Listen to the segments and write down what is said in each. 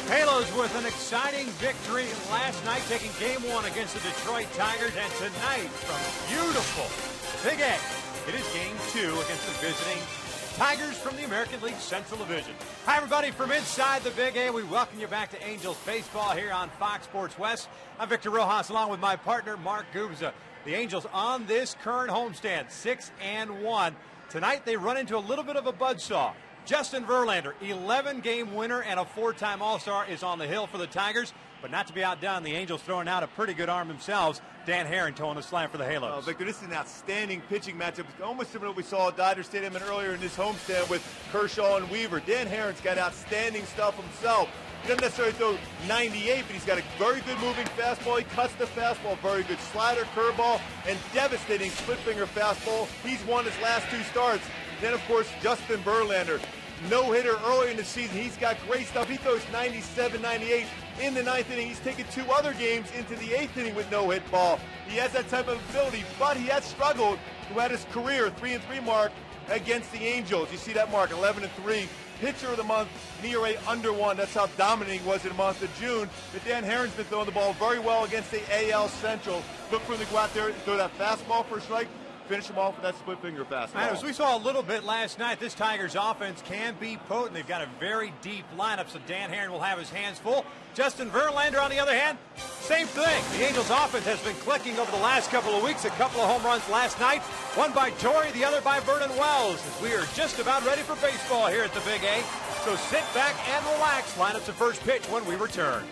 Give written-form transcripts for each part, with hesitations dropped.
Halos with an exciting victory last night, taking game one against the Detroit Tigers, and tonight from beautiful Big A, it is game two against the visiting Tigers from the American League Central Division. Hi, everybody, from inside the Big A. We welcome you back to Angels Baseball here on Fox Sports West. I'm Victor Rojas, along with my partner, Mark Gubza. The Angels on this current homestand, 6-1. Tonight, they run into a little bit of a buzzsaw. Justin Verlander, 11-game winner and a 4-time All-Star, is on the hill for the Tigers. But not to be outdone, the Angels throwing out a pretty good arm themselves. Dan Herron towing the slam for the Halos. Oh, Victor, this is an outstanding pitching matchup. Almost similar to what we saw at Dodger Stadium and earlier in this homestand with Kershaw and Weaver. Dan Herron's got outstanding stuff himself. He doesn't necessarily throw 98, but he's got a very good moving fastball. He cuts the fastball, very good slider, curveball, and devastating split-finger fastball. He's won his last two starts. Then, of course, Justin Verlander, no-hitter early in the season. He's got great stuff. He throws 97, 98 in the ninth inning. He's taken two other games into the eighth inning with no-hit ball. He has that type of ability, but he has struggled throughout his career, 3-3 mark against the Angels. You see that mark, 11-3. Pitcher of the month, ERA under 1. That's how dominant he was in the month of June. But Dan Herron's been throwing the ball very well against the AL Central. Look for him to go out there and throw that fastball for a strike. Finish him off with that split-finger fastball. As we saw a little bit last night, this Tigers offense can be potent. They've got a very deep lineup, so Dan Herron will have his hands full. Justin Verlander, on the other hand, same thing. The Angels offense has been clicking over the last couple of weeks. A couple of home runs last night, one by Torrey, the other by Vernon Wells. As we are just about ready for baseball here at the Big A. So sit back and relax. Line up to first pitch when we return.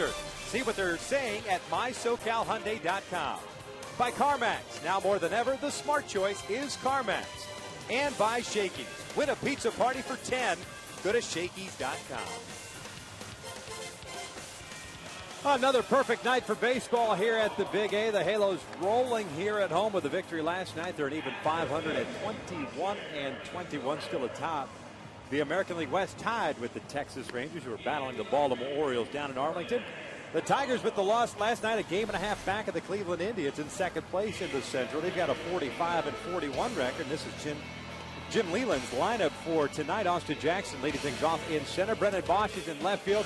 answer. See what they're saying at mysocalhyundai.com. By CarMax. Now more than ever, the smart choice is CarMax. And by Shakey's. Win a pizza party for 10. Go to Shakey's.com. Another perfect night for baseball here at the Big A. The Halos rolling here at home with a victory last night. They're an even 500 at 21-21, still atop the American League West, tied with the Texas Rangers, who are battling the Baltimore Orioles down in Arlington. The Tigers, with the loss last night, a game and a half back of the Cleveland Indians in second place in the Central. They've got a 45-41 record. And this is Jim Leland's lineup for tonight. Austin Jackson leading things off in center. Brennan Bosch is in left field.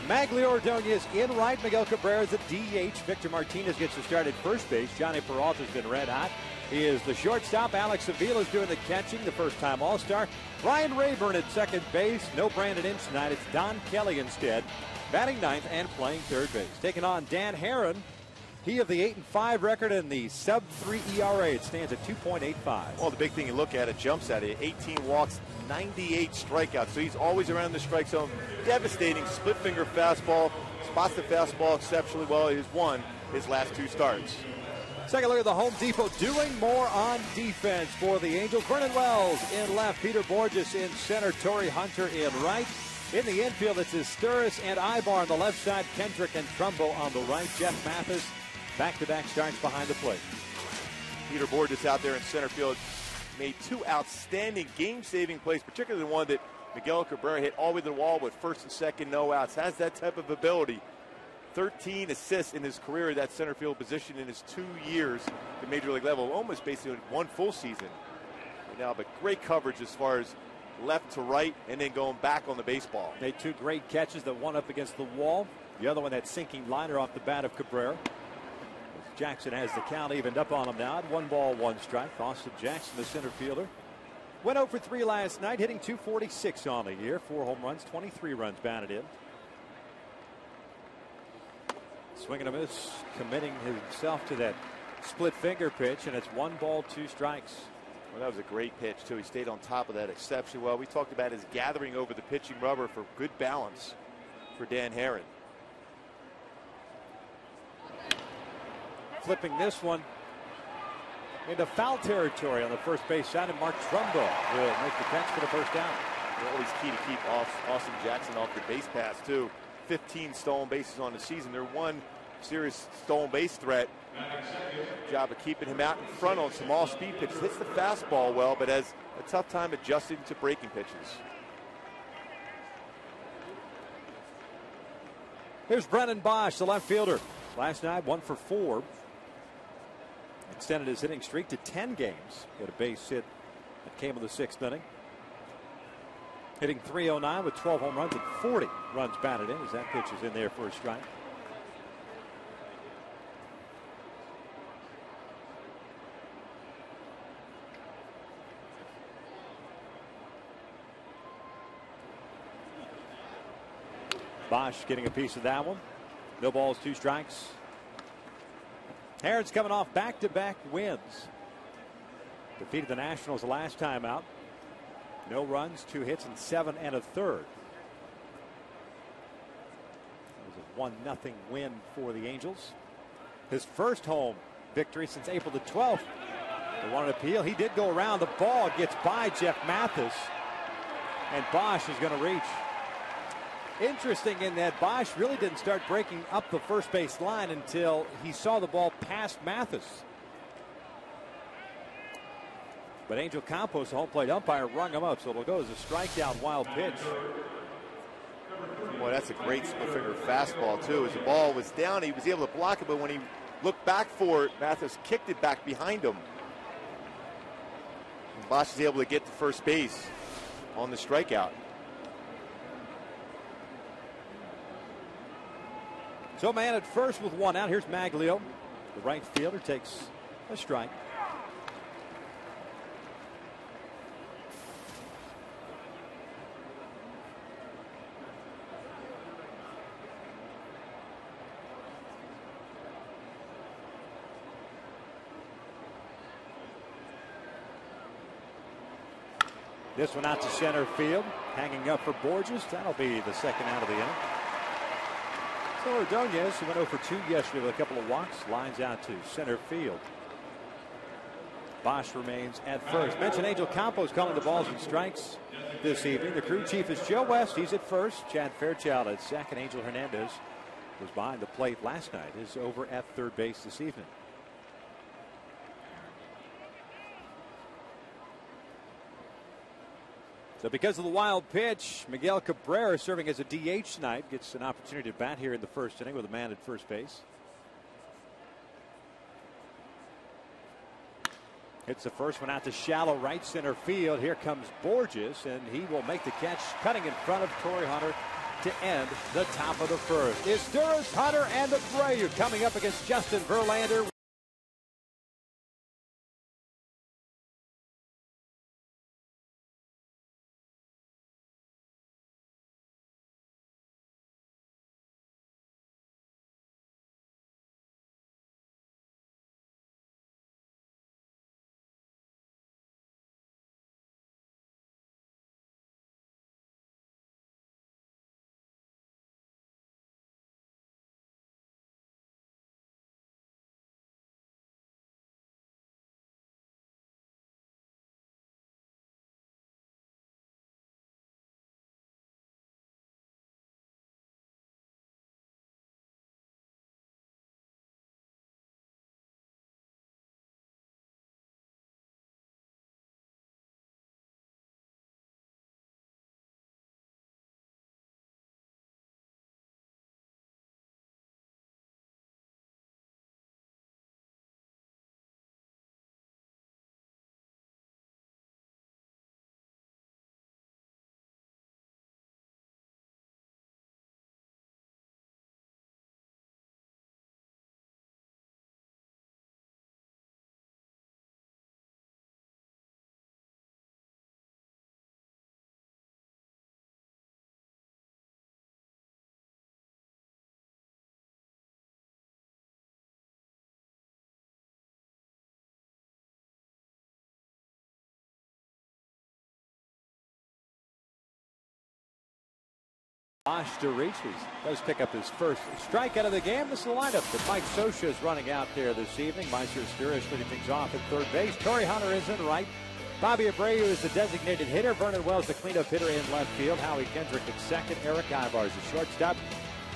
Magglio Ordonez in right. Miguel Cabrera is at DH. Victor Martinez gets to start at first base. Johnny Peralta's been red hot. He is the shortstop. Alex Avila is doing the catching, the first-time All-Star. Ryan Rayburn at second base. No Brandon Ince tonight. It's Don Kelly instead, batting ninth and playing third base. Taking on Dan Herron. He of the 8-5 record and the sub-3 ERA. It stands at 2.85. Well, the big thing you look at, it jumps at it. 18 walks, 98 strikeouts. So he's always around the strike zone. Devastating split finger fastball. Spots the fastball exceptionally well. He's won his last two starts. Second look at the Home Depot, doing more on defense for the Angels. Vernon Wells in left, Peter Borges in center, Torrey Hunter in right. In the infield, it's Isturis and Ibar on the left side, Kendrick and Trumbo on the right. Jeff Mathis, back-to-back starts behind the plate. Peter Borges out there in center field made two outstanding game-saving plays, particularly the one that Miguel Cabrera hit all the way to the wall with first and second no outs. Has that type of ability. 13 assists in his career at that center field position in his 2 years at Major League level. Almost basically one full season right now, but great coverage as far as left to right and then going back on the baseball. Made two great catches, the one up against the wall. The other one, that sinking liner off the bat of Cabrera. Jackson has the count evened up on him now at 1 ball, 1 strike. Austin Jackson, the center fielder, went 0 for 3 last night, hitting .246 on the year. 4 home runs, 23 runs batted in. Swinging a miss, committing himself to that split finger pitch, and it's 1 ball, 2 strikes. Well, that was a great pitch, too. He stayed on top of that exceptionally well. We talked about his gathering over the pitching rubber for good balance for Dan Herron. Flipping this one into foul territory on the first base side, and Mark Trumbo will make the catch for the first down. Always key to keep Austin Jackson off your base pass, too. 15 stolen bases on the season. They're one serious stolen base threat. Job of keeping him out in front on some off-speed pitches. Hits the fastball well, but has a tough time adjusting to breaking pitches. Here's Brennan Bosch, the left fielder. Last night, 1 for 4. Extended his hitting streak to 10 games. Got a base hit that came in the 6th inning. Hitting .309 with 12 home runs and 40 runs batted in, as that pitch is in there for a strike. Bosch getting a piece of that one. No balls, 2 strikes. Herron's coming off back-to-back wins. Defeated the Nationals the last time out. No runs, 2 hits, and 7 1/3. It was a 1-0 win for the Angels. His first home victory since April the 12th. They wanted an appeal. He did go around. The ball gets by Jeff Mathis, and Bosch is going to reach. Interesting in that Bosch really didn't start breaking up the first base line until he saw the ball past Mathis. But Angel Campos, the home plate umpire, rung him up, so it'll go as a strikeout wild pitch. Boy, that's a great split finger fastball, too. As the ball was down, he was able to block it, but when he looked back for it, Mathis kicked it back behind him. And Bosch is able to get to first base on the strikeout. So man at first with 1 out. Here's Magglio. The right fielder takes a strike. This one out to center field. Hanging up for Borges. That'll be the second out of the inning. So Ordonez, who went 0 for 2 yesterday with a couple of walks, lines out to center field. Bosch remains at first. Mentioned Angel Campos calling the balls and strikes this evening. The crew chief is Joe West. He's at first. Chad Fairchild at second. Angel Hernandez was behind the plate last night. Is over at third base this evening. So because of the wild pitch, Miguel Cabrera, serving as a DH tonight, gets an opportunity to bat here in the first inning with a man at first base. Hits the first one out to shallow right center field. Here comes Borges, and he will make the catch, cutting in front of Torrey Hunter to end the top of the first. Izturis, Hunter, and Abreu coming up against Justin Verlander. Bosch to reach. He does pick up his first strikeout of the game. This is the lineup that Mike Scioscia is running out there this evening. Meister Izturis leading things off at third base. Torrey Hunter is in right. Bobby Abreu is the designated hitter. Vernon Wells the cleanup hitter in left field. Howie Kendrick at second. Eric Ivar is the shortstop.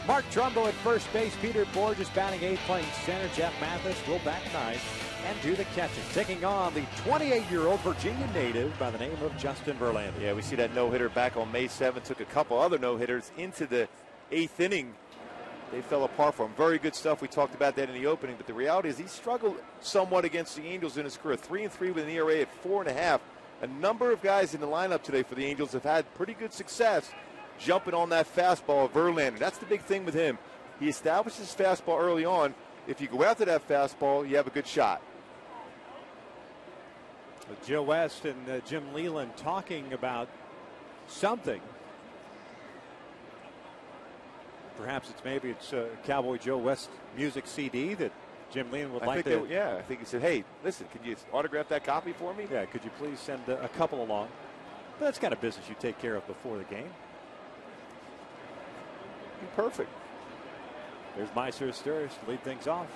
Mark Trumbo at first base. Peter Borges batting eighth, playing center. Jeff Mathis will bat ninth and do the catching. Taking on the 28-year-old Virginia native by the name of Justin Verlander. Yeah, we see that no-hitter back on May 7th. Took a couple other no-hitters into the eighth inning. They fell apart for him. Very good stuff. We talked about that in the opening, but the reality is he struggled somewhat against the Angels in his career. 3-3 with an ERA at 4.5. A number of guys in the lineup today for the Angels have had pretty good success jumping on that fastball of Verlander. That's the big thing with him. He establishes his fastball early on. If you go after that fastball, you have a good shot. Joe West and Jim Leyland talking about something. Perhaps it's Cowboy Joe West music CD that Jim Leyland would like to. I think he said, hey, listen, could you autograph that copy for me? Yeah, could you please send a couple along? But that's kind of business you take care of before the game. Perfect. There's Meister Izturis to lead things off.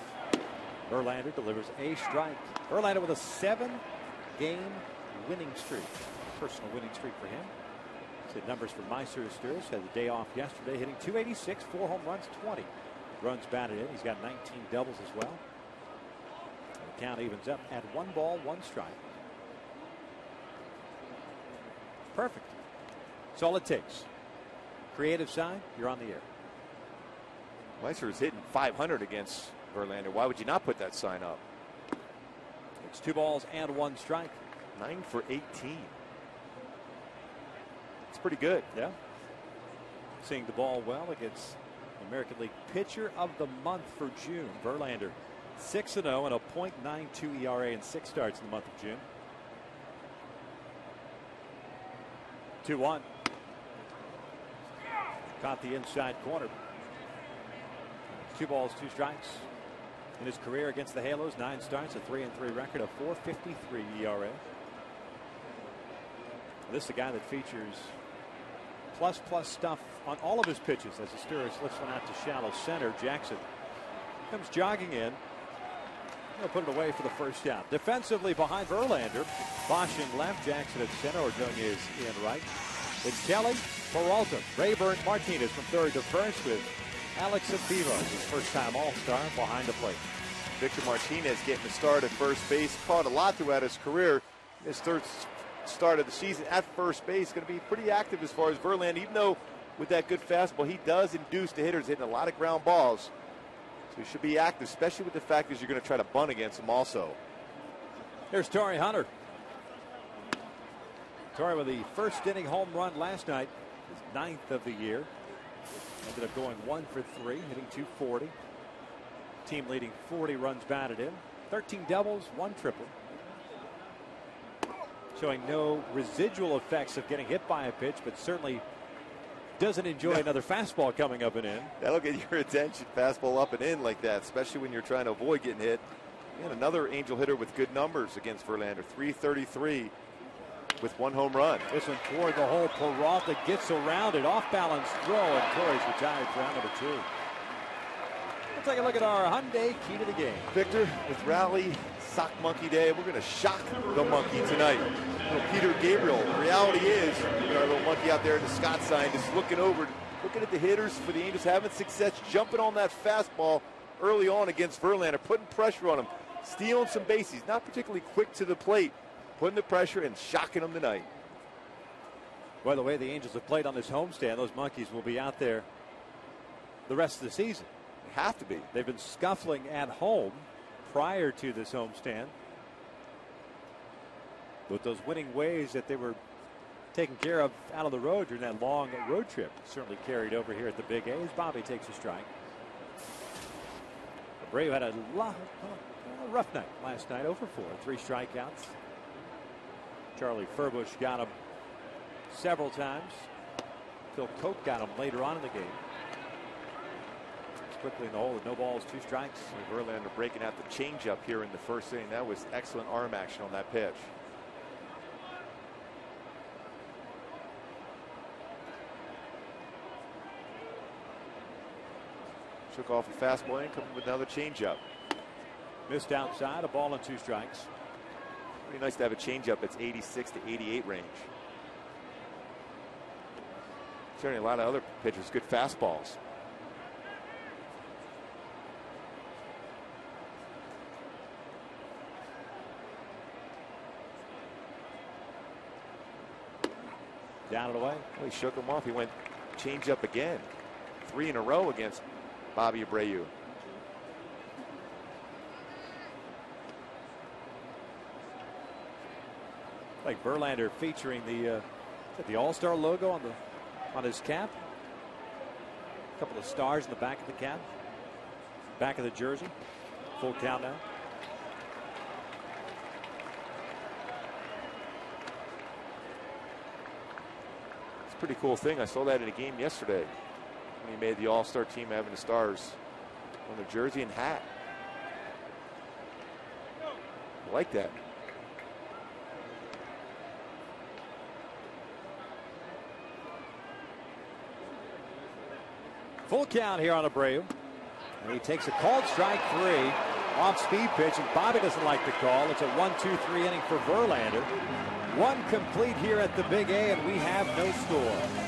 Verlander delivers a strike. Verlander with a 7-game winning streak. Personal winning streak for him. The numbers for Meister Izturis. Had a day off yesterday, hitting .286, 4 home runs, 20 runs batted in. He's got 19 doubles as well. And the count evens up at 1 ball, 1 strike. Perfect. That's all it takes. Creative side, you're on the air. Meister is hitting .500 against Verlander. Why would you not put that sign up? It's 2 balls and 1 strike. 9 for 18. It's pretty good. Yeah. Seeing the ball well against American League Pitcher of the Month for June. Verlander 6-0 and a .92 ERA in 6 starts in the month of June. 2-1. Caught the inside corner. 2 balls, 2 strikes. In his career against the Halos, 9 starts, a 3-3 record, a .453 ERA. This is a guy that features plus stuff on all of his pitches as Asteris lifts one out to shallow center. Jackson comes jogging in. He'll put it away for the first out. Defensively behind Verlander. Bosch in left, Jackson at center, Ordonez in right. It's Kelly, Peralta, Rayburn, Martinez from third to first with Alex Aviva, his first-time All-Star, behind the plate. Victor Martinez getting the start at first base. Caught a lot throughout his career. His third start of the season at first base. Going to be pretty active as far as Verlander, even though with that good fastball, he does induce the hitters, hitting a lot of ground balls. So he should be active, especially with the fact that you're going to try to bunt against him also. Here's Torrey Hunter. Torrey with the first inning home run last night, his 9th of the year. Ended up going 1 for 3, hitting .240. Team leading 40 runs batted in. 13 doubles, 1 triple. Showing no residual effects of getting hit by a pitch, but certainly doesn't enjoy another fastball coming up and in. That'll get your attention, fastball up and in like that, especially when you're trying to avoid getting hit. And another Angel hitter with good numbers against Verlander, 333 with 1 home run. This one toward the hole. Peralta gets around it, off balance throw, and Torrey's retired for round number 2. Let's take a look at our Hyundai key to the game. Victor, with Rally Sock Monkey Day, we're going to shock the monkey tonight. Little Peter Gabriel. The reality is, our little monkey out there in the Scott sign, just looking at the hitters for the Angels, having success, jumping on that fastball early on against Verlander, putting pressure on him, stealing some bases, not particularly quick to the plate, putting the pressure and shocking them tonight. By the way the Angels have played on this homestand, those monkeys will be out there the rest of the season. They have to be. They've been scuffling at home prior to this homestand. But those winning ways that they were taken care of out of the road during that long road trip certainly carried over here at the Big A's. Bobby takes a strike. Abreu had a rough night last night, 0 for 4, 3 strikeouts. Charlie Furbush got him several times. Phil Koch got him later on in the game. It's quickly in the hole with no balls, 2 strikes. And Verlander breaking out the changeup here in the first inning. That was excellent arm action on that pitch. Took off a fastball and coming with another changeup. Missed outside, a ball and 2 strikes. Pretty nice to have a changeup that's 86 to 88 range. Certainly a lot of other pitchers, good fastballs. Down and away. Well, he shook him off. He went changeup again. 3 in a row against Bobby Abreu. Like Verlander featuring the All-Star logo on his cap. A couple of stars in the back of the cap. Back of the jersey. Full count now. It's a pretty cool thing. I saw that in a game yesterday when he made the All-Star team, having the stars on the jersey and hat. I like that. Full count here on Abreu. And he takes a called strike 3. Off-speed pitch, and Bobby doesn't like the call. It's a 1-2-3 inning for Verlander. 1 complete here at the Big A, and we have no score.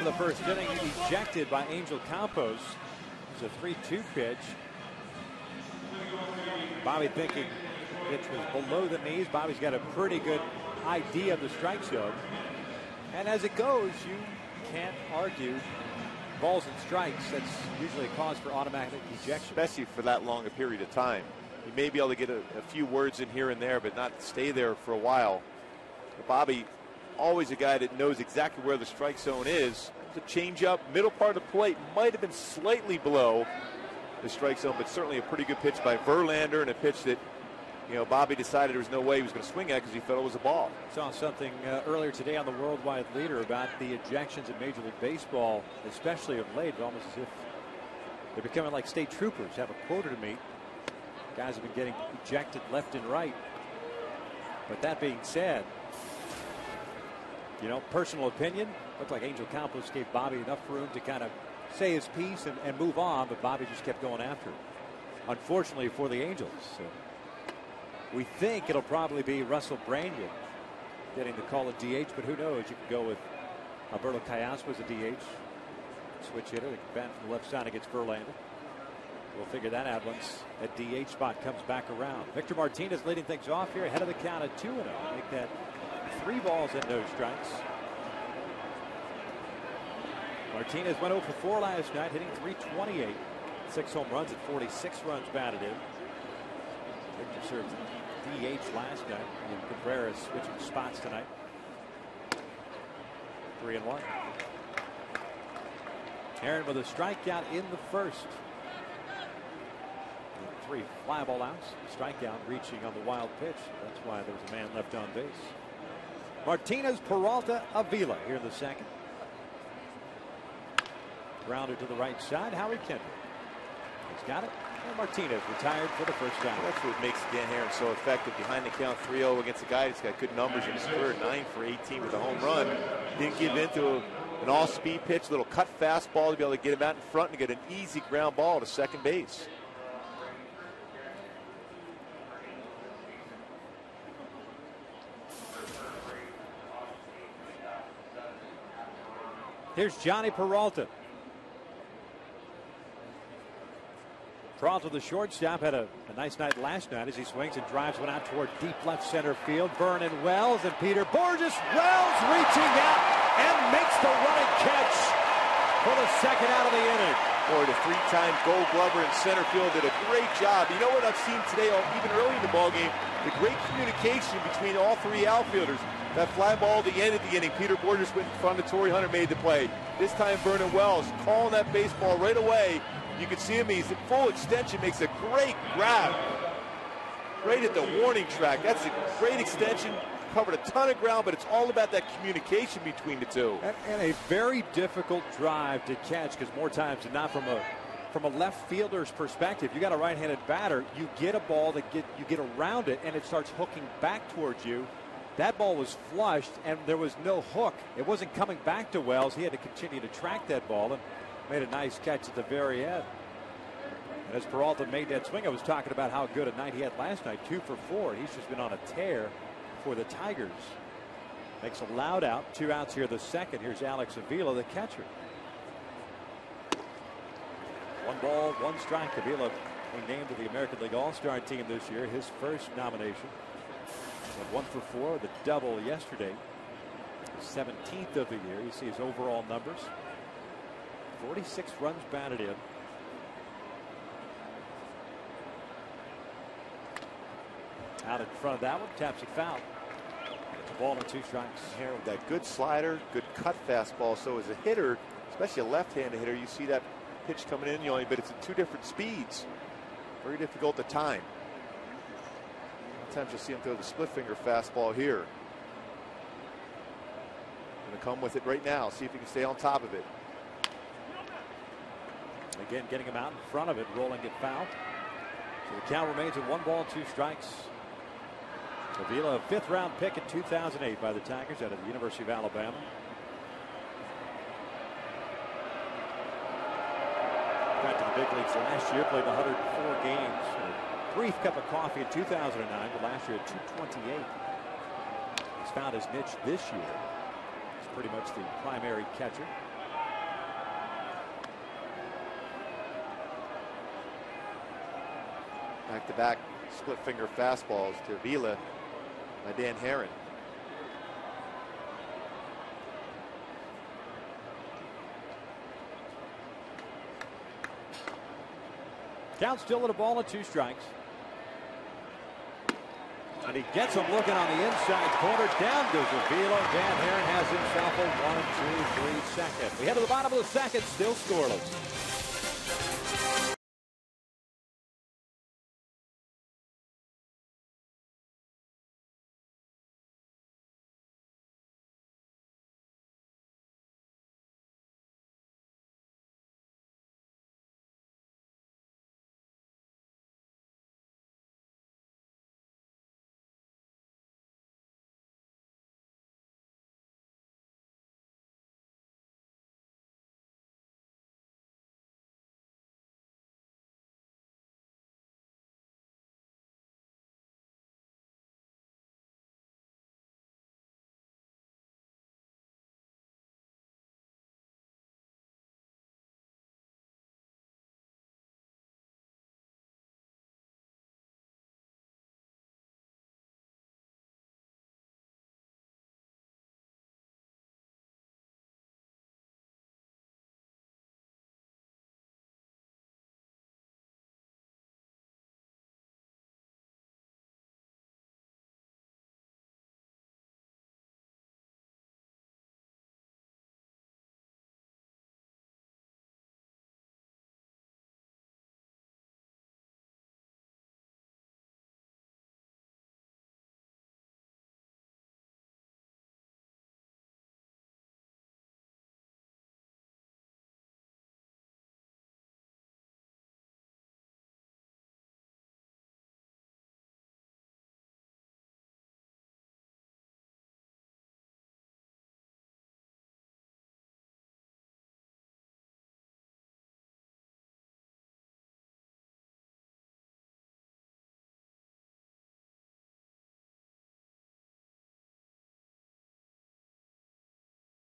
For the first inning, ejected by Angel Campos. It was a 3-2 pitch. Bobby thinking the pitch was below the knees. Bobby's got a pretty good idea of the strike zone. And as it goes, you can't argue balls and strikes. That's usually a cause for automatic ejection. Especially for that long a period of time. You may be able to get a few words in here and there, but not stay there for a while. But Bobby, always a guy that knows exactly where the strike zone is. The changeup, middle part of the plate, might have been slightly below the strike zone, but certainly a pretty good pitch by Verlander, and a pitch that, you know, Bobby decided there was no way he was going to swing at because he felt it was a ball. Saw something earlier today on the Worldwide Leader about the ejections in Major League Baseball, especially of late, almost as if they're becoming like state troopers. Have a quota to meet. Guys have been getting ejected left and right. But that being said, you know, personal opinion, looked like Angel Campos gave Bobby enough room to kind of say his piece and move on, but Bobby just kept going after it. Unfortunately for the Angels. We think it'll probably be Russell Branyan getting the call at DH, but who knows? You could go with Alberto Callasco as a DH. Switch hitter, they can bat from the left side against Verlander. We'll figure that out once that DH spot comes back around. Victor Martinez leading things off here ahead of the count at 2-0. Make that 3 balls and no strikes. Martinez went 0 for 4 last night, hitting .328. 6 home runs and 46 runs batted in. Victor served DH last night. And Cabrera switching spots tonight. 3-1. Aaron with a strikeout in the first. 3 fly ball outs. Strikeout reaching on the wild pitch. That's why there was a man left on base. Martinez, Peralta, Avila here in the second. Grounded to the right side. Howie Kendrick. He's got it. And Martinez retired for the first time. That's what makes Dan Herron so effective. Behind the count 3-0 against a guy that's got good numbers in his career. 9 for 18 with a home run. Didn't give in to an all-speed pitch, little cut fastball to be able to get him out in front and get an easy ground ball to second base. Here's Johnny Peralta. Peralta, the shortstop, had a nice night last night as he swings and drives one out toward deep left center field. Vernon Wells and Peter Borges. Wells reaching out and makes the running catch for the second out of the inning. Boy, the 3-time Gold Glover in center field did a great job. You know what I've seen today, even early in the ballgame, the great communication between all 3 outfielders. That fly ball at the end of the inning, Peter Borges went in front of Torrey Hunter, made the play. This time Vernon Wells calling that baseball right away. You can see him, he's at full extension, makes a great grab. Right at the warning track. That's a great extension. Covered a ton of ground, but it's all about that communication between the two. And a very difficult drive to catch, because more times than not, from a left fielder's perspective, you got a right-handed batter, you get a ball that you get around it and it starts hooking back towards you. That ball was flushed and there was no hook. It wasn't coming back to Wells. He had to continue to track that ball and made a nice catch at the very end. And as Peralta made that swing, I was talking about how good a night he had last night, 2 for 4. He's just been on a tear for the Tigers. Makes a loud out. 2 outs here the second. Here's Alex Avila, the catcher. 1 ball, 1 strike. Avila being named to the American League All-Star team this year. His first nomination. Went 1 for 4 with a double yesterday. 17th of the year. You see his overall numbers. 46 runs batted in. Out in front of that one. Taps it foul. It's a ball and 2 strikes. Here with that good slider, good cut fastball. So as a hitter, especially a left-handed hitter, you see that pitch coming in, but it's at 2 different speeds. Very difficult to time. Sometimes you'll see him throw the split finger fastball here. Going to come with it right now. See if he can stay on top of it. Again, getting him out in front of it, rolling it foul. So the count remains at 1 ball, 2 strikes. Avila, a 5th round pick in 2008 by the Tigers out of the University of Alabama. Got to the big leagues last year, played 104 games. A brief cup of coffee in 2009, but last year at 228. He's found his niche this year. He's pretty much the primary catcher. Back-to-back split-finger fastballs to Vila by Dan Herron. Count still at a ball and 2 strikes. And he gets him looking on the inside corner. Down goes Avila. Dan Herron has himself a 1, 2, 3 second. We head to the bottom of the second, still scoreless.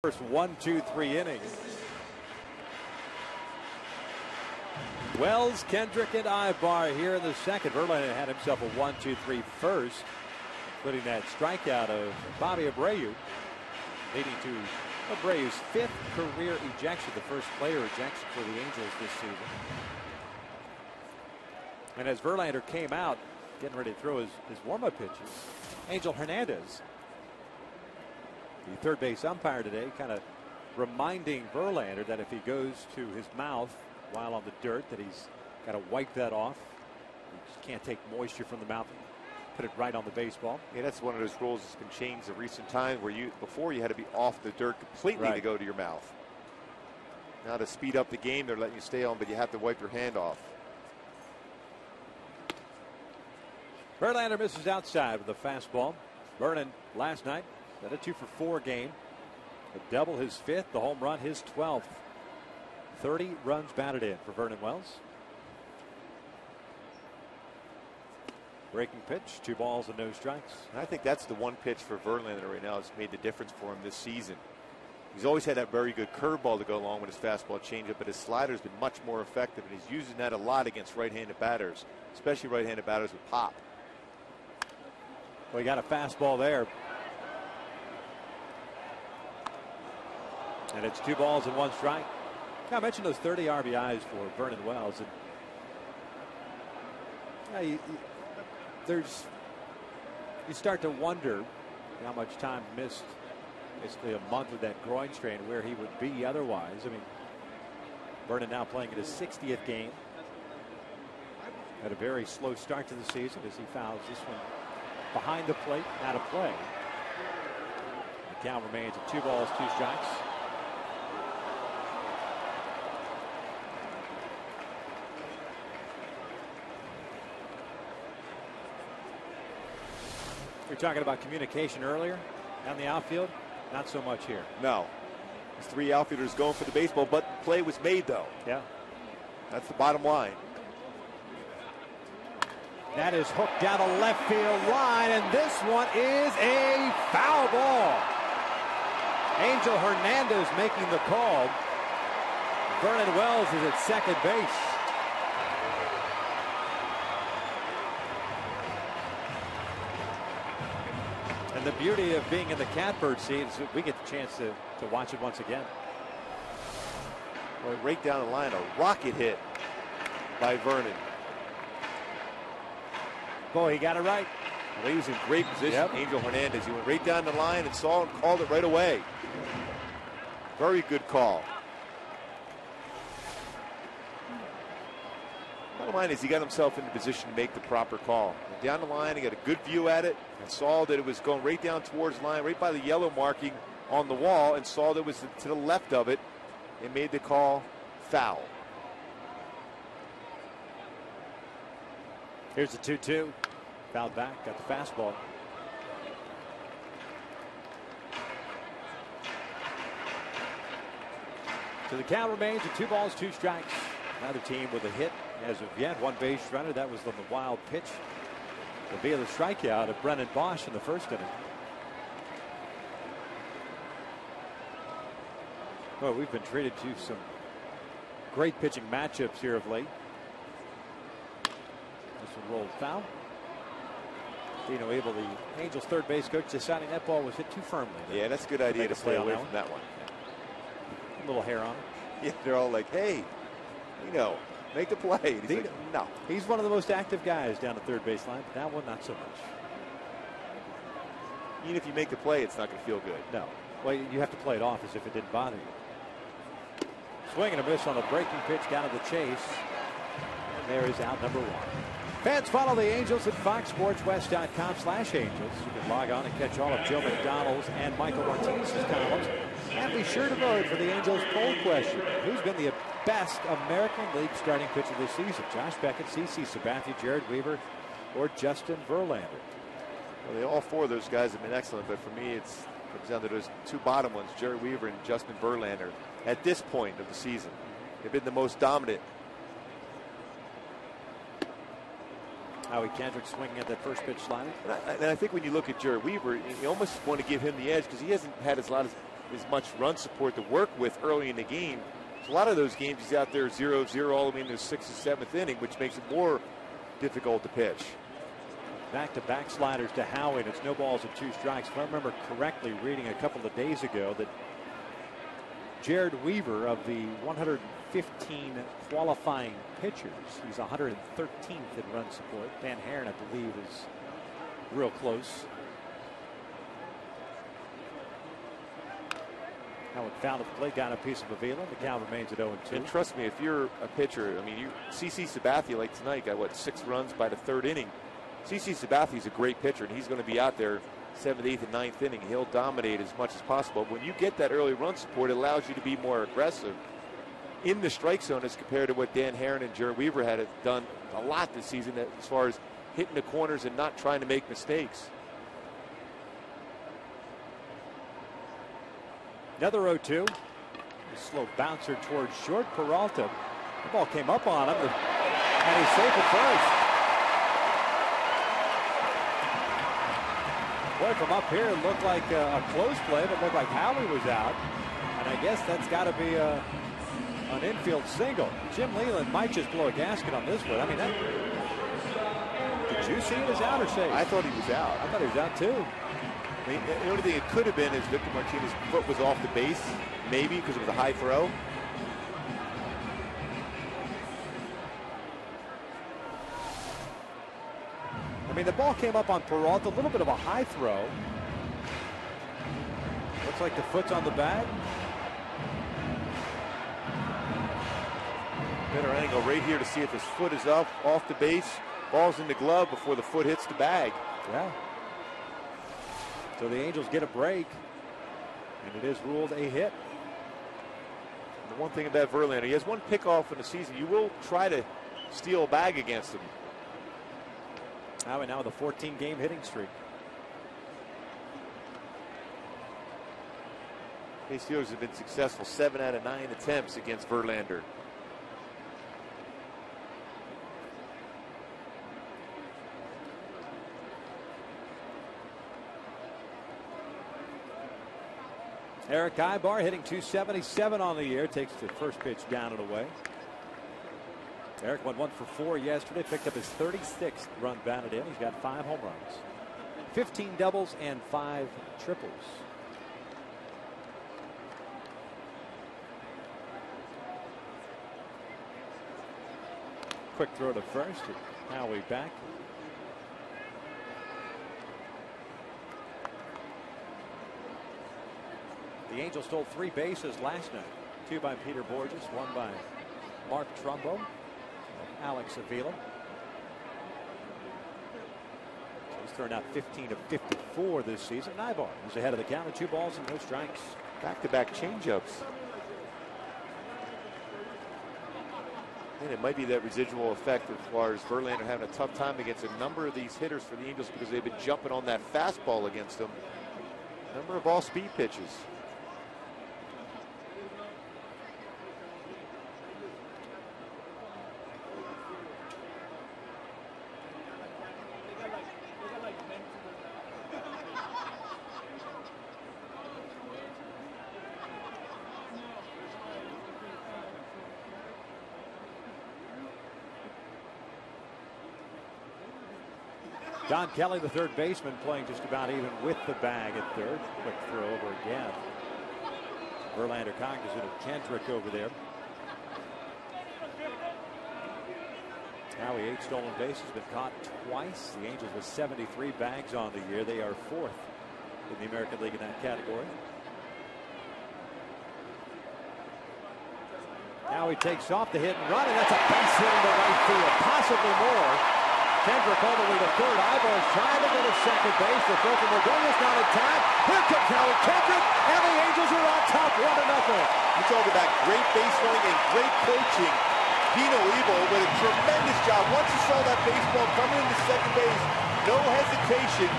First 1, 2, 3 innings. Wells, Kendrick, and Ibar here in the second. Verlander had himself a 1, 2, 3 first, including that strikeout of Bobby Abreu, leading to Abreu's 5th career ejection, the first player ejection for the Angels this season. And as Verlander came out, getting ready to throw his warm-up pitches, Angel Hernandez, the third base umpire today, kind of reminding Verlander that if he goes to his mouth while on the dirt, that he's got to wipe that off. You just can't take moisture from the mouth and put it right on the baseball. Yeah, that's one of those rules that's been changed in recent times, where before you had to be off the dirt completely to go to your mouth. Now to speed up the game, they're letting you stay on, but you have to wipe your hand off. Verlander misses outside with a fastball. Vernon last night had a 2-for-4 game. A double, his 5th, the home run, his 12th. 30 runs batted in for Vernon Wells. Breaking pitch, 2 balls and no strikes. And I think that's the one pitch for Verlander right now that's made the difference for him this season. He's always had that very good curveball to go along with his fastball changeup, but his slider's been much more effective, and he's using that a lot against right-handed batters, especially right-handed batters with pop. Well, he got a fastball there. And it's 2 balls and 1 strike. Now, I mentioned those 30 RBIs for Vernon Wells. And you start to wonder how much time missed, basically a month of that groin strain, where he would be otherwise. I mean, Vernon now playing in his 60th game. Had a very slow start to the season as he fouls this one behind the plate, out of play. The count remains at 2 balls, 2 strikes. We were talking about communication earlier down the outfield. Not so much here. No. There's 3 outfielders going for the baseball, but play was made, though. Yeah. That's the bottom line. That is hooked down the left field line, and this one is a foul ball. Angel Hernandez making the call. Vernon Wells is at second base. the beauty of being in the catbird seat is that we get the chance to watch it once again. Well, right down the line, a rocket hit by Vernon. Boy, he got it right. Well, he was in great position. Yep. Angel Hernandez. He went right down the line and saw and called it right away. Very good call. Bottom line is he got himself in the position to make the proper call. Went down the line, he got a good view at it and saw that it was going right down towards the line, right by the yellow marking on the wall, and saw that it was to the left of it and made the call foul. Here's the 2-2. Fouled back, got the fastball. So the count remains at 2 balls, 2 strikes. Another team with a hit as of yet. 1 base runner. That was on the wild pitch via the strikeout of Brennan Bosch in the first inning. Well, we've been treated to some great pitching matchups here of late. This one rolled foul. Dino Abel, the Angels third base coach, deciding that ball was hit too firmly. Yeah, that's a good idea to stay away from that one. A little hair on it. Yeah, they're all like, hey, make the play. He's like, no. He's one of the most active guys down the third base line. That one, not so much. Even if you make the play, it's not going to feel good. No. Well, you have to play it off as if it didn't bother you. Swing and a miss on a breaking pitch down to the chase. And there is out number 1. Fans, follow the Angels at foxsportswest.com/Angels. You can log on and catch all of Joe McDonald's and Michael Martinez's columns. And be sure to vote for the Angels poll question. Who's been the best American League starting pitcher this season? Josh Beckett, CC Sabathia, Jared Weaver, or Justin Verlander? Well, all 4 of those guys have been excellent, but for me, it comes down to those 2 bottom ones, Jared Weaver and Justin Verlander. At this point of the season, they've been the most dominant. Howie Kendrick swinging at that first pitch slider. And I think when you look at Jared Weaver, you almost want to give him the edge because he hasn't had as much run support to work with early in the game. So a lot of those games he's out there 0-0 all the way into the 6th or 7th inning, which makes it more difficult to pitch. Back-to-back sliders to Howie, and it's no balls and 2 strikes. If I remember correctly, reading a couple of days ago that Jared Weaver, of the 115 qualifying pitchers, he's 113th in run support. Dan Herron, I believe, is real close. Howard fouled at the plate, got a piece of Avila. The count remains at 0-2. And trust me, if you're a pitcher, I mean, CC Sabathia, like tonight, got 6 runs by the 3rd inning. CC Sabathia is a great pitcher, and he's going to be out there 7th, 8th, and 9th inning. He'll dominate as much as possible. When you get that early run support, it allows you to be more aggressive in the strike zone as compared to what Dan Herron and Jared Weaver had done a lot this season as far as hitting the corners and not trying to make mistakes. Another 0-2. A slow bouncer towards short. Peralta. The ball came up on him, and he's safe at first. Boy, from up here, it looked like a close play, but looked like Howie was out. And I guess that's got to be an infield single. Jim Leland might just blow a gasket on this one. I mean, did you see it as out or safe? I thought he was out. I thought he was out too. I mean, the only thing it could have been is Victor Martinez's foot was off the base, maybe because it was a high throw. I mean, the ball came up on Peralta, a little bit of a high throw. Looks like the foot's on the bag. Better angle right here to see if his foot is up off the base. Ball's in the glove before the foot hits the bag. Yeah. So the Angels get a break, and it is ruled a hit. The one thing about Verlander, he has 1 pickoff in the season. You will try to steal a bag against him. Howie now with a 14-game hitting streak. The Steelers have been successful 7 out of 9 attempts against Verlander. Eric Ibar hitting .277 on the year, takes the first pitch down and away. Eric went 1 for 4 yesterday, picked up his 36th run batted in. He's got 5 home runs. 15 doubles and 5 triples. Quick throw to first. Howie back. The Angels stole 3 bases last night. 2 by Peter Borges, 1 by Mark Trumbo, Alex Avila. He's thrown out 15 of 54 this season. Ibar is ahead of the count with 2 balls and no strikes. Back-to-back changeups. And it might be that residual effect as far as Verlander having a tough time against a number of these hitters for the Angels because they've been jumping on that fastball against them. Number of all-speed pitches. Don Kelly, the third baseman, playing just about even with the bag at third. Quick throw over again. Verlander cognizant of Kendrick over there. Howie, 8 stolen bases, been caught twice. The Angels with 73 bags on the year. They are 4th in the American League in that category. Howie takes off the hit and run, and that's a base hit into right field, possibly more. Kendrick all the way to third. Ibar's trying to go to second base. The throw from Ordonez not in time. Here comes Howie Kendrick, and the Angels are on top 1-0. You talk about great base running and great coaching. Dino Ebel with a tremendous job. Once he saw that baseball coming into second base, no hesitation,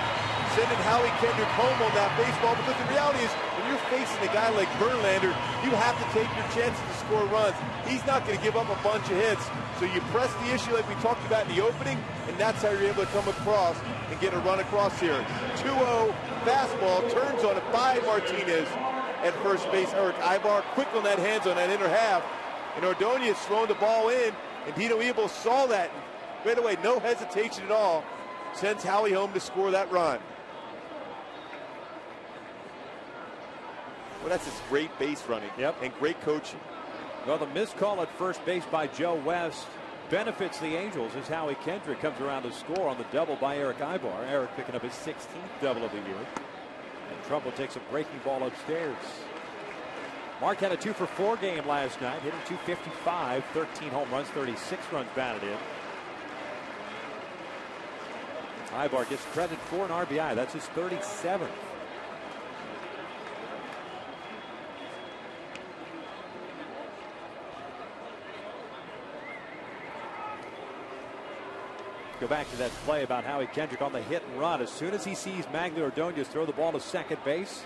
sending Howie Kendrick home on that baseball, because the reality is when you're facing a guy like Verlander, you have to take your chances to score runs. He's not going to give up a bunch of hits. So you press the issue like we talked about in the opening, and that's how you're able to come across and get a run across here. 2-0 fastball turns on it by Martinez at first base. Eric Ibar quick on that hands on that inner half. And Ordonez throwing the ball in, and Dino Ebel saw that. Right away, no hesitation at all. Sends Howie home to score that run. Well, that's just great base running and great coaching. Well, the missed call at first base by Joe West benefits the Angels as Howie Kendrick comes around to score on the double by Eric Ibar. Eric picking up his 16th double of the year. And Trumbo takes a breaking ball upstairs. Mark had a 2-for-4 game last night, hitting .255, 13 home runs, 36 runs batted in. Ibar gets credit for an RBI. That's his 37th. Go back to that play about Howie Kendrick on the hit and run. As soon as he sees Magglio Ordonez throw the ball to second base,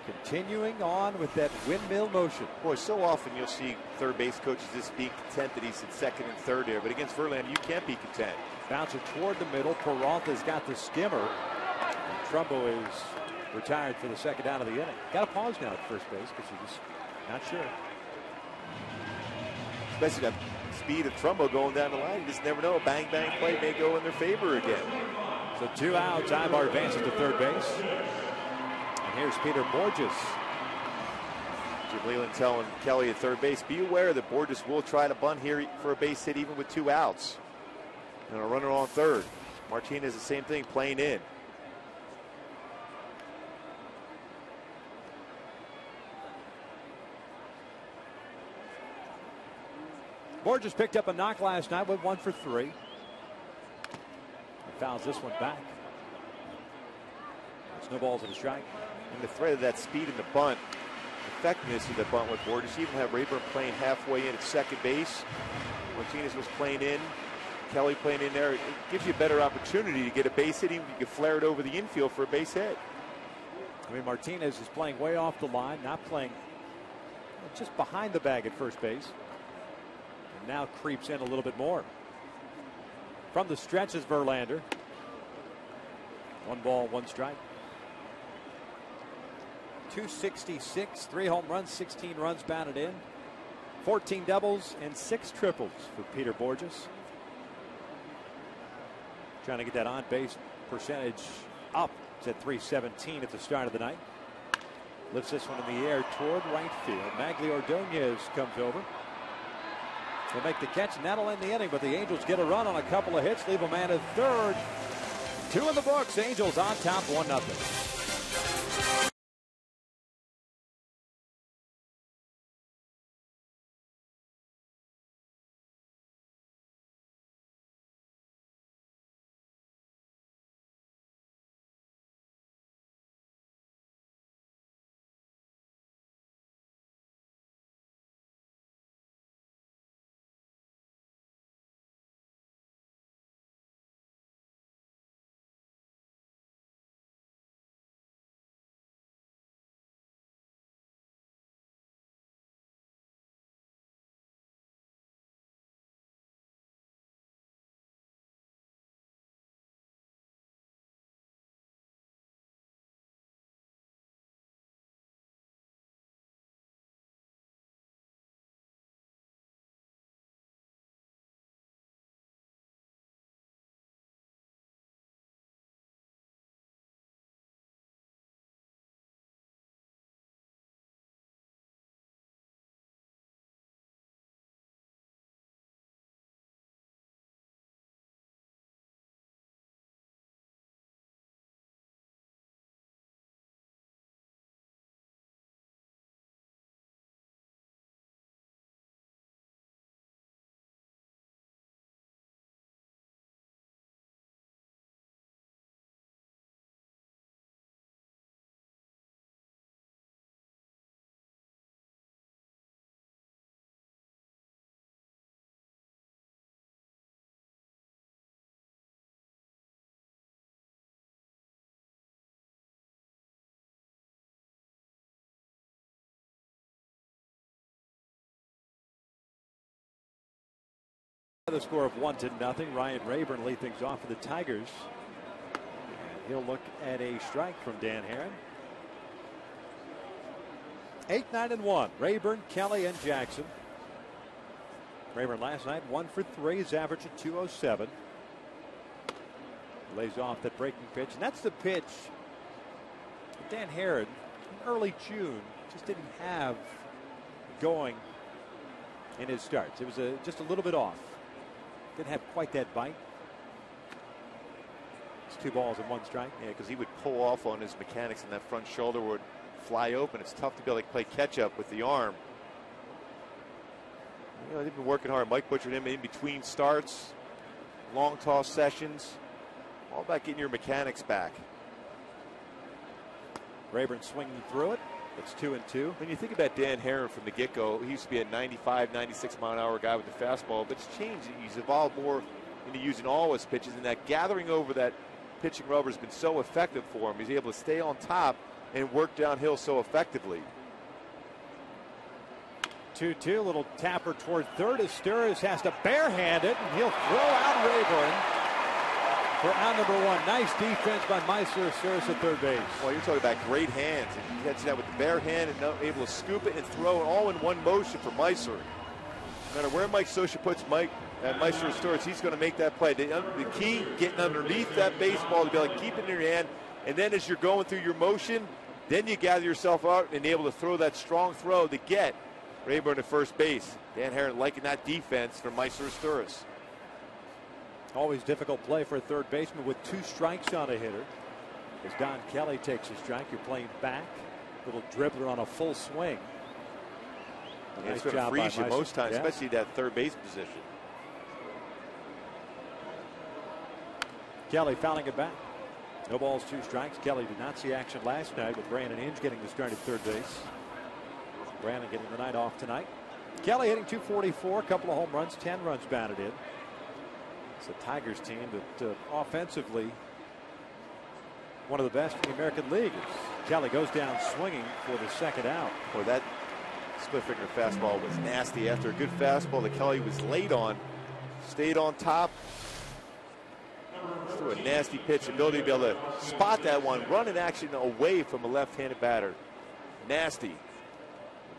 continuing on with that windmill motion. Boy, so often you'll see third base coaches just being content that he's at second and third there, but against Verlander, you can't be content. Bounce it toward the middle. Peralta's got the skimmer. And Trumbo is retired for the second out of the inning. Got to pause now at first base because he's just not sure. Especially that speed of Trumbo going down the line. You just never know. A bang, bang play may go in their favor again. So 2 outs. Ibar advances to third base. And here's Peter Borges. Jim Leyland telling Kelly at third base, be aware that Borges will try to bunt here for a base hit even with 2 outs. And a runner on third. Martinez the same thing, playing in. Borges picked up a knock last night, went 1 for 3. He fouls this one back. There's no balls and a strike. And the threat of that speed in the bunt, effectiveness of the bunt with Borges. You even have Rayburn playing halfway in at second base. Martinez was playing in. Kelly playing in there. It gives you a better opportunity to get a base hit. Even you can flare it over the infield for a base hit. I mean, Martinez is playing way off the line, not playing just behind the bag at first base. And now creeps in a little bit more. From the stretch is Verlander. 1 ball, 1 strike. 266, 3 home runs, 16 runs batted in. 14 doubles and 6 triples for Peter Borges. trying to get that on-base percentage up. It's at 317 at the start of the night. Lifts this one in the air toward right field. Magli Ordonez comes over. He'll make the catch, and that'll end the inning. But the Angels get a run on a couple of hits, leave a man at third. 2 in the books. Angels on top, 1-0. The score of 1-0. Ryan Rayburn lead things off for the Tigers. And he'll look at a strike from Dan Herron. 8, 9, and 1. Rayburn, Kelly, and Jackson. Rayburn last night 1 for 3. His average at 207. Lays off that breaking pitch, and that's the pitch Dan Herron in early June just didn't have going in his starts. It was just a little bit off. Didn't have quite that bite. It's 2 balls and 1 strike. Yeah, because he would pull off on his mechanics, and that front shoulder would fly open. It's tough to be able to play catch up with the arm. You know, they've been working hard. Mike Butcher and him in between starts, long toss sessions, all about getting your mechanics back. Rayburn swinging through it. It's 2-2. When you think about Dan Herron from the get-go, he used to be a 95, 96-mile-an-hour guy with the fastball, but it's changed. He's evolved more into using all his pitches, and that gathering over that pitching rubber has been so effective for him. He's able to stay on top and work downhill so effectively. 2-2, little tapper toward third as Sturris has to barehand it, and he'll throw out Rayburn for out number 1. Nice defense by Meister Sturris at third base. Well, you're talking about great hands, and he catches that with the bare hand and able to scoop it and throw it all in one motion for Meister. No matter where Mike Scioscia puts Meister Sturris, he's going to make that play. The key, getting underneath that baseball to be able to keep it in your hand, and then as you're going through your motion, then you gather yourself out and able to throw that strong throw to get Rayburn at first base. Dan Herron liking that defense from Meister Sturris. Always difficult play for a third baseman with 2 strikes on a hitter. As Don Kelly takes a strike, you're playing back. Little dribbler on a full swing. Yeah, it's going to freeze you most times, yeah. Especially that third base position. Kelly fouling it back. No balls, 2 strikes. Kelly did not see action last night with Brandon Inge getting the start at third base. Brandon getting the night off tonight. Kelly hitting .244, a couple of home runs, 10 runs batted in. It's a Tigers team that offensively one of the best in the American League. Kelly goes down swinging for the second out. Boy, that split finger fastball was nasty. After a good fastball that Kelly was late on, stayed on top. Threw a nasty pitch, ability to be able to spot that one, run in action away from a left-handed batter. Nasty.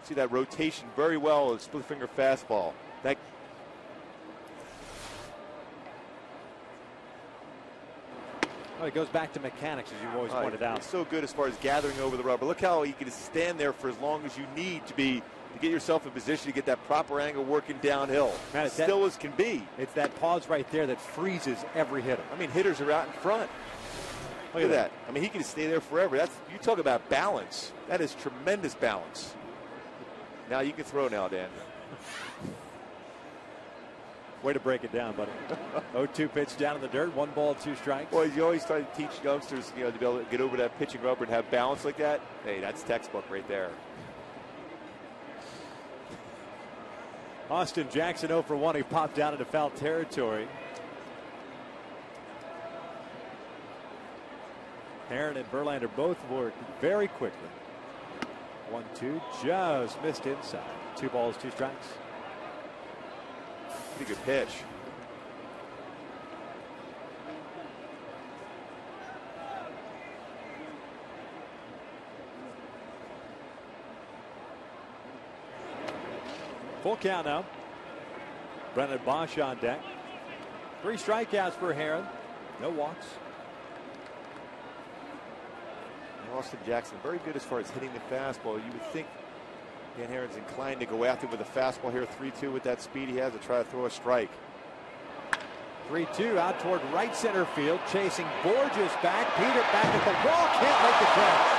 See that rotation very well, a split finger fastball. That Oh, it goes back to mechanics, as you've always pointed out. He's so good as far as gathering over the rubber. Look how he can just stand there for as long as you need to get yourself in position to get that proper angle working downhill. Man, still as can be. It's that pause right there that freezes every hitter. I mean, hitters are out in front. Look at that. I mean, he can stay there forever. You talk about balance. That is tremendous balance. Now you can throw now, Dan. Way to break it down, buddy. 0-2 pitch down in the dirt. 1 ball, 2 strikes. Boy, you always try to teach youngsters, to be able to get over that pitching rubber and have balance like that. Hey, that's textbook right there. Austin Jackson 0 for 1. He popped out into foul territory. Aaron and Verlander both worked very quickly. 1-2, just missed inside. 2 balls, 2 strikes. Pretty good pitch. Full count now. Brennan Bosch on deck. 3 strikeouts for Heron. No walks. Austin Jackson, very good as far as hitting the fastball. You would think Dan Heron's inclined to go after with a fastball here. 3-2 with that speed he has to try to throw a strike. 3-2 out toward right center field, chasing Borges back. Peter back at the wall, can't make the catch.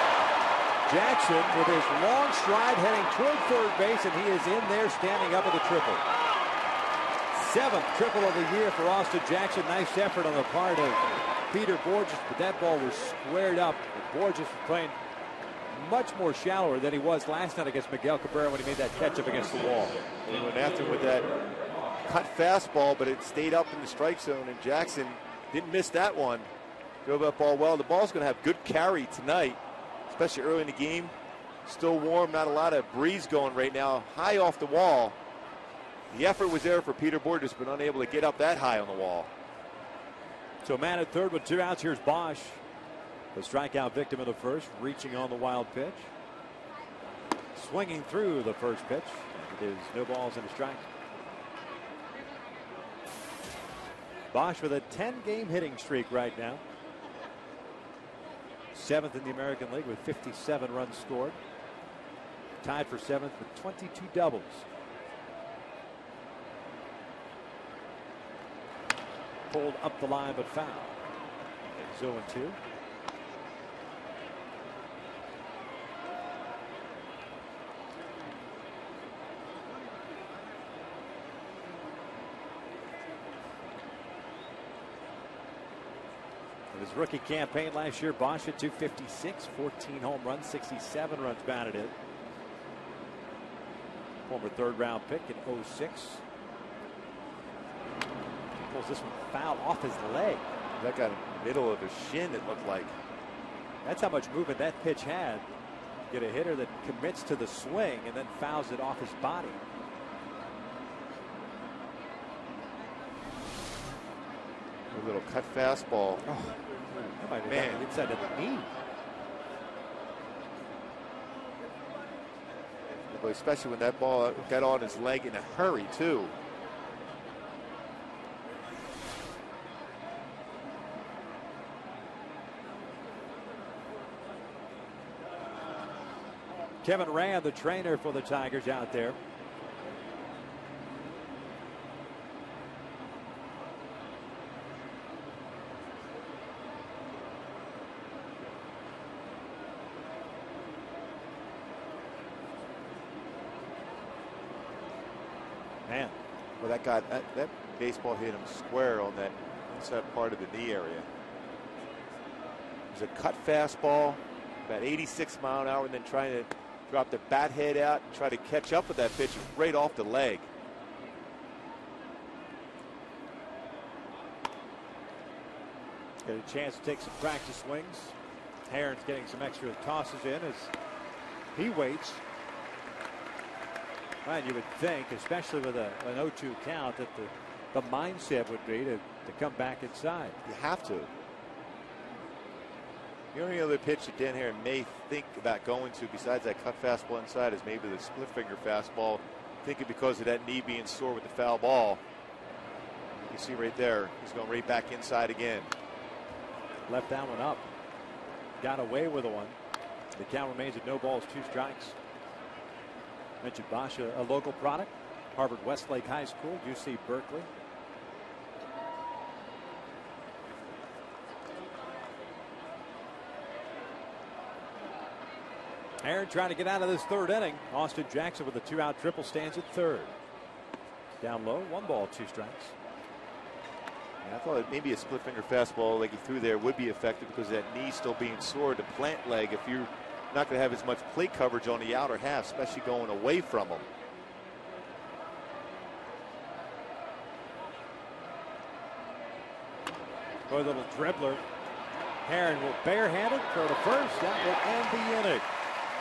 Jackson with his long stride heading toward third base, and he is in there standing up at the triple. 7th triple of the year for Austin Jackson. Nice effort on the part of Peter Borges, but that ball was squared up. Borges was playing much more shallower than he was last night against Miguel Cabrera when he made that catch up against the wall. He went after him with that cut fastball, but it stayed up in the strike zone, and Jackson didn't miss that one. Drove that ball well. The ball's going to have good carry tonight, especially early in the game. Still warm, not a lot of breeze going right now. High off the wall. The effort was there for Peter Borges, but unable to get up that high on the wall. So man at third with 2 outs. Here's Bosch, the strikeout victim of the first, reaching on the wild pitch. Swinging through the first pitch. It is no balls and a strike. Bosch with a 10-game hitting streak right now. 7th in the American League with 57 runs scored. Tied for 7th with 22 doubles. Pulled up the line but foul. It's 0-2. In his rookie campaign last year, Bosch at 256, 14 home runs, 67 runs batted in. Former 3rd round pick in 06. Pulls this one foul off his leg. That got in the middle of his shin, it looked like. That's how much movement that pitch had. Get a hitter that commits to the swing and then fouls it off his body. A little cut fastball. Oh, that might have Man. gone inside of the knee. Especially when that ball got on his leg in a hurry, too. Kevin Rand, the trainer for the Tigers, out there. Man, well, that baseball hit him square on that inside part of the knee area. It was a cut fastball, about 86 mile an hour, and then trying to drop the bat head out and try to catch up with that pitch right off the leg. Got a chance to take some practice swings. Heron's getting some extra tosses in as he waits. And you would think, especially with an 0-2 count, that the mindset would be to come back inside. You have to. The only other pitch that Dan Heron may think about going to besides that cut fastball inside is maybe the split finger fastball. Thinking because of that knee being sore with the foul ball. You see right there, he's going right back inside again. left that one up. Got away with one. The count remains at no balls, 2 strikes. Mentioned Bosch, a local product. Harvard Westlake High School, UC Berkeley. Aaron trying to get out of this 3rd inning. Austin Jackson with a 2-out triple stands at 3rd. Down low, 1 ball, 2 strikes. I thought maybe a split finger fastball like he threw there would be effective because that knee still being sore. To plant leg, if you're not going to have as much plate coverage on the outer half, especially going away from him. Boy, little dribbler. Herron will barehanded throw to first. That will end the inning.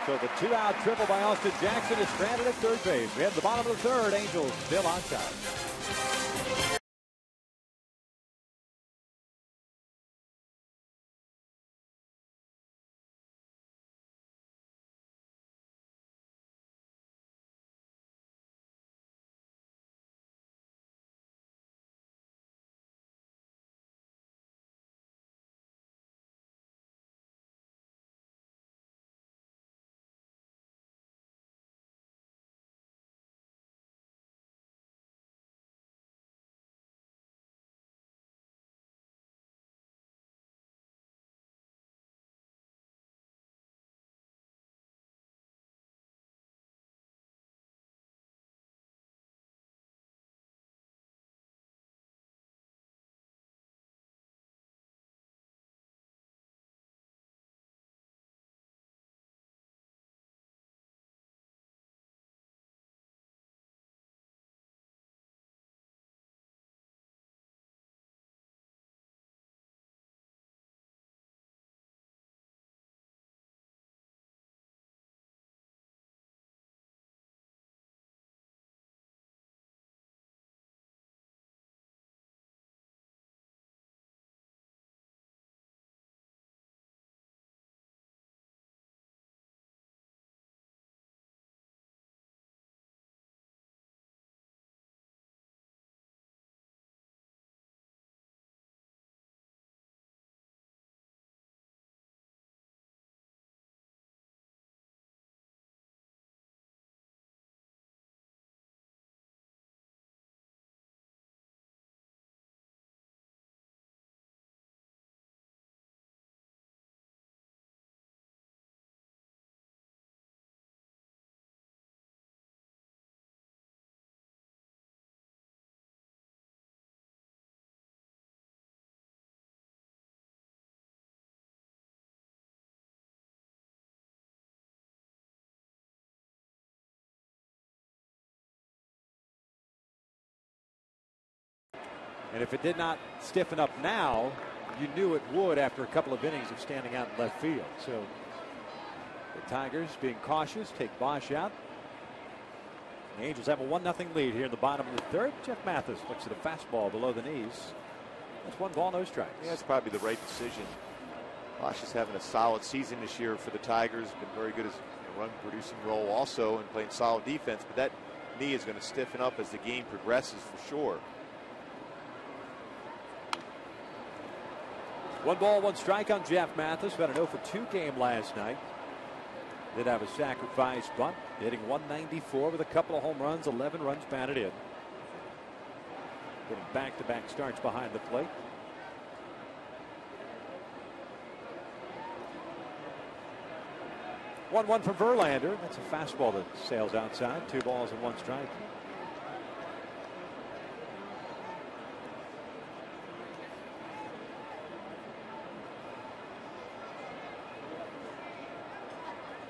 So the 2-out triple by Austin Jackson is stranded at 3rd base. We have the bottom of the 3rd. Angels still on top. And if it did not stiffen up now, you knew it would after a couple of innings of standing out in left field. So the Tigers being cautious, take Bosch out. The Angels have a 1-0 lead here in the bottom of the 3rd. Jeff Mathis looks at a fastball below the knees. That's 1 ball, no strikes. Yeah, that's probably the right decision. Bosch is having a solid season this year for the Tigers. Been very good as a run producing role also and playing solid defense. But that knee is going to stiffen up as the game progresses for sure. 1 ball, 1 strike on Jeff Mathis. Had an 0-for-2 game last night. Did have a sacrifice bunt, hitting 194 with a couple of home runs, 11 runs batted in. Getting back-to-back starts behind the plate. One from Verlander. That's a fastball that sails outside. 2 balls and 1 strike.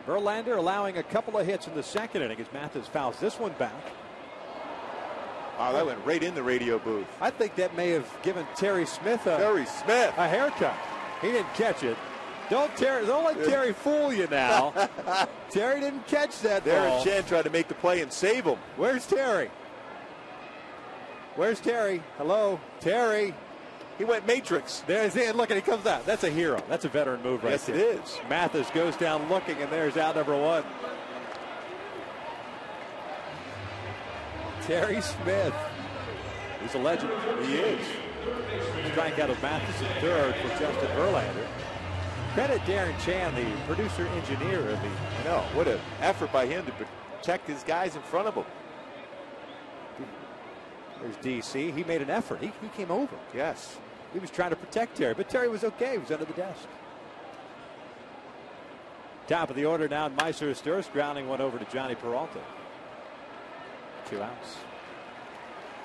Verlander allowing a couple of hits in the 2nd inning as Mathis fouls this one back. Wow, that went right in the radio booth. I think that may have given Terry Smith a haircut. He didn't catch it. Don't let Terry fool you now. Terry didn't catch that ball. Darren Chen tried to make the play and save him. Where's Terry? Where's Terry? Hello, Terry. He went Matrix. There's Ian. Look, and he comes out. That's a hero. That's a veteran move right there. Yes, it is. Mathis goes down looking, and there's out number 1. Terry Smith. He's a legend. He is. Strikeout of Mathis at third for Justin Verlander. Credit Darren Chan, the producer-engineer of the... I know, what an effort by him to protect his guys in front of him. There's DC. He made an effort. He came over. Yes. He was trying to protect Terry, but Terry was okay. He was under the desk. Top of the order now, Meiser Sturz grounding one over to Johnny Peralta. 2 outs.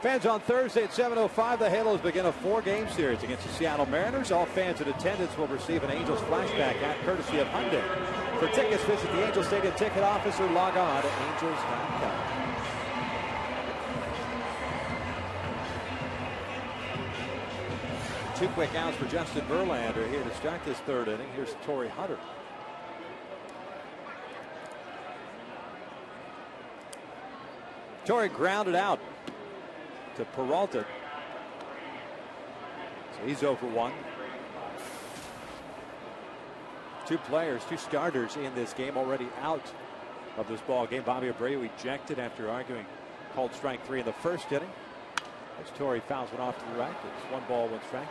Fans on Thursday at 7:05, the Halos begin a 4-game series against the Seattle Mariners. All fans in attendance will receive an Angels flashback at courtesy of Hyundai. For tickets, visit the Angels Stadium ticket office or log on to angels.com. Two quick outs for Justin Verlander here to start this third inning. Here's Torrey Hunter. Torrey grounded out to Peralta. So he's 0 for 1. Two players, two starters in this game already out of this ball game. Bobby Abreu ejected after arguing called strike 3 in the first inning. As Torrey fouls one off to the right. It's 1 ball, 1 strike.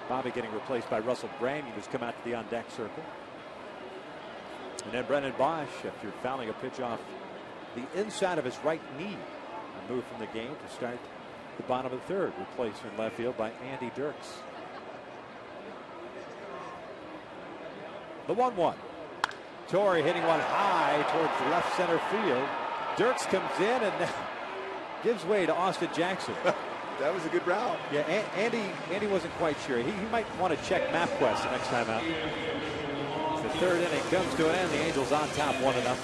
Bobby getting replaced by Russell Brand, who's come out to the on-deck circle. And then Brennan Bosch, after fouling a pitch off the inside of his right knee, moved from the game to start the bottom of the third, replaced in left field by Andy Dirks. The 1-1. Torrey hitting one high towards the left center field. Dirks comes in and gives way to Austin Jackson. That was a good route. Yeah, Andy wasn't quite sure. He might want to check MapQuest the next time out. The third inning comes to an end. The Angels on top 1-0.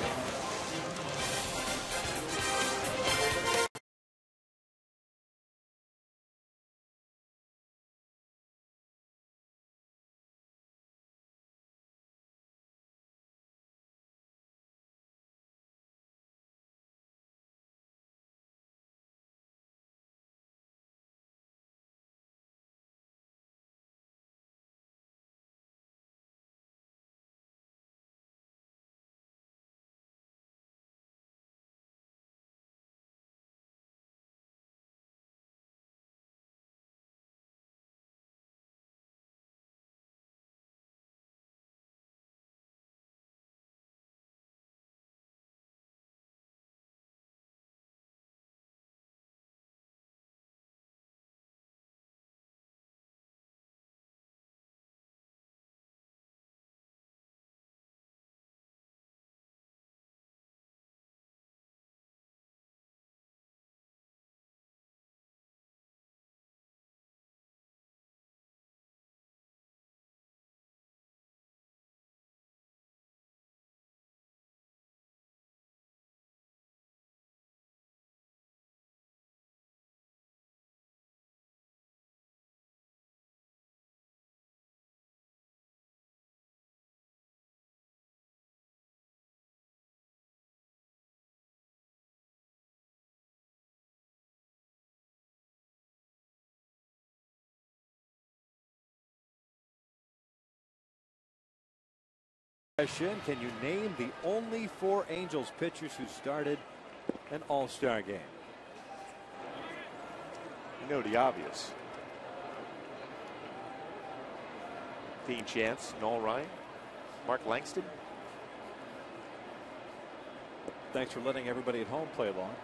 Can you name the only 4 Angels pitchers who started an All-Star game? You know the obvious. Dean Chance, Noel Ryan, Mark Langston. Thanks for letting everybody at home play along.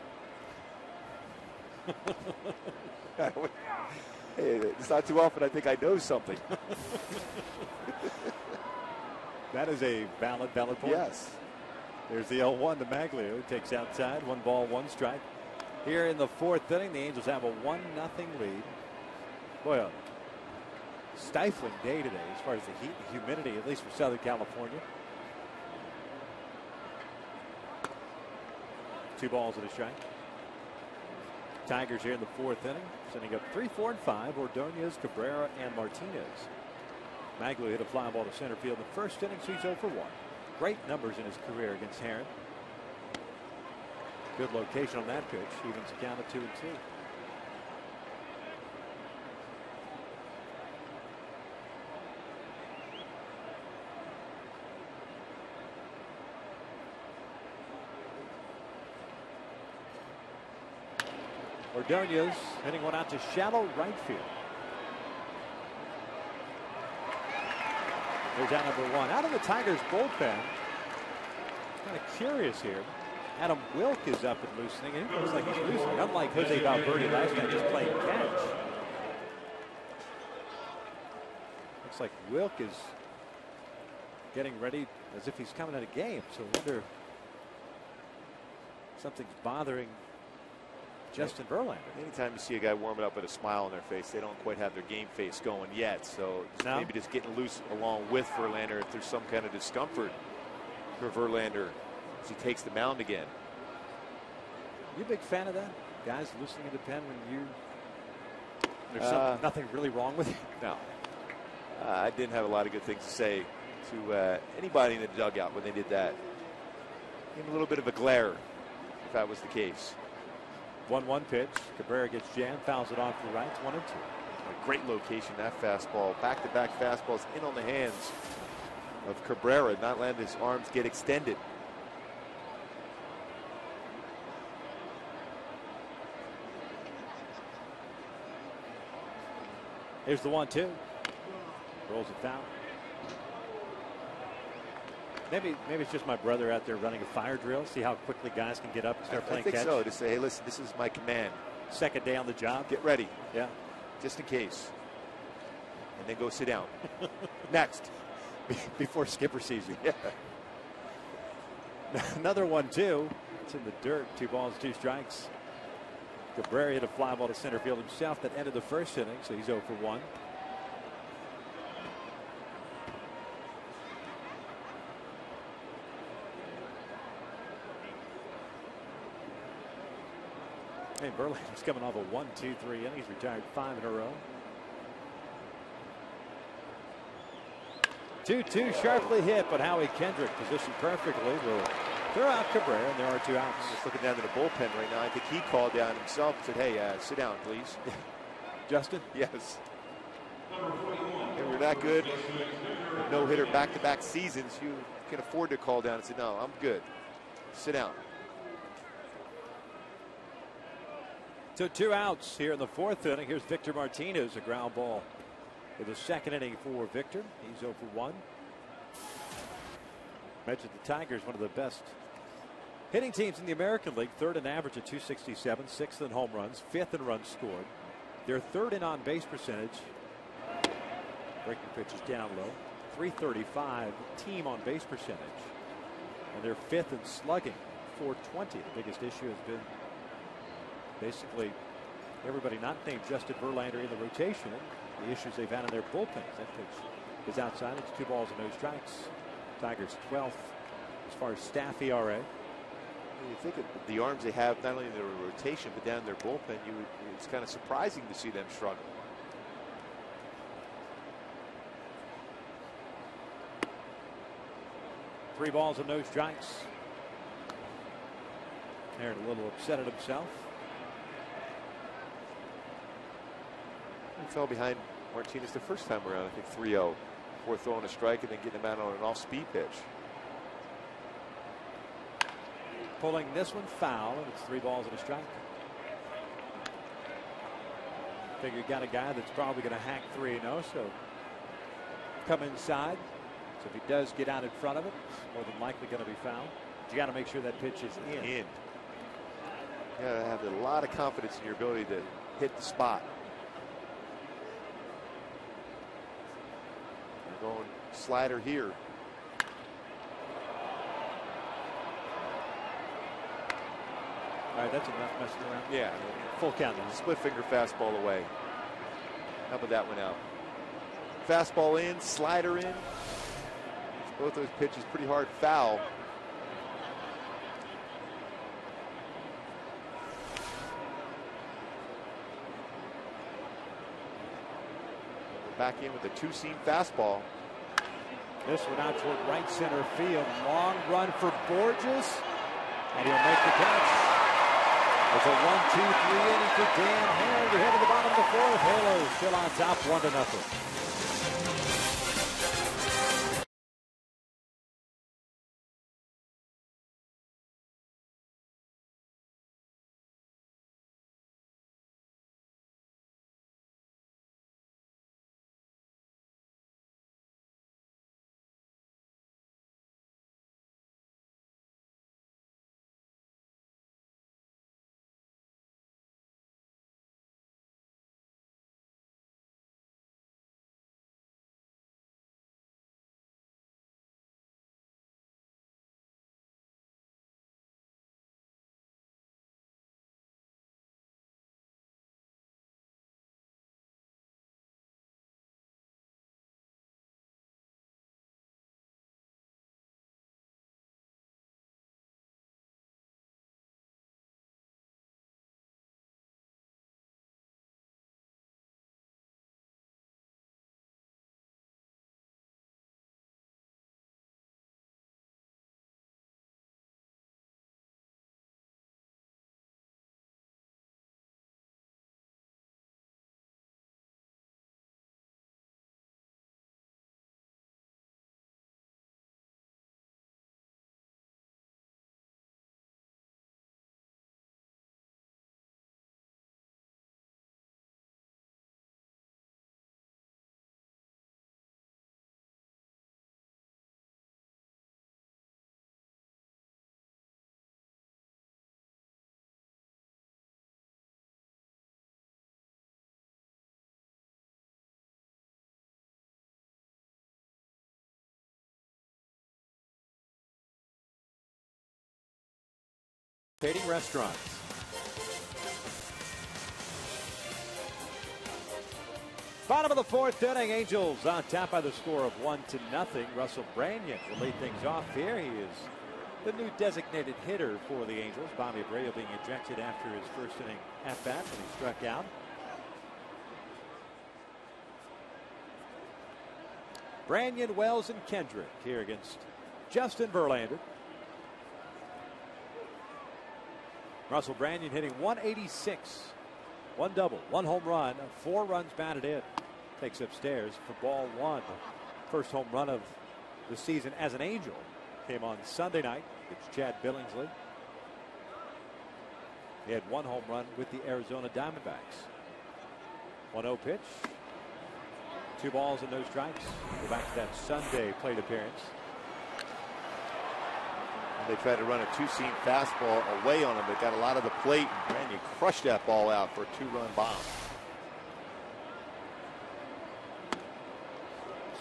Hey, it's not too often I think I know something. That is a valid point. Yes. There's the 0-1 to Maglio. Takes outside. 1 ball, 1 strike. Here in the 4th inning, the Angels have a 1-0 lead. Boy, a stifling day today as far as the heat and humidity, at least for Southern California. 2 balls and a strike. Tigers here in the 4th inning, sending up 3, 4, and 5. Ordonez, Cabrera, and Martinez. Maglio hit a fly ball to center field in the first inning, so he's 0 for 1. Great numbers in his career against Heron. Good location on that pitch. Evens the count of 2-2. Ordonez hitting one out to shallow right field. There's out number 1. Out of the Tigers bullpen. Kind of curious here. Adam Wilk is up and loosening. It looks like he's loosening. Unlike Jose Valverde last night, just playing catch. Looks like Wilk is getting ready as if he's coming at a game. So I wonder if something's bothering Justin Verlander. Anytime you see a guy warming up with a smile on their face, they don't quite have their game face going yet. So maybe just getting loose along with Verlander if there's some kind of discomfort for Verlander as he takes the mound again. You a big fan of that? Guys loosening the pen when there's nothing really wrong with it? No. I didn't have a lot of good things to say to anybody in the dugout when they did that. Give him a little bit of a glare if that was the case. 1-1 pitch. Cabrera gets jammed, fouls it off the right. 1-2. A great location, that fastball. Back-to-back fastballs in on the hands of Cabrera, not letting his arms get extended. Here's the 1-2. Rolls it down. Maybe it's just my brother out there running a fire drill. See how quickly guys can get up and start playing catch. I think so. To say, hey, listen, this is my command. Second day on the job. Get ready. Yeah. Just in case. And then go sit down. Next. Before skipper sees you. Yeah. Another 1-2. It's in the dirt. 2 balls, 2 strikes. Cabrera hit a fly ball to center field himself. That ended the first inning, so he's 0 for 1. Hey, Verlander's coming off a 1-2-3 inning. He's retired 5 in a row. 2-2 sharply hit, but Howie Kendrick positioned perfectly will throw out Cabrera, and there are 2 outs. Just looking down to the bullpen right now. I think he called down himself and said, hey, sit down, please. Justin? Yes. They were that good. No-hitter back-to-back seasons. You can afford to call down and say, no, I'm good. Sit down. So 2 outs here in the 4th inning. Here's Victor Martinez, a ground ball for the second inning for Victor. He's 0 for 1. Mentioned the Tigers, one of the best hitting teams in the American League. 3rd in average at 267, 6th in home runs, 5th in runs scored. They're 3rd in on base percentage. Breaking pitch is down low. 335 team on base percentage. And they're 5th in slugging, 420. The biggest issue has been basically everybody not named Justin Verlander in the rotation. The issues they've had in their bullpens. That pitch is outside. It's 2 balls and no strikes. Tigers 12th as far as staff ERA. You think of the arms they have, not only in their rotation, but down in their bullpen, it's kind of surprising to see them struggle. Three balls and no strikes. Aaron a little upset at himself. He fell behind Martinez the first time around, I think 3-0. Before throwing a strike and then getting him out on an off-speed pitch. Pulling this one foul, and it's 3 balls and a strike. Figure you got a guy that's probably going to hack 3-0, so come inside. So if he does get out in front of it, it's more than likely going to be fouled. But you got to make sure that pitch is in. You got to have a lot of confidence in your ability to hit the spot. We're going slider here. All right, that's enough messing around. Yeah. Full count. Split finger fastball away. How about that one out? Fastball in, slider in. Both those pitches pretty hard foul. Back in with a 2-seam fastball. This one out toward right center field. Long run for Borges. And he'll make the catch. It's a 1-2-3 inning for Dan Herring. We're heading to the bottom of the 4th. Halos still on top 1-0. Participating restaurants. Bottom of the fourth inning, Angels on top by the score of 1-0. Russell Branyan will lead things off here. He is the new designated hitter for the Angels. Bobby Abreu being ejected after his first inning at-bat when he struck out. Branyan, Wells, and Kendrick here against Justin Verlander. Russell Branyan hitting 186. One double, one home run, 4 runs batted in. Takes upstairs for ball 1. First home run of the season as an Angel came on Sunday night against Chad Billingsley. He had 1 home run with the Arizona Diamondbacks. 1-0 pitch. 2 balls and no strikes. Go back to that Sunday plate appearance. They tried to run a 2-seam fastball away on him. They got a lot of the plate, and Branyan crushed that ball out for a 2-run bomb.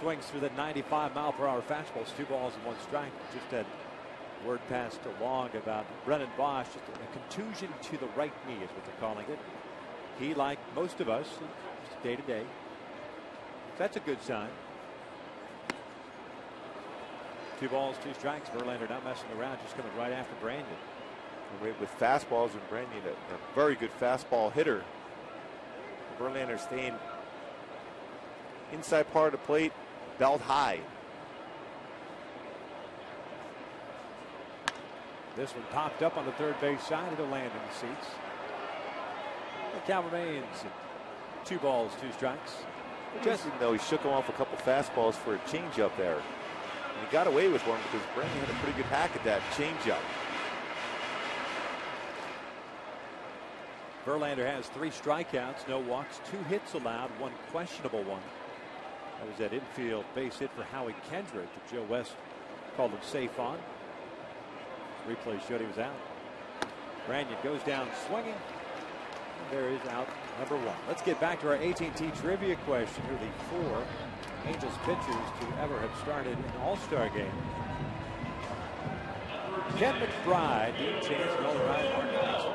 Swings through the 95-mile-per-hour fastballs, 2 balls and 1 strike. Just had word passed along about Brennan Bosch, just a contusion to the right knee is what they're calling it. He, like most of us, just day to day. That's a good sign. 2 balls, 2 strikes. Verlander not messing around, just coming right after Branyan. With fastballs, and Branyan a very good fastball hitter. Verlander staying inside part of the plate, belt high. This one popped up on the third base side. It'll land in the seats. The count remains 2 balls, 2 strikes. Interesting, though, he shook him off a couple fastballs for a changeup there. And he got away with one because Branyan had a pretty good hack at that changeup. Verlander has 3 strikeouts, no walks, 2 hits allowed, 1 questionable one. That was that infield base hit for Howie Kendrick that Joe West called him safe on. Replay showed he was out. Branyan goes down swinging. There is out number 1. Let's get back to our AT&T trivia question. Who are the 4 Angels pitchers to ever have started an All-Star game? Ken McBride, Dean Chance, Nolan Ryan, Mark Johnson.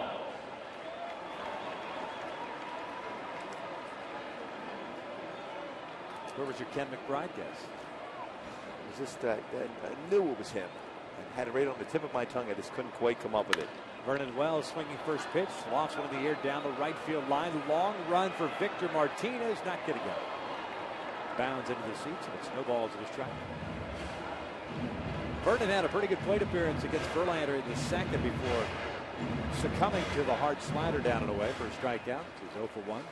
Where was your Ken McBride guess? It was just that I knew it was him. I had it right on the tip of my tongue. I just couldn't quite come up with it. Vernon Wells swinging first pitch. Lofts one in the air down the right field line. Long run for Victor Martinez. Not getting out. Bounds into the seats, and it's no balls and a strike. Vernon had a pretty good plate appearance against Verlander in the second before succumbing to the hard slider down and away for a strikeout. He's 0 for 1.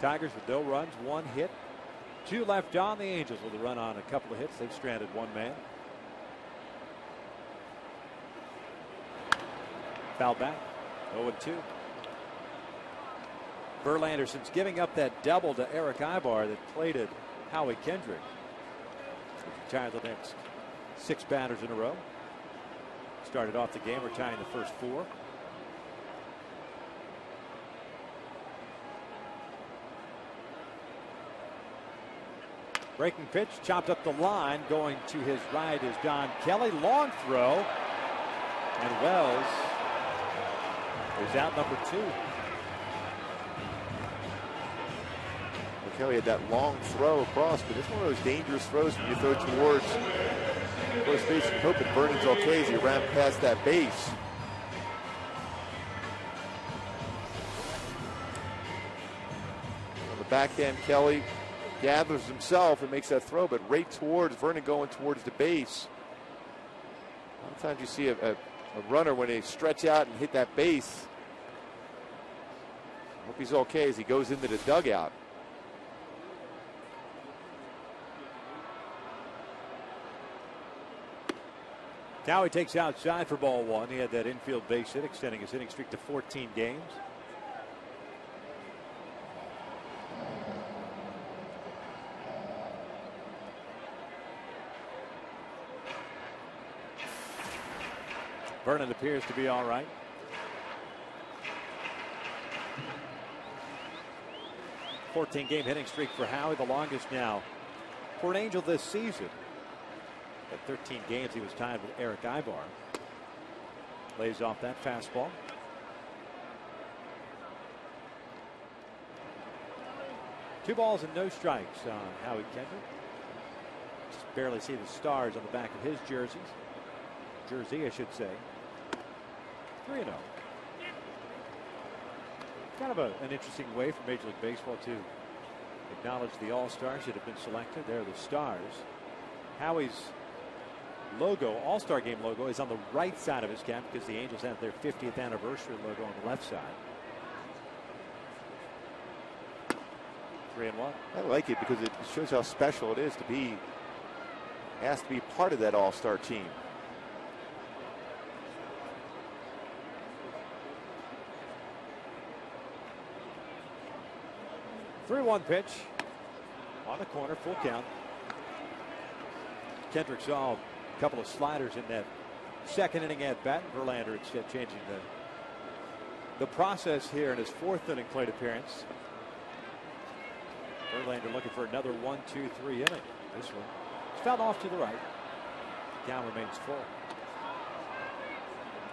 Tigers with no runs, 1 hit, 2 left on. The Angels with a run on a couple of hits. They've stranded 1 man. Foul back, 0-2. Verlander, since giving up that double to Eric Ibar that plated Howie Kendrick, retired the next 6 batters in a row. Started off the game retiring the first 4. Breaking pitch, chopped up the line. Going to his right is Don Kelly. Long throw. And Wells is out number 2. Kelly had that long throw across, but it's one of those dangerous throws when you throw towards first base and hoping Vernon's okay as he ran past that base. On the back end, Kelly gathers himself and makes that throw, but right towards Vernon, going towards the base. A lot of times you see a runner when they stretch out and hit that base. Hope he's okay as he goes into the dugout. Now he takes outside for ball 1. He had that infield base hit, extending his hitting streak to 14 games. Vernon appears to be all right. 14-game hitting streak for Howie, the longest now for an Angel this season. At 13 games, he was tied with Eric Ibar. Lays off that fastball. Two balls and no strikes on Howie Kendrick. Just barely see the stars on the back of his jersey, I should say. 3-0. Kind of an interesting way for Major League Baseball to acknowledge the All-Stars that have been selected. They're the stars. Howie's logo, All-Star Game logo, is on the right side of his cap because the Angels have their 50th anniversary logo on the left side. 3-1. I like it because it shows how special it is to be asked to be part of that All-Star team. Three-one pitch on the corner, full count. Kendrick saw a couple of sliders in that second inning at bat. Verlander instead changing the process here in his fourth inning plate appearance. Verlander looking for another 1-2-3 inning. This one is fouled off to the right. Count remains full.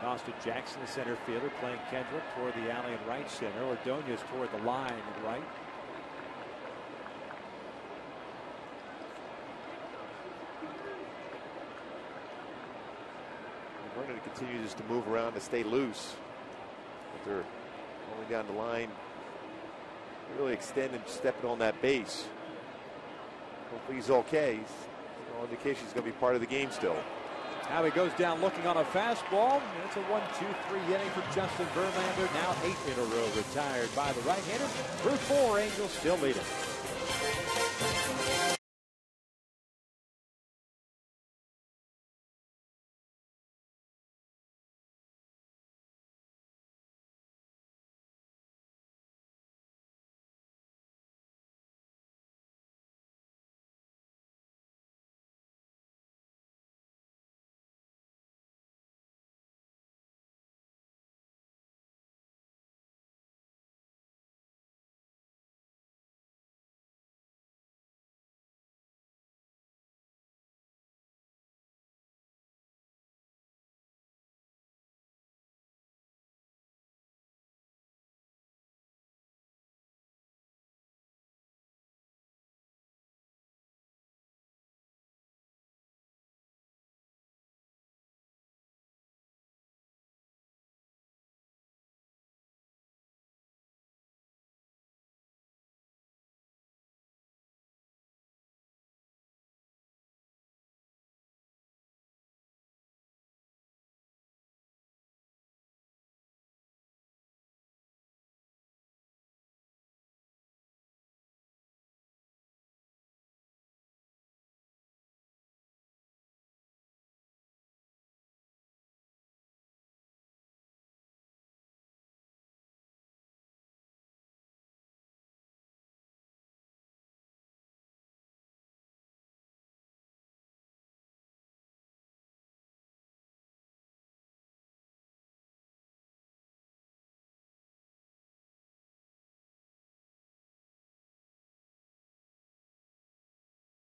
Austin Jackson, the center fielder, playing Kendrick toward the alley in right center. Ordonez toward the line in right. Vernon continues to move around to stay loose. But they're only down the line. Really extending, stepping on that base. Hopefully he's okay. No indication he's going to be part of the game still. Howie goes down looking on a fastball. It's a 1-2-3 inning for Justin Verlander. Now 8 in a row retired by the right-hander. Through 4, Angels still leading.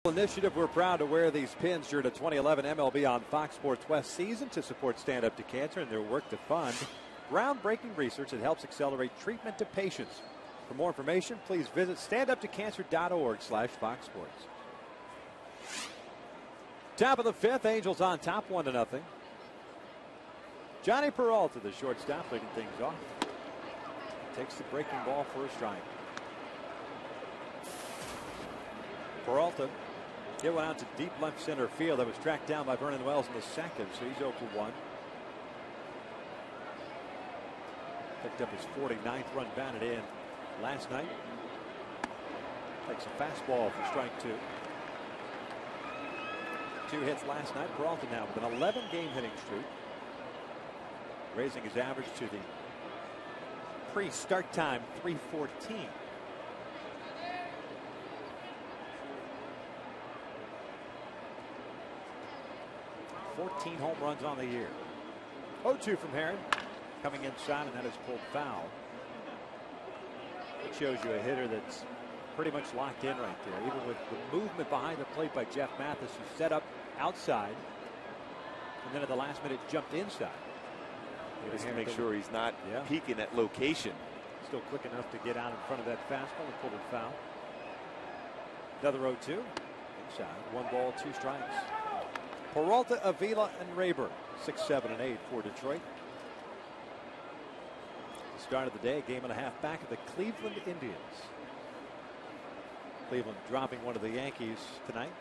Initiative. We're proud to wear these pins during the 2011 MLB on Fox Sports West season to support Stand Up to Cancer and their work to fund groundbreaking research that helps accelerate treatment to patients. For more information, please visit standuptocancer.org/Fox Sports. Top of the fifth, Angels on top 1-0. Johnny Peralta, the shortstop, leading things off. Takes the breaking ball for a strike. Peralta hit one out to deep left center field. That was tracked down by Vernon Wells in the second, so he's 0 for 1. Picked up his 49th run, batted in last night. Takes a fastball for strike 2. 2 hits last night. Peralta now with an 11-game hitting streak, raising his average to the pre-start time 314. 14 home runs on the year. 0-2 from Herron. Coming inside, and that is pulled foul. It shows you a hitter that's pretty much locked in right there. Even with the movement behind the plate by Jeff Mathis, who set up outside and then at the last minute jumped inside. Just to make sure he's not peeking at location. Still quick enough to get out in front of that fastball and pull it foul. Another 0-2. Inside. 1 ball, 2 strikes. Peralta, Avila, and Rayburn. 6, 7, and 8 for Detroit. The start of the day, a game and a half back of the Cleveland Indians. Cleveland dropping one of the Yankees tonight.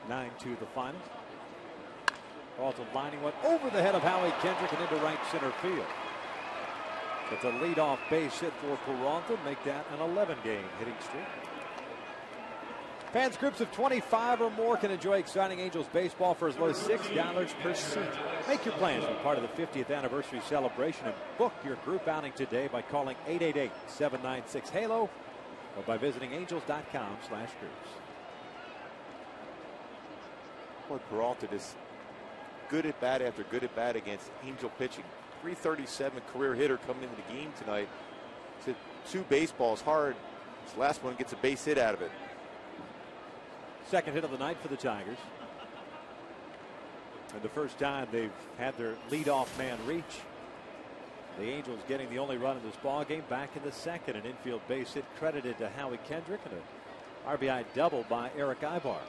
9-2 the final. Peralta lining one over the head of Howie Kendrick and into right center field. It's a leadoff base hit for Peralta. Make that an 11-game hitting streak. Fans groups of 25 or more can enjoy exciting Angels baseball for as low as $6 per seat. Make your plans for part of the 50th anniversary celebration and book your group outing today by calling 888-796-HALO or by visiting angels.com/groups. Boy, Peralta just good at bat after good at bat against Angel pitching. 337 career hitter coming into the game tonight. It's hit 2 baseballs hard. This last one gets a base hit out of it. Second hit of the night for the Tigers. And the first time they've had their leadoff man reach. The Angels getting the only run in this ball game. Back in the second, an infield base hit credited to Howie Kendrick and an RBI double by Eric Ibar.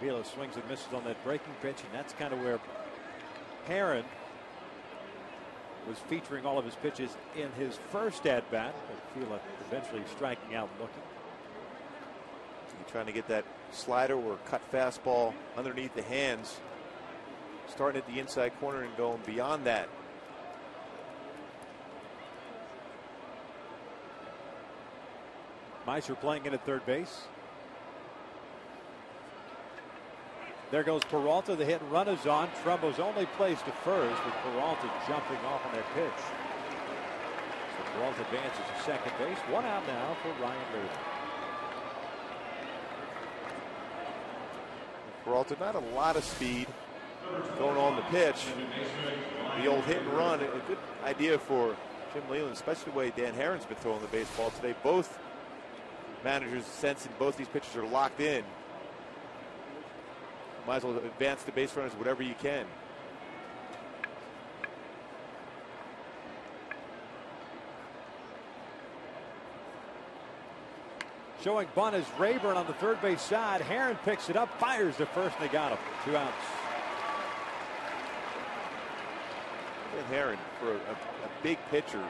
Avila swings and misses on that breaking pitch, and that's kind of where Herron was featuring all of his pitches in his first at bat. Avila eventually striking out looking. You're trying to get that slider or cut fastball underneath the hands, starting at the inside corner and going beyond that. Meiser playing in at third base. There goes Peralta. The hit and run is on. Trumbo's only place to first with Peralta jumping off on that pitch. So Peralta advances to second base. 1 out now for Ryan Rayburn. Peralta, not a lot of speed going on the pitch. The old hit and run, a good idea for Jim Leyland, especially the way Dan Herron's been throwing the baseball today. Both managers sensing both these pitchers are locked in. Might as well advance the base runners whatever you can. Showing bunt is Rayburn on the third base side. Herron picks it up, fires to first, and they got him. 2 outs. Dan Herron, for a big pitcher,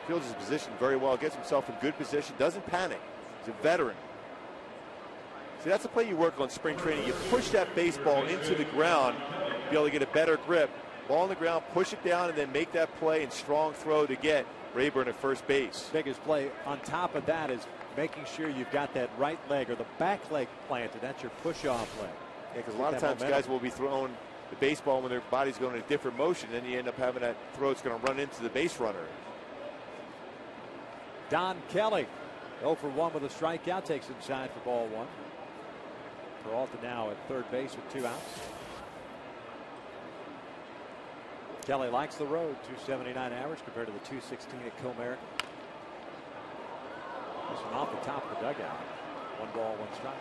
fields his position very well, gets himself in good position, doesn't panic. He's a veteran. See, that's the play you work on spring training. You push that baseball into the ground, be able to get a better grip. Ball on the ground, push it down, and then make that play and strong throw to get Rayburn at first base. Biggest play on top of that is making sure you've got that right leg or the back leg planted. That's your push-off leg. Yeah, because a lot of times guys will be throwing the baseball when their body's going in a different motion, and then you end up having that throw that's going to run into the base runner. Don Kelly, 0 for 1 with a strikeout, takes inside for ball 1. Peralta now at third base with 2 outs. Kelly likes the road, 279 average compared to the 216 at Comerica. This one off the top of the dugout. 1 ball, 1 strike.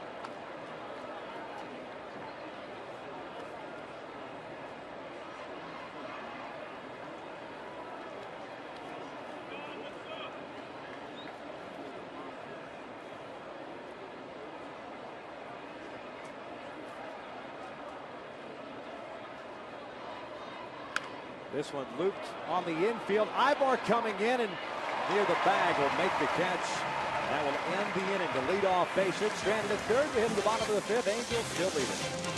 This one looped on the infield. Ibar coming in and near the bag will make the catch. That will end the inning. The leadoff base hit, stranded at third. We hit the bottom of the 5th. Angels still leading.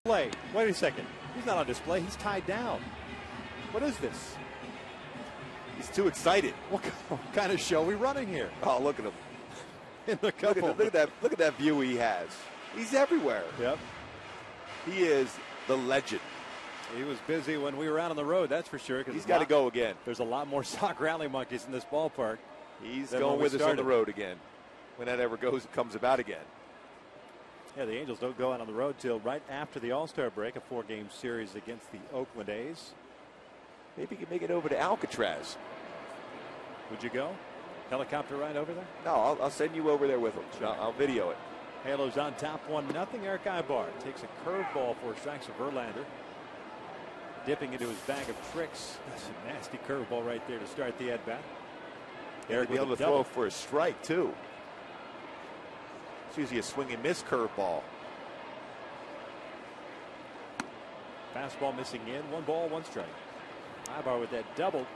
Wait a second. He's not on display. He's tied down. What is this? He's too excited. What kind of show are we running here? Oh, look at him. In the couple. Look at that view he has. He's everywhere. Yep. He is the legend. He was busy when we were out on the road, that's for sure. He's got to go again. There's a lot more sock rally monkeys in this ballpark. He's going with us on the road again. When that ever comes about again. Yeah, the Angels don't go out on the road till right after the All-Star break, a 4-game series against the Oakland A's. Maybe you can make it over to Alcatraz. Would you go? Helicopter ride over there? No, I'll send you over there with him. I'll video it. Halos on top 1-0. Eric Ibar takes a curveball for strikes of Verlander. Dipping into his bag of tricks. That's a nasty curveball right there to start the at-bat. Eric be able to throw for a strike, too. It's usually a swing and miss curveball. Fastball missing in. 1 ball, 1 strike. Ibar with that double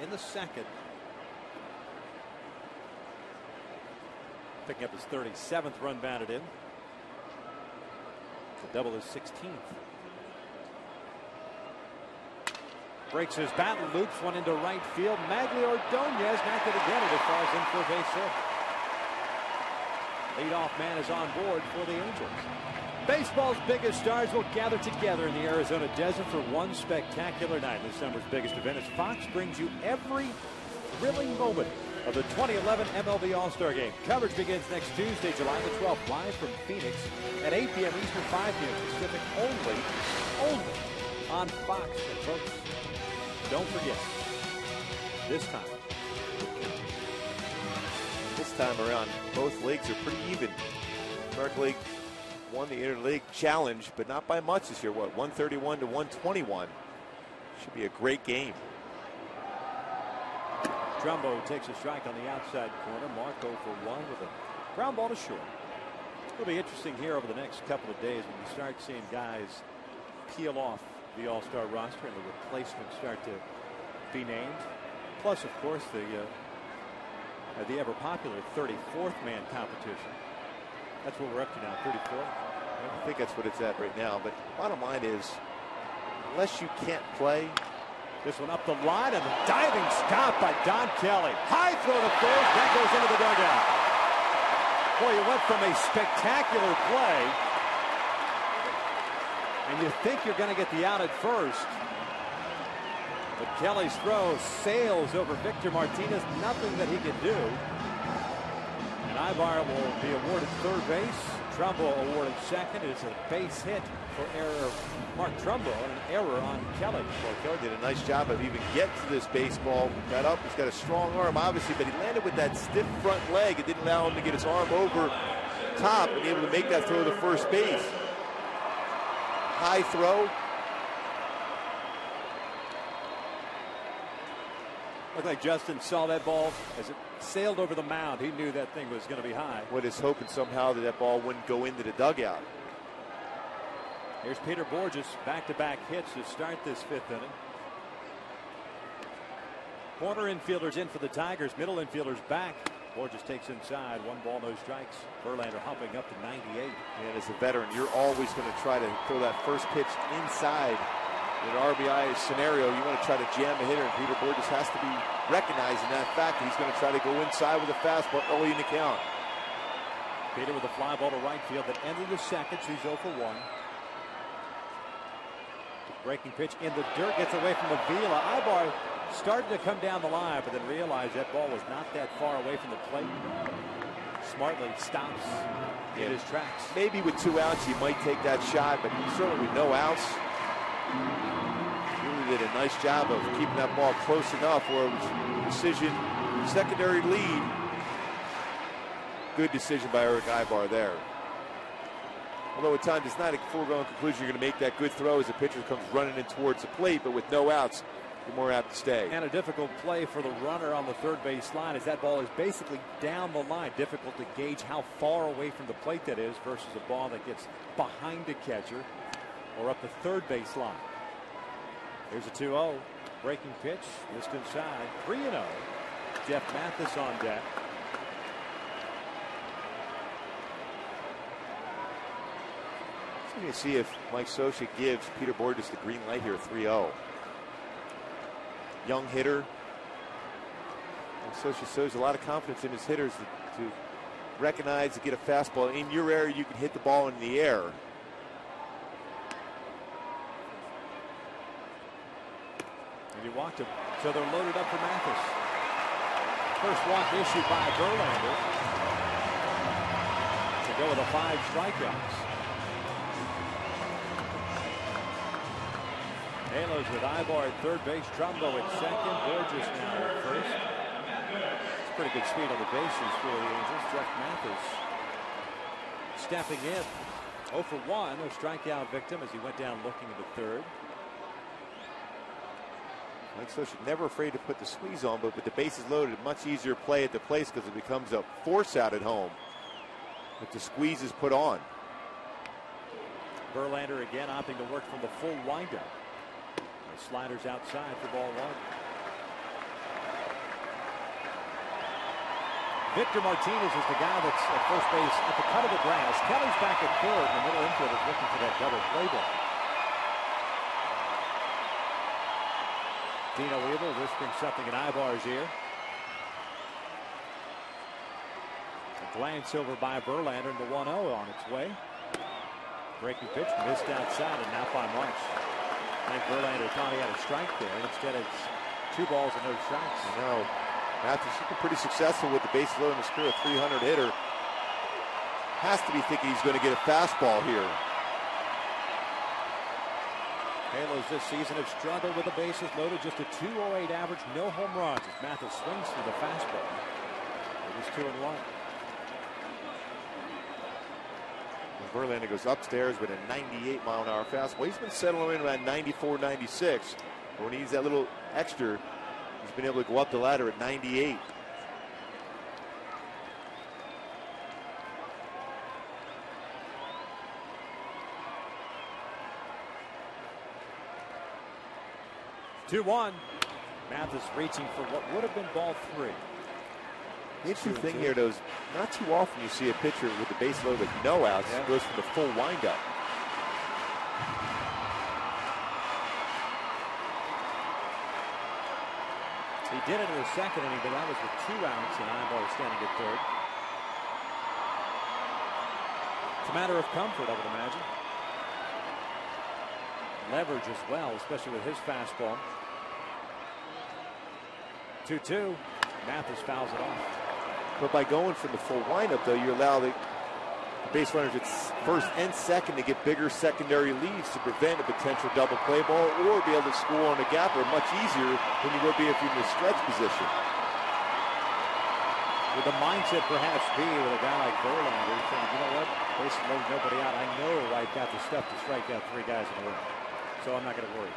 in the second. Picking up his 37th run batted in. The double is 16th. Breaks his bat and loops one into right field. Magglio Ordonez knocked it again, and it falls in for a base hit. Leadoff man is on board for the Angels. Baseball's biggest stars will gather together in the Arizona desert for one spectacular night. This summer's biggest event as Fox brings you every thrilling moment of the 2011 MLB All-Star Game. Coverage begins next Tuesday, July the 12th, live from Phoenix at 8 p.m. Eastern, 5 p.m. Pacific, only on Fox. And folks, don't forget, this time around, both leagues are pretty even. American League won the Interleague Challenge, but not by much this year. What, 131 to 121? Should be a great game. Trumbo takes a strike on the outside corner. Marco for 1 with a ground ball to short. It'll be interesting here over the next couple of days when you start seeing guys peel off the All-Star roster and the replacements start to be named. Plus, of course, the ever popular 34th man competition. That's what we're up to now, 34th. I think that's what it's at right now. But bottom line is, unless you can't play. This one up the line and a diving stop by Don Kelly. High throw to first. That goes into the dugout. Boy, you went from a spectacular play, and you think you're going to get the out at first. But Kelly's throw sails over Victor Martinez. Nothing that he can do. And Ibar will be awarded third base. Trumbo awarded second. It's a base hit for error Mark Trumbo and an error on Kelly. Well, Kelly did a nice job of even getting to this baseball. Got up. He's got a strong arm, obviously, but he landed with that stiff front leg. It didn't allow him to get his arm over top and be able to make that throw to first base. High throw. Looked like Justin saw that ball as it sailed over the mound. He knew that thing was going to be high. What is hoping somehow that ball wouldn't go into the dugout. Here's Peter Borges, back-to-back hits to start this 5th inning. Corner infielders in for the Tigers. Middle infielders back. Borges takes inside. 1 ball, no strikes. Verlander humping up to 98. And as a veteran, you're always going to try to throw that first pitch inside. In an RBI scenario, you want to try to jam a hitter, and Peter Borges has to be recognizing that fact. He's going to try to go inside with a fastball early in the count. Peter with a fly ball to right field that ended the second. He's 0 for 1. Breaking pitch in the dirt, gets away from Avila. Ibar started to come down the line, but then realized that ball was not that far away from the plate. Smartly stops in his tracks. Maybe with 2 outs, he might take that shot, but certainly with no outs. Really did a nice job of keeping that ball close enough where it was a decision, secondary lead. Good decision by Eric Ibar there. Although at times it's not a foregone conclusion you're going to make that good throw as the pitcher comes running in towards the plate, but with no outs, you're more apt to stay. And a difficult play for the runner on the third base line as that ball is basically down the line. Difficult to gauge how far away from the plate that is versus a ball that gets behind the catcher or up the third base line. Here's a 2-0. Breaking pitch, missed inside. 3-0. Jeff Mathis on deck. We're going to see if Mike Scioscia gives Peter Borges the green light here, 3-0. Young hitter. Mike Scioscia shows a lot of confidence in his hitters to recognize to get a fastball. In your area, you can hit the ball in the air. And he walked him. So they're loaded up for Mathis. First walk issued by Verlander to go with 5 strikeouts. Halos with Ibar at third base, Trumbo at second, Borges now at first. It's pretty good speed on the bases for the Angels. Jeff Mathis stepping in. 0 for 1, a strikeout victim as he went down looking at the third. Mike Scioscia never afraid to put the squeeze on, but with the bases loaded, much easier play at the place because it becomes a force out at home if the squeeze is put on. Verlander again opting to work from the full windup. The sliders outside for ball 1. Victor Martinez is the guy that's at first base at the cut of the grass. Kelly's back at third, and the middle infield is looking for that double play ball. Dino Weaver whispering something in Ibar's ear. A glance over by Verlander, and the 1-0 on its way. Breaking pitch missed outside and not by much. I think Verlander thought he had a strike there, and instead it's 2 balls and no strikes. I know. Mathis has been pretty successful with the base load in his career, a 300 hitter. Has to be thinking he's going to get a fastball here. Halos this season have struggled with the bases loaded, just a .208 average, no home runs as Mathis swings through the fastball. It was 2-1. Verlander goes upstairs with a 98-mile-an-hour fastball. He's been settling in around 94, 96. But when he needs that little extra, he's been able to go up the ladder at 98. Two-1. Mathis reaching for what would have been ball 3. The interesting thing here, though, is not too often you see a pitcher with the base load with no outs goes for the full windup. He did it in the second inning, but that was with 2 outs, and Ibar standing at third. It's a matter of comfort, I would imagine. Leverage as well, especially with his fastball. 2-2. Mathis fouls it off. But by going for the full windup, though, you allow the base runners at first and second to get bigger secondary leads to prevent a potential double play ball or be able to score on a gapper much easier than you would be if you're in the stretch position. Would the mindset perhaps be with a guy like Verlander saying, you know what, bases loaded, nobody out. I know I've got the stuff to strike out 3 guys in a row, so I'm not going to worry.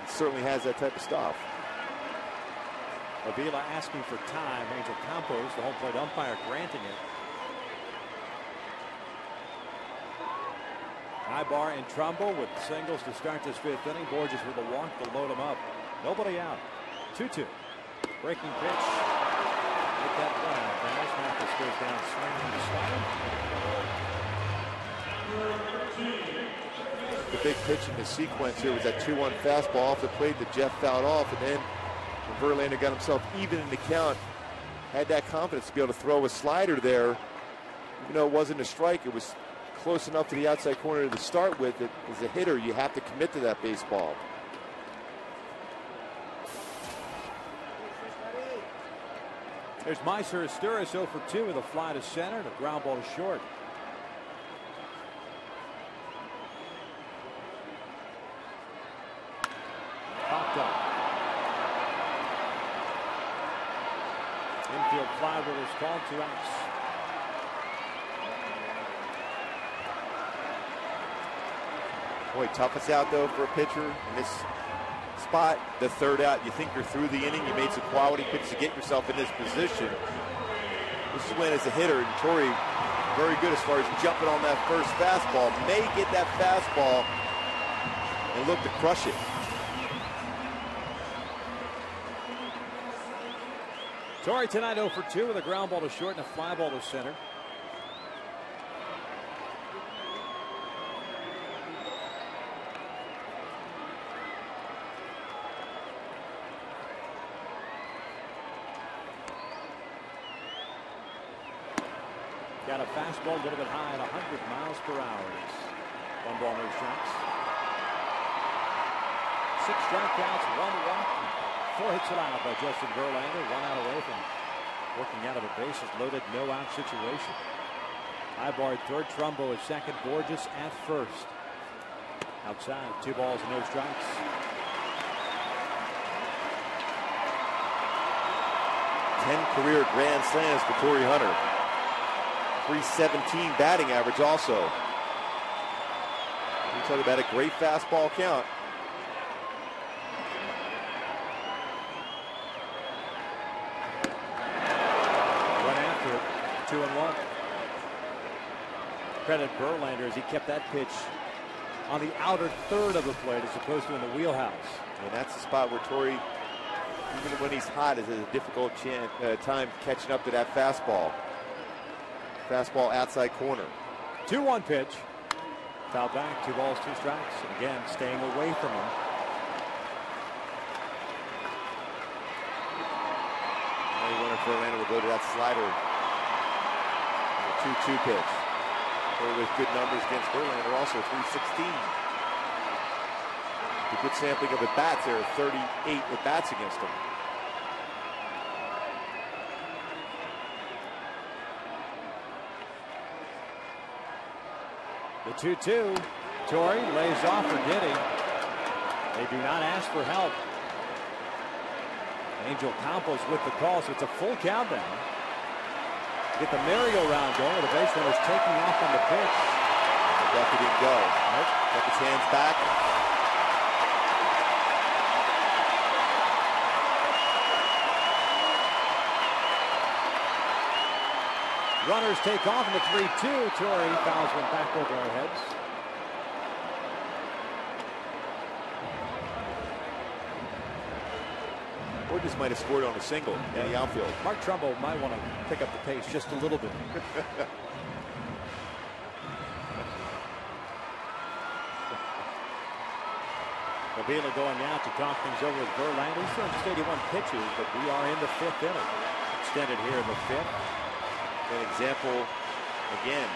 He certainly has that type of stuff. Avila asking for time. Angel Campos, the home plate umpire, granting it. Ibar and Trumbo with singles to start this 5th inning. Borges with a walk to load him up. Nobody out. 2-2. Breaking pitch. Get that one out. Dallas Mathis goes down swinging the slide. The big pitch in the sequence here was that 2-1 fastball off the plate that Jeff fouled off, and then Verlander got himself even in the count, had that confidence to be able to throw a slider there. Even though it wasn't a strike, it was close enough to the outside corner to start with. That as a hitter, you have to commit to that baseball. There's Meiser Asturis 0 for 2 with a fly to center and a ground ball to short. Popped up. Infield fly rule is called, 2 outs. Boy, tough it's out though for a pitcher in this spot. The 3rd out, you think you're through the inning. You made some quality pitches to get yourself in this position. This is when, as a hitter, and Torrey very good as far as jumping on that first fastball. May get that fastball and look to crush it. Torrey tonight 0 for 2 with a ground ball to short and a fly ball to center. Got a fastball a little bit high at 100 miles per hour. One ball, no strikes. 6 strikeouts, 1 walk, 4 hits allowed by Justin Verlander. 1 out away from working out of a bases loaded, no out situation. Ibar at third, Trumbo at second, Borges at first. Outside, 2 balls and no strikes. Career grand slams for Torrey Hunter. 317 batting average also. You talk about a great fastball count. Run after it, 2-1. Credit Verlander as he kept that pitch on the outer third of the plate as opposed to in the wheelhouse. And that's the spot where Torrey, even when he's hot, has a difficult time catching up to that fastball. Fastball outside corner. 2-1 pitch. Foul back, 2 balls, 2 strikes. And again, staying away from him. Verlander will go to that slider. And a 2-2 pitch. Torrey with good numbers against Verlander, also 316. A good sampling of at-bats there, 38 at-bats against him. The 2-2. Torrey lays off for Denny. They do not ask for help. Angel Campos with the call, so it's a full countdown. Get the merry-go-round going with the base runners taking off on the pitch. Duffy didn't go. Nope. Kept his hands back. Runners take off in the 3-2. Torrey fouls one back over our heads. Borges might have scored on a single in the outfield. Mark Trumbo might want to pick up the pace just a little bit. Avila going out to talk things over with Verlander. He's thrown 81 pitches, but we are in the 5th inning. Extended here in the 5th. An example, again,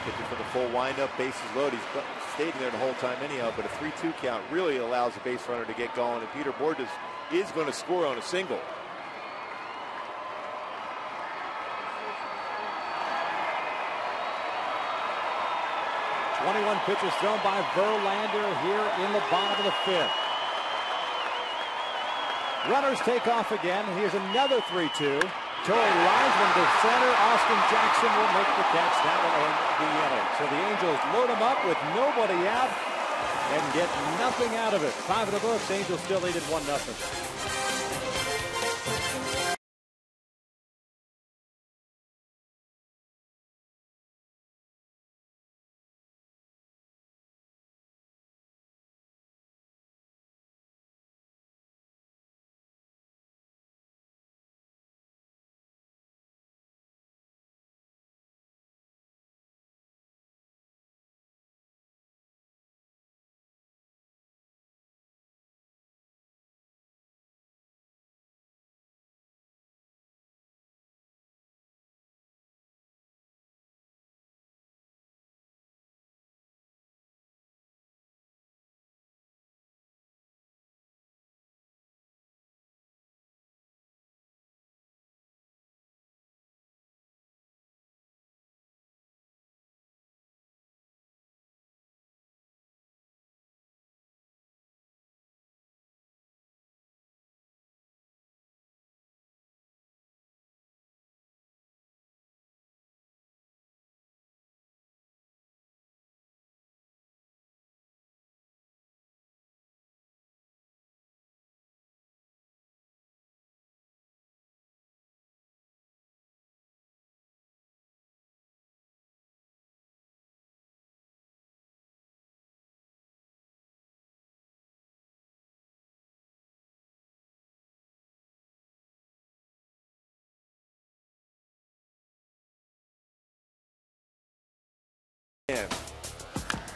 pitching for the full windup, bases loaded. He's staying there the whole time anyhow, but a 3-2 count really allows a base runner to get going, and Peter Borges is going to score on a single. .21 pitches thrown by Verlander here in the bottom of the 5th. Runners take off again. Here's another 3-2. Torrey lines one to center. Austin Jackson will make the catch. That will end the inning. So the Angels load them up with nobody out and get nothing out of it. 5 in the books. Angels still lead at 1-0.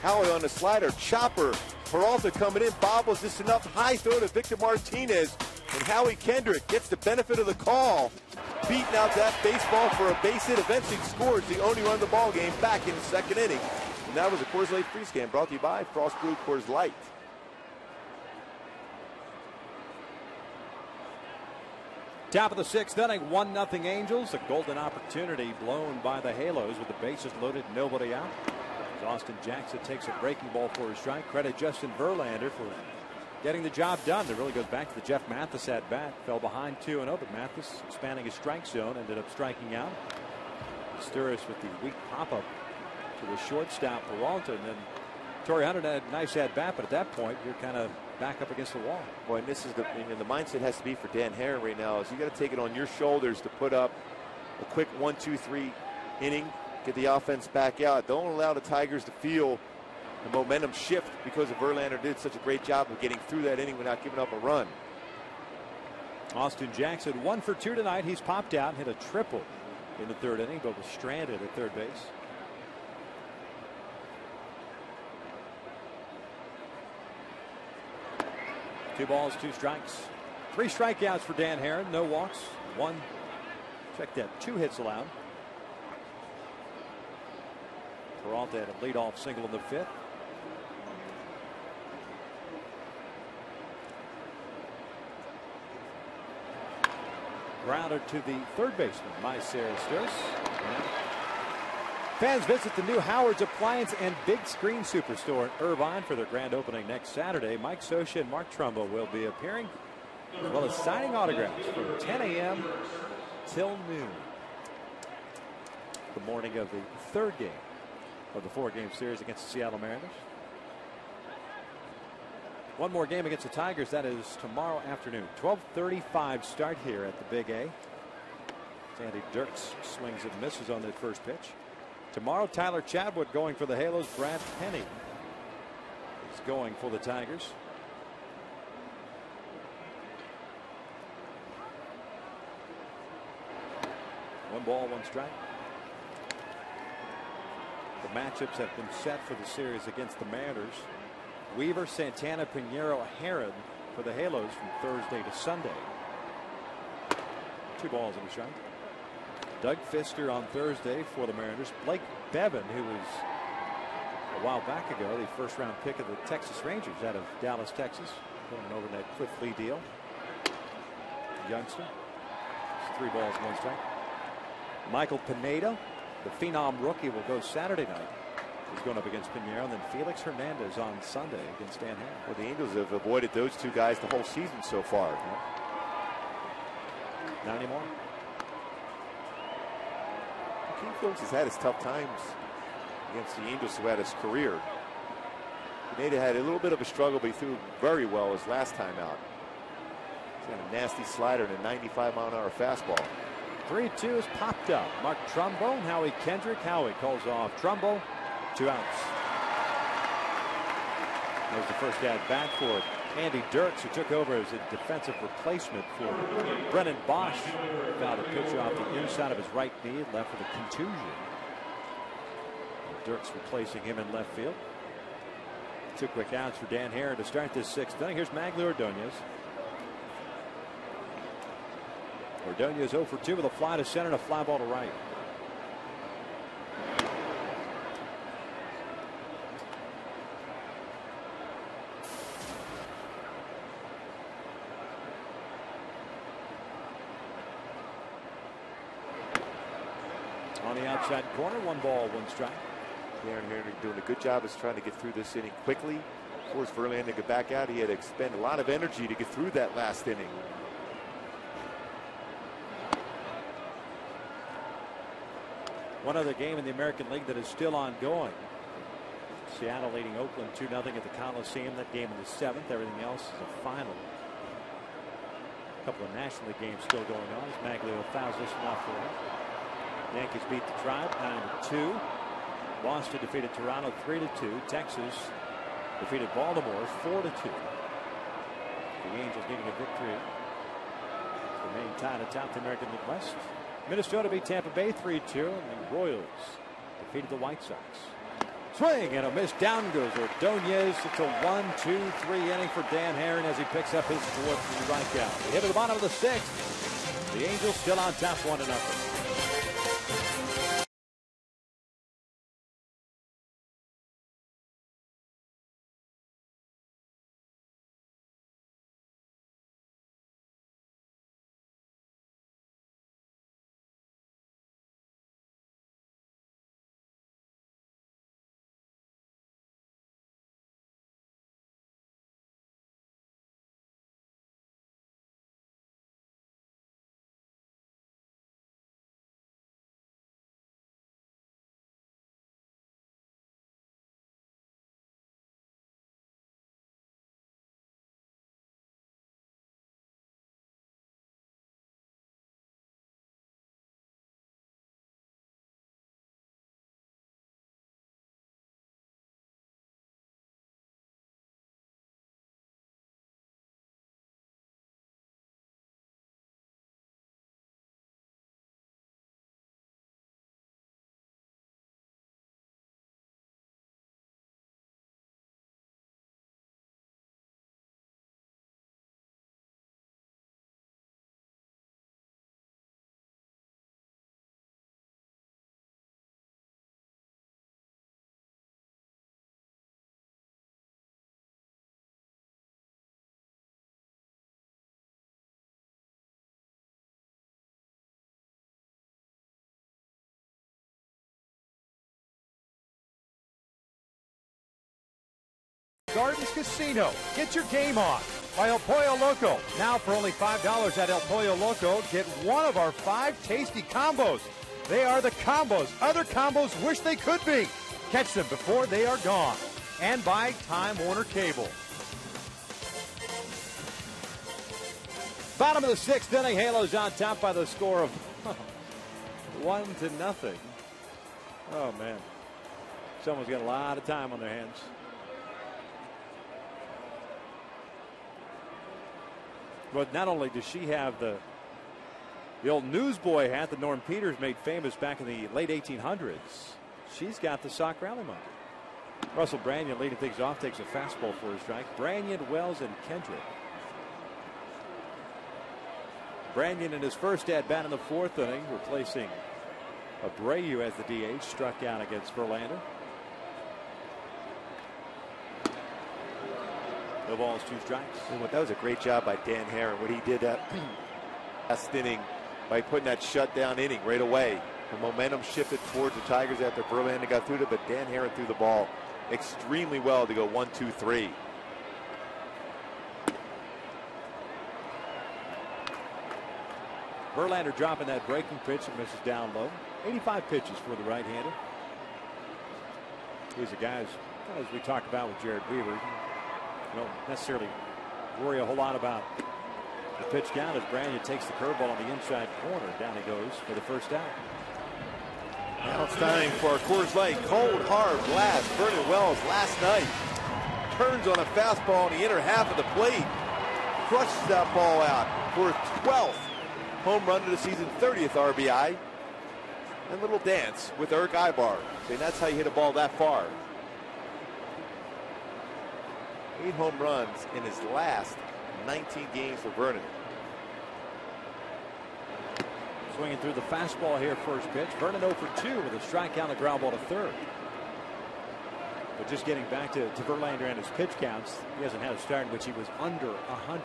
Howie on the slider, chopper. Peralta coming in, bobbles this enough. High throw to Victor Martinez, and Howie Kendrick gets the benefit of the call. beating out that baseball for a base hit. Eventually scores the only run of the ball game back in the second inning. And that was a Coors Light free scan brought to you by Frost Brew Coors Light. Top of the sixth inning, 1-0 Angels. A golden opportunity blown by the Halos with the bases loaded, nobody out. As Austin Jackson takes a breaking ball for a strike. Credit Justin Verlander for getting the job done. It really goes back to the Jeff Mathis at bat. Fell behind 2-0, but Mathis expanding his strike zone, ended up striking out. Sturis with the weak pop-up to the shortstop Peralta, and then Torrey Hunter had a nice at bat, but at that point you're kind of back up against the wall. Boy, and this is the mindset has to be for Dan Herron right now is you got to take it on your shoulders to put up a quick 1-2-3 inning, get the offense back out. Don't allow the Tigers to feel the momentum shift because of Verlander did such a great job of getting through that inning without giving up a run. Austin Jackson 1 for 2 tonight. He's popped out and hit a triple in the third inning, but was stranded at third base. Two balls, 2 strikes. 3 strikeouts for Dan Herron. No walks. 1. Check that. 2 hits allowed. Peralta had a leadoff single in the 5th. Grounded to the third baseman, Mycer Sturis. Fans visit the new Howard's Appliance and Big Screen Superstore in Irvine for their grand opening next Saturday. Mike Scioscia and Mark Trumbo will be appearing, as well as signing autographs from 10 a.m. till noon. The morning of the third game of the 4-game series against the Seattle Mariners. One more game against the Tigers. That is tomorrow afternoon. 12:35 start here at the Big A. Andy Dirks swings and misses on that first pitch. Tomorrow, Tyler Chadwick going for the Halos. Brad Penny is going for the Tigers. One ball, 1 strike. The matchups have been set for the series against the Mariners. Weaver, Santana, Pinheiro, Herron for the Halos from Thursday to Sunday. 2 balls and a strike. Doug Fister on Thursday for the Mariners. Blake Bevan, who was a while back ago the first-round pick of the Texas Rangers out of Dallas, Texas, going over that Cliff Lee deal. Youngster. It's 3 balls, 1 strike. Michael Pineda, the phenom rookie, will go Saturday night. He's going up against Pinheiro, and then Felix Hernandez on Sunday against Dan Herron. Well, the Angels have avoided those 2 guys the whole season so far. Not anymore. King Phillips has had his tough times against the Angels throughout his career. Pineda had a little bit of a struggle, but he threw very well his last time out. He's got a nasty slider and a 95-mile-an-hour fastball. 3-2 is popped up. Mark Trumbo and Howie Kendrick. Howie calls off Trumbo. 2 outs. That was the first at bat for Andy Dirks, who took over as a defensive replacement for Brennan Bosch. Fouled a pitch off the inside of his right knee, left with a contusion. And Dirks replacing him in left field. 2 quick outs for Dan Herron to start this 6th inning. Here's Magglio Ordonez. Ordonez 0 for 2 with a fly to center and a fly ball to right. On the outside corner, 1 ball, 1 strike. Darren Herron doing a good job of trying to get through this inning quickly. Forced Verlander to get back out. He had to expend a lot of energy to get through that last inning. One other game in the American League that is still ongoing. Seattle leading Oakland 2-0 at the Coliseum. That game in the 7th. Everything else is a final. A couple of National League games still going on as Magglio fouls this one off for him. Yankees beat the Tribe 9-2. Boston defeated Toronto 3-2. Texas defeated Baltimore 4-2. The Angels needing a victory to remain tied atop the American League West. Minnesota beat Tampa Bay 3-2, and the Royals defeated the White Sox. Swing and a miss. Down goes Ordonez. It's a 1-2-3 inning for Dan Herron as he picks up his 4th strikeout. He hit at the bottom of the 6th. The Angels still on top 1-0. Gardens Casino. Get your game on by El Pollo Loco. Now for only $5 at El Pollo Loco, get one of our 5 tasty combos. They are the combos other combos wish they could be. Catch them before they are gone. And by Time Warner Cable. Bottom of the 6th inning, Halos on top by the score of 1-0. Oh, man. Someone's got a lot of time on their hands. But not only does she have the old newsboy hat that Norm Peters made famous back in the late 1800s, she's got the sock rally monkey. Russell Branyan leading things off, takes a fastball for a strike. Branyan, Wells, and Kendrick. Branyan in his first at-bat in the 4th inning, replacing Abreu as the DH, struck out against Verlander. No balls, 2 strikes. That was a great job by Dan Herron. What he did that last inning by putting that shutdown inning right away. The momentum shifted towards the Tigers after Verlander got through it, but Dan Herron threw the ball extremely well to go 1-2-3. Verlander dropping that breaking pitch and misses down low. 85 pitches for the right-hander. These are guys, as we talked about with Jared Weaver, you don't necessarily worry a whole lot about the pitch count as Branyan takes the curveball on the inside corner. Down he goes for the first out. Now it's time for a Coors Light cold hard blast. Vernon Wells last night turns on a fastball in the inner half of the plate, crushes that ball out for his 12th home run of the season, 30th RBI, and a little dance with Eric Ibar, saying that's how you hit a ball that far. 8 home runs in his last 19 games for Vernon. Swinging through the fastball here, first pitch. Vernon 0 for 2 with a strikeout and a ground ball to third. But just getting back to Verlander and his pitch counts, he hasn't had a start in which he was under 100.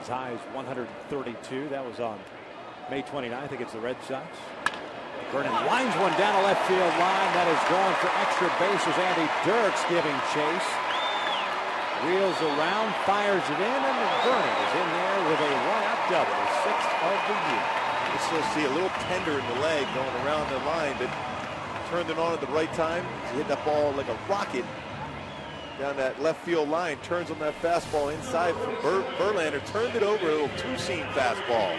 As high as 132. That was on May 29th against the Red Sox. Vernon lines one down a left field line. That is gone for extra bases. Andy Dirks giving chase. Wheels around, fires it in, and Vernon is in there with a one-out double, the 6th of the year. You still see a little tender in the leg going around the line, but turned it on at the right time. He hit that ball like a rocket down that left field line. Turns on that fastball inside from Verlander. Turned it over, a little two-seam fastball.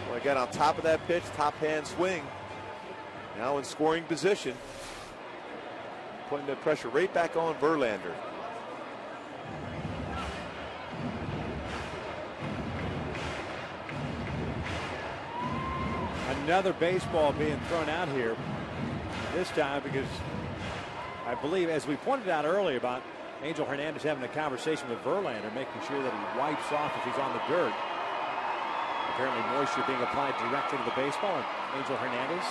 Well, again, on top of that pitch, top hand swing. Now in scoring position. Putting the pressure right back on Verlander. Another baseball being thrown out here. This time because I believe, as we pointed out earlier about Angel Hernandez having a conversation with Verlander, making sure that he wipes off if he's on the dirt. Apparently moisture being applied directly to the baseball, and Angel Hernandez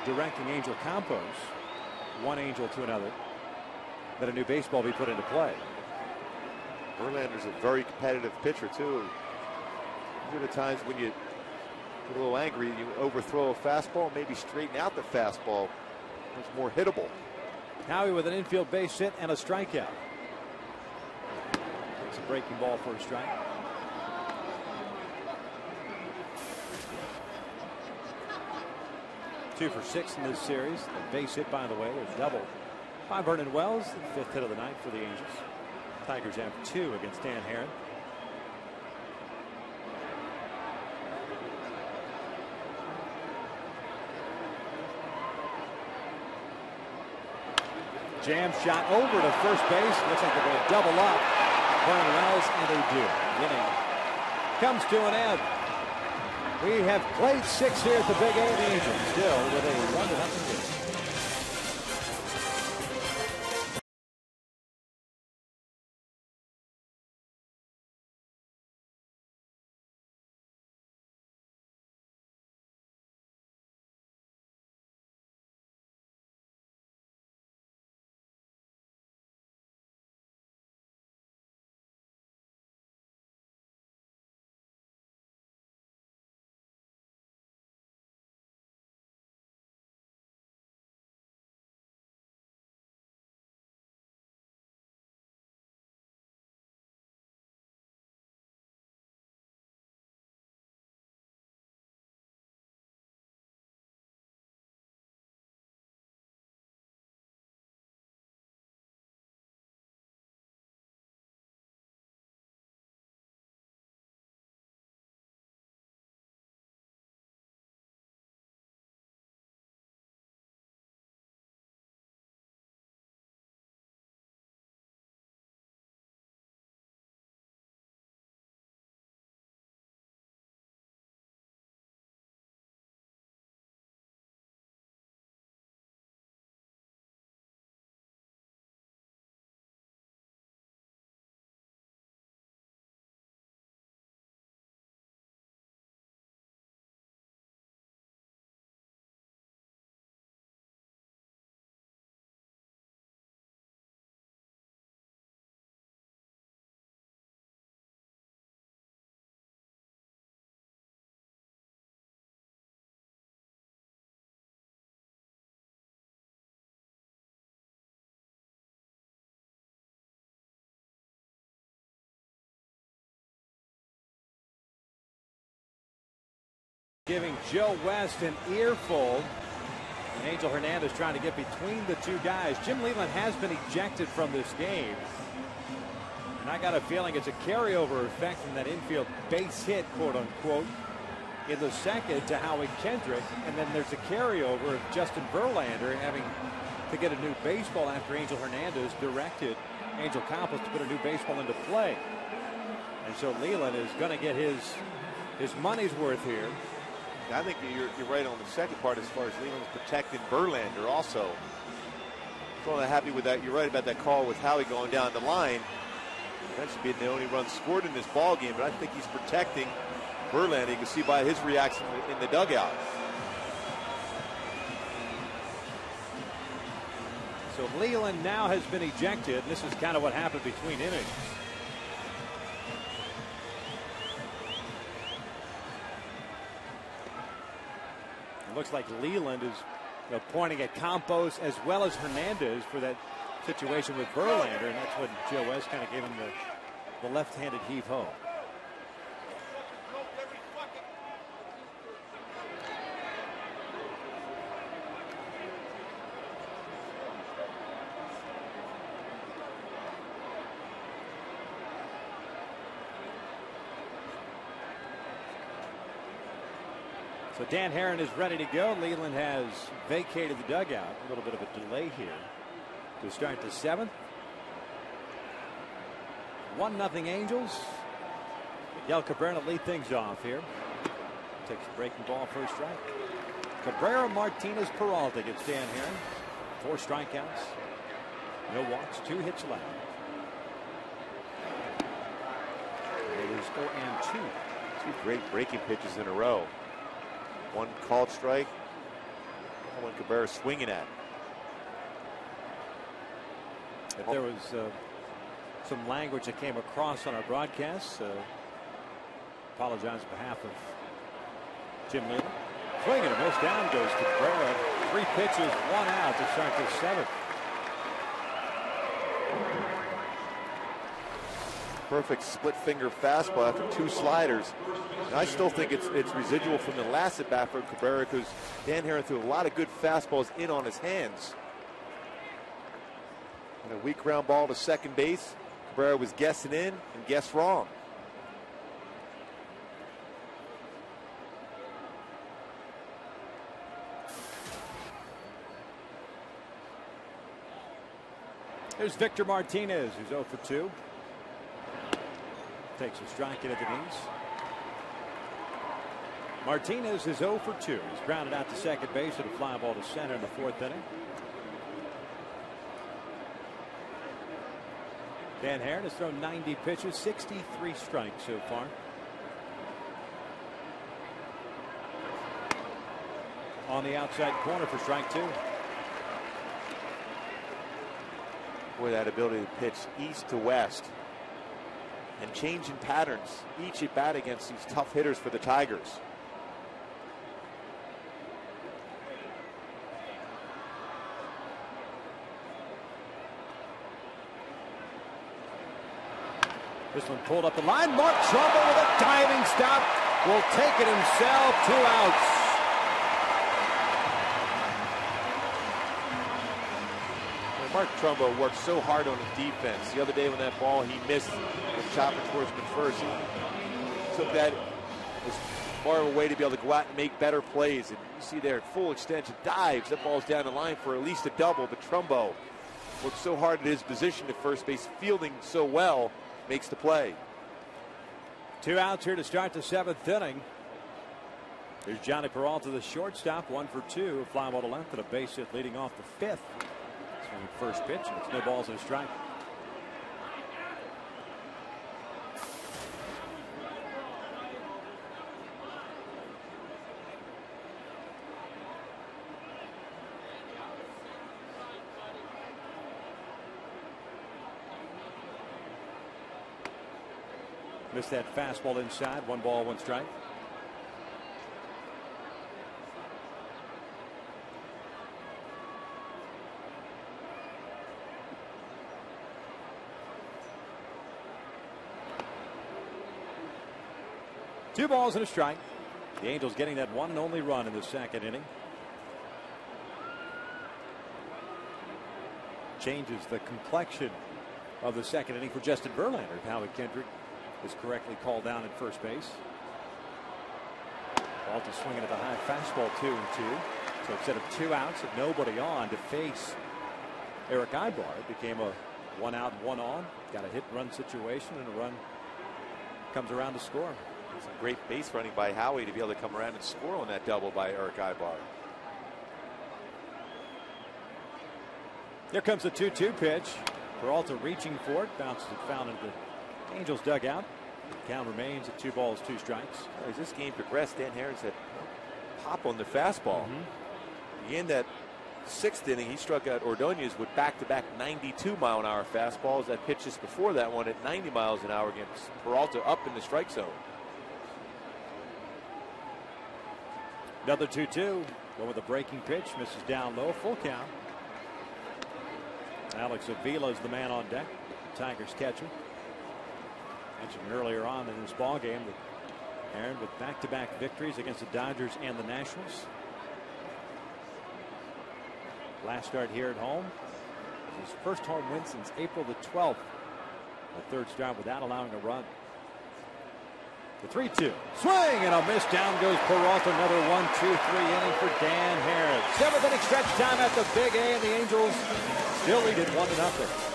directing Angel Campos, one Angel to another, that a new baseball be put into play. Verlander's a very competitive pitcher too. These are the times when you get a little angry, you overthrow a fastball, maybe straighten out the fastball. It's more hittable. Howie with an infield base hit and a strikeout. It's a breaking ball for a strike. Two for 6 in this series. The base hit, by the way, a double by Vernon Wells, the 5th hit of the night for the Angels. Tigers have 2 against Dan Haren. Jam shot over to first base. Looks like they're going to double up Vernon Wells, and they do. The inning comes to an end. We have played 6 here at the Big A. The Angels still with a 1-0 lead. Giving Joe West an earful. And Angel Hernandez trying to get between the two guys. Jim Leland has been ejected from this game. And I got a feeling it's a carryover effect from that infield base hit, quote unquote, in the second to Howie Kendrick. And then there's a carryover of Justin Verlander having to get a new baseball after Angel Hernandez directed Angel Campos to put a new baseball into play. And so Leland is going to get his money's worth here. I think you're right on the second part as far as Leland's protecting Verlander also. So I'm happy with that. You're right about that call with Howie going down the line. That should be the only run scored in this ball game, but I think he's protecting Verlander. You can see by his reaction in the dugout. So Leland now has been ejected. This is kind of what happened between innings. It looks like Leland is pointing at Campos as well as Hernandez for that situation with Verlander, and that's what Joe West kind of gave him the left-handed heave-ho. So Dan Haren is ready to go. Leland has vacated the dugout. A little bit of a delay here to start the 7th. 1-0 Angels. Miguel Cabrera lead things off here. Takes a breaking ball for a strike. Cabrera, Martinez, Peralta gets Dan Heron. 4 strikeouts. No walks, 2 hits allowed. It is 0-2. 2 great breaking pitches in a row. 1 called strike. One Cabrera swinging at. If there was some language that came across on our broadcast, apologize on behalf of Jim Lehman. Swing and a miss. Down goes Cabrera. 3 pitches, 1 out to start the 7th. Perfect split finger fastball after 2 sliders. And I still think it's residual from the last at bat for Cabrera, because Dan Heron threw a lot of good fastballs in on his hands. And a weak ground ball to second base. Cabrera was guessing in and guessed wrong. There's Victor Martinez, who's 0 for 2. Takes a strike into the knees. Martinez is 0 for 2. He's grounded out to second base at a fly ball to center in the 4th inning. Dan Heron has thrown 90 pitches, 63 strikes so far. On the outside corner for strike 2. Boy, that ability to pitch east to west and changing patterns each at bat against these tough hitters for the Tigers. This one pulled up the line. Mark Trumbo with a diving stop. Will take it himself. 2 outs. Mark Trumbo worked so hard on his defense. The other day when that ball he missed with chopper towards him first, he took that as far of a way to be able to go out and make better plays. And you see there at full extension, dives, that ball's down the line for at least a double. But Trumbo worked so hard at his position at first base, fielding so well, makes the play. 2 outs here to start the 7th inning. There's Johnny Peralta, the shortstop, 1 for 2. A fly ball to left and a base hit leading off the 5th. First pitch, and it's no balls and a strike. Missed that fastball inside. 1 ball, 1 strike. Two balls and a strike. The Angels getting that 1 and only run in the 2nd inning. Changes the complexion of the 2nd inning for Justin Verlander. Howie Kendrick is correctly called down at first base. Peralta swinging at the high fastball, 2-2. So instead of 2 outs and nobody on to face Eric Ibar, it became a 1 out, 1 on. Got a hit run situation, and a run comes around to score. Some great base running by Howie to be able to come around and score on that double by Eric Ibar. Here comes the 2-2 pitch. Peralta reaching for it, bounces it foul into the Angels dugout. The count remains at 2 balls, 2 strikes. As this game progressed, Dan Heron said pop on the fastball. In that 6th inning, he struck out Ordonez with back-to-back 92-mile-an-hour fastballs. That pitch just before that one at 90 miles an hour against Peralta up in the strike zone. Another 2-2. Going with a breaking pitch. Misses down low. Full count. Alex Avila is the man on deck. The Tigers catcher. Mentioned earlier on in this ball game that Aaron with back-to-back victories against the Dodgers and the Nationals. Last start here at home. His first home win since April the 12th. A 3rd start without allowing a run. The 3-2. Swing and a miss. Down goes Peralta. Another 1-2-3 inning for Dan Heron. 7th inning stretch time at the Big A, and the Angels still lead it 1-0.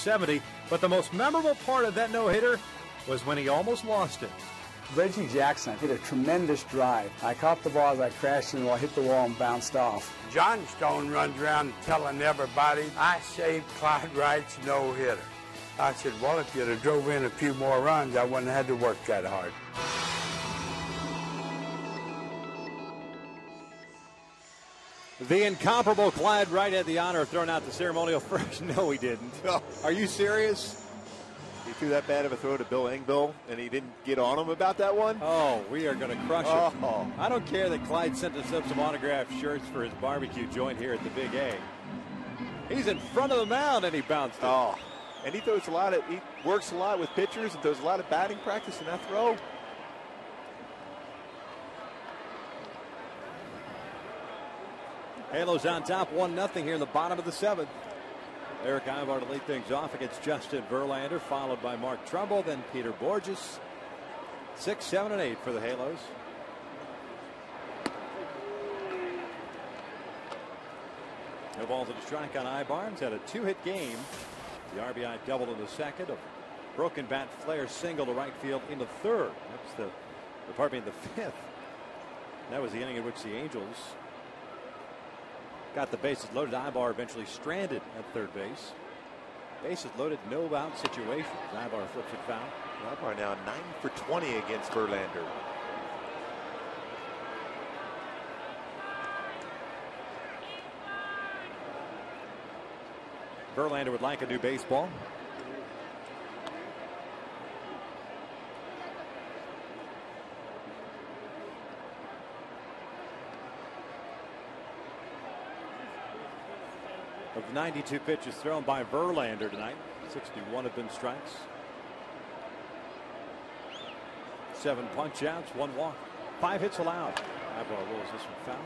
70. But the most memorable part of that no-hitter was when he almost lost it. Reggie Jackson hit a tremendous drive. I caught the ball as I crashed into the wall, hit the wall, and bounced off. John Stone runs around telling everybody, I saved Clyde Wright's no-hitter. I said, well, if you'd have drove in a few more runs, I wouldn't have had to work that hard. The incomparable Clyde Wright had the honor of throwing out the ceremonial first. No, he didn't. No. Are you serious? He threw that bad of a throw to Bill Engvall, and he didn't get on him about that one. Oh, we are going to crush him. Oh. I don't care that Clyde sent us up some autographed shirts for his barbecue joint here at the Big A. He's in front of the mound, and he bounced it. Oh, and he works a lot with pitchers and does a lot of batting practice in that throw. Halos on top, 1-0 here in the bottom of the 7th. Eric Ivar to lead things off against Justin Verlander, followed by Mark Trumbull, then Peter Borges. 6, 7, and 8 for the Halos. No balls at a strike on Ivar. Had a 2-hit game. The RBI double in the second. A broken bat flare single to right field in the third. That's the fifth. That was the inning in which the Angels got the bases loaded. Ivar eventually stranded at third base. Bases loaded, no out situation. Ivar flips it foul. Ivar now 9 for 20 against Verlander. Verlander would like a new baseball. Of 92 pitches thrown by Verlander tonight, 61 have been strikes. 7 punch outs, 1 walk, 5 hits allowed. Ivar rolls this one foul.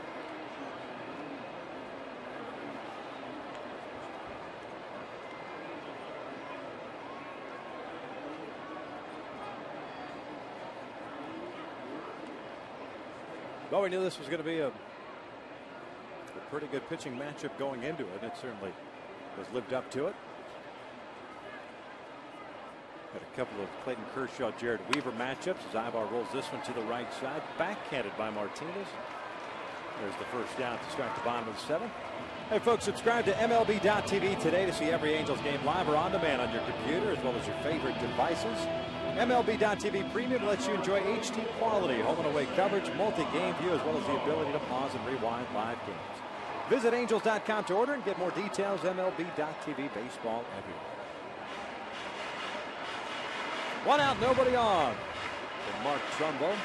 Well, we knew this was going to be a pretty good pitching matchup going into it. It certainly was lived up to it. Got a couple of Clayton Kershaw, Jared Weaver matchups as Ivar rolls this one to the right side. Backhanded by Martinez. There's the first down to start the bottom of the 7th. Hey, folks, subscribe to MLB.tv today to see every Angels game live or on demand on your computer as well as your favorite devices. MLB.tv Premium lets you enjoy HD quality, home and away coverage, multi-game view, as well as the ability to pause and rewind live games. Visit Angels.com to order and get more details. MLB.tv baseball everywhere. 1 out, nobody on. And Mark Trumbull.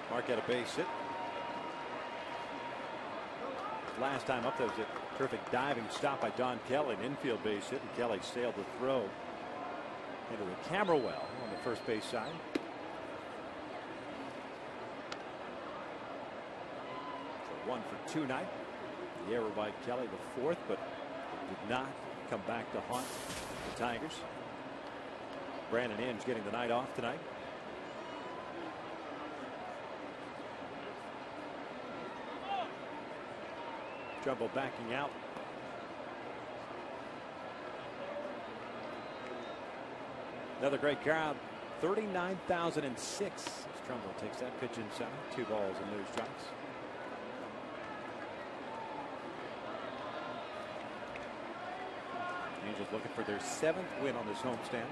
Mark had a base hit. Last time up, there was a terrific diving stop by Don Kelly, an infield base hit, and Kelly sailed the throw into the camera well on the first base side. So 1 for 2 night. The error by Kelly, the 4th, but it did not come back to haunt the Tigers. Brandon Inge getting the night off tonight. Trumbull backing out. Another great crowd. 39,006 as Trumbull takes that pitch inside. 2 balls and no strikes. Angels looking for their 7th win on this homestand.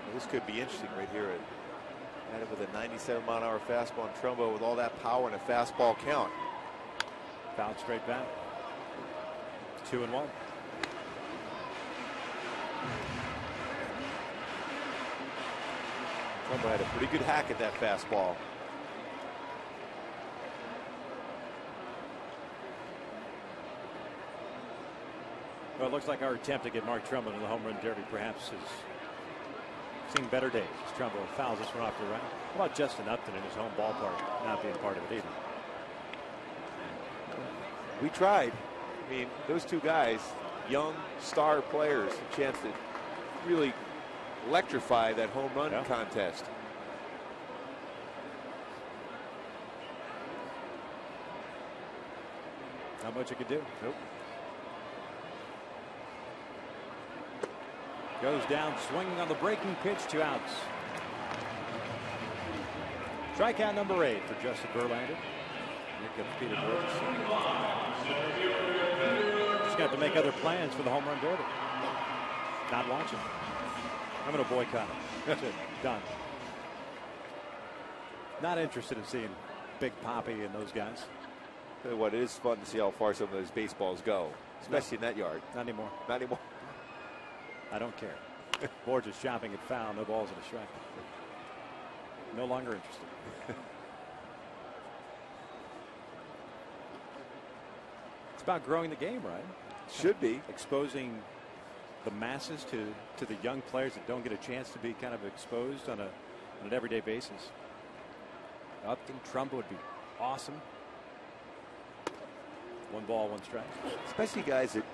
Well, this could be interesting right here. At it with a 97-mile-an-hour fastball on Trumbo with all that power and a fastball count. Fouled straight back. 2-1. Trumbo had a pretty good hack at that fastball. Well, it looks like our attempt to get Mark Trumbo in the home run derby perhaps has seen better days. As Trumbo fouls this one off the right. How about Justin Upton in his home ballpark not being part of it either? We tried. I mean, those two guys, young star players, a chance to really electrify that home run contest. Not much you could do. Nope. Goes down swinging on the breaking pitch, 2 outs. Strikeout number 8 for Justin Verlander. Here comes Peter Borges. Just going to have to make other plans for the home run derby. Not watching. I'm going to boycott it. That's it. Done. Not interested in seeing Big Poppy and those guys. Tell you what, it is fun to see how far some of those baseballs go, especially in that yard. Not anymore. Not anymore. I don't care. Borges chopping it foul. No balls and a strike. No longer interested. It's about growing the game, right? Should be. Exposing the masses to the young players that don't get a chance to be kind of exposed on an everyday basis. Upton, Trump would be awesome. 1 ball, 1 strike. Especially guys that,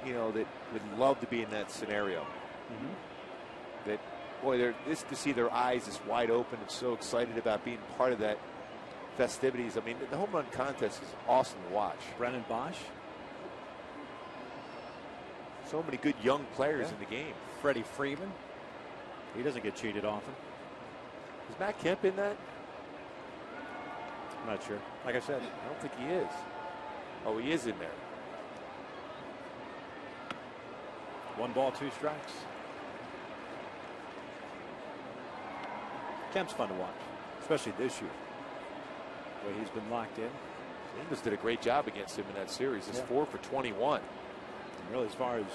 you know, that would love to be in that scenario. That, boy, they're just to see their eyes just wide open and so excited about being part of that festivities. I mean, the home run contest is awesome to watch. Brennan Bosch. So many good young players in the game. Freddie Freeman. He doesn't get cheated often. Is Matt Kemp in that? I'm not sure. Like I said, I don't think he is. Oh, he is in there. 1 ball, 2 strikes. Kemp's fun to watch, especially this year. The way he's been locked in. Ingles did a great job against him in that series. It's 4 for 21. And really, as far as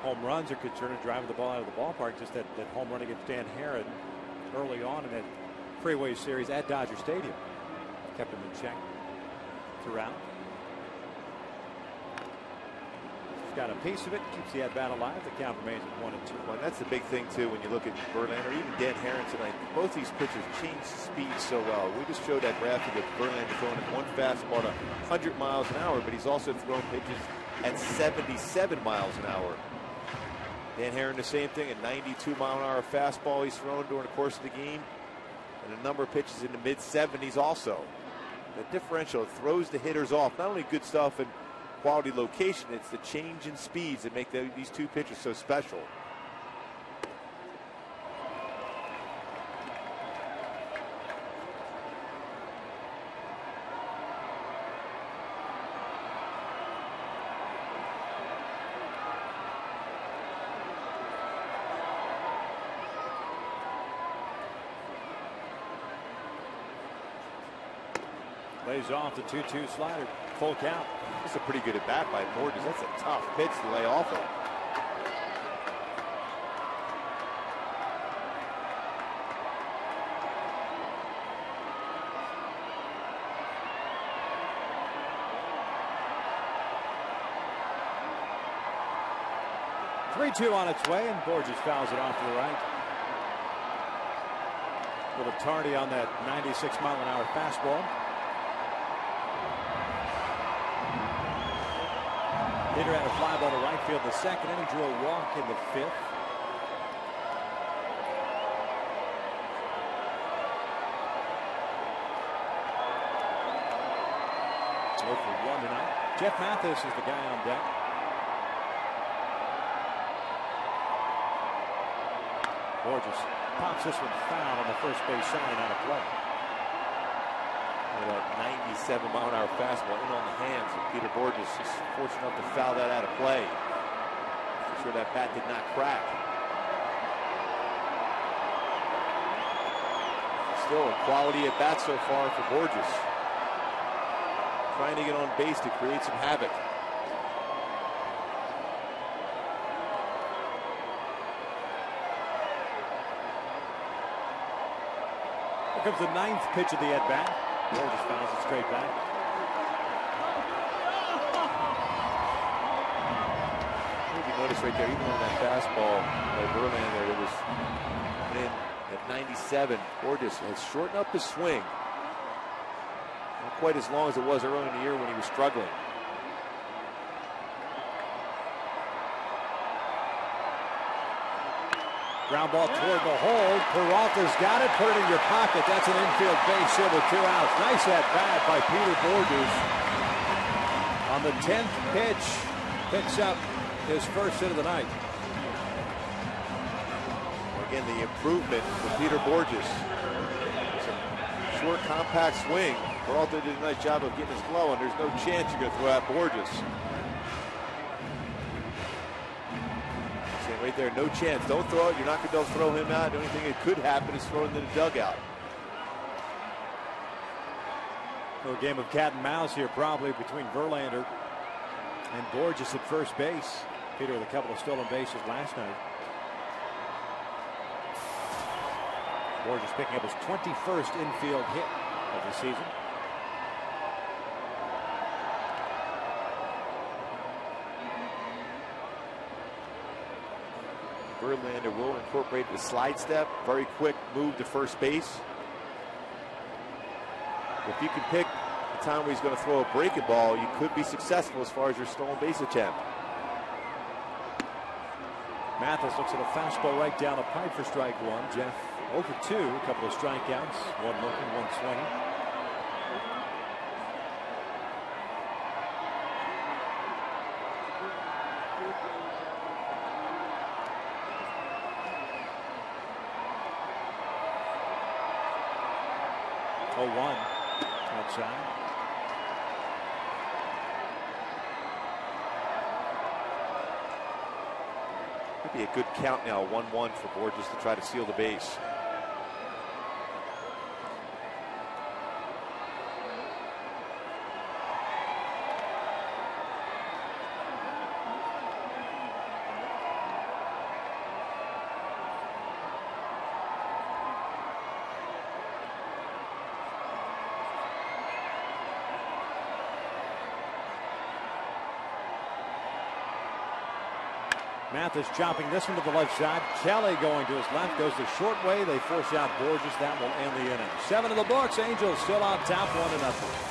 home runs are concerned, driving the ball out of the ballpark, just that home run against Dan Herron early on in that freeway series at Dodger Stadium kept him in check throughout. He's got a piece of it, keeps the at-bat alive. The count remains at 1-2. Well, that's the big thing, too, when you look at Verlander, even Dan Herron tonight. Both these pitchers change speed so well. We just showed that graphic of Verlander throwing at 1 fastball at 100 miles an hour, but he's also thrown pitches at 77 miles an hour. Dan Herron, the same thing, a 92-mile-an-hour fastball he's thrown during the course of the game, and a number of pitches in the mid-70s also. The differential throws the hitters off. Not only good stuff and quality location, it's the change in speeds that make these two pitchers so special. Lays off the 2-2 slider. Full count. That's a pretty good at bat by Borges. That's a tough pitch to lay off of. Three-2 on its way, and Borges fouls it off to the right. A little tardy on that 96-mile-an-hour fastball. Hitter had a fly ball to right field in the second inning, drew a walk in the 5th. Oh for 1 tonight. Jeff Mathis is the guy on deck. Borges pops this one foul on the first base side and out of play. That 97-mile-an-hour fastball in on the hands of Peter Borges. He's fortunate enough to foul that out of play. For sure that bat did not crack. Still a quality at bat so far for Borges. Trying to get on base to create some havoc. Here comes the 9th pitch of the at-bat. Borges fouls it straight back. If you notice right there, even on that fastball by Verlander, it was in at 97. Borges has shortened up his swing. Not quite as long as it was early in the year when he was struggling. Ground ball toward the hole. Peralta's got it. Put it in your pocket. That's an infield base hit with 2 outs. Nice at bat by Peter Borges. On the 10th pitch, picks up his first hit of the night. again, the improvement from Peter Borges. Some short, compact swing. Peralta did a nice job of getting his glow, and there's no chance you're going to throw out Borges. See right there, no chance. Don't throw it. You're not going to throw him out. The only thing that could happen is throw into the dugout. A little game of cat and mouse here, probably between Verlander and Borges at first base. Peter with a couple of stolen bases last night. Borges picking up his 21st infield hit of the season. Verlander will incorporate the slide step. Very quick move to first base. If you can pick the time where he's going to throw a breaking ball, you could be successful as far as your stolen base attempt. Mathis looks at a fastball right down the pipe for strike one. Jeff 0 for 2, a couple of strikeouts, one looking, one swinging. Outside. Could be a good count now, 1-1 for Borges to try to seal the base. Mathis chopping this one to the left side. Kelly going to his left, goes the short way. They force out Borges. That will end the inning. 7 in the books. Angels still on top, 1-0.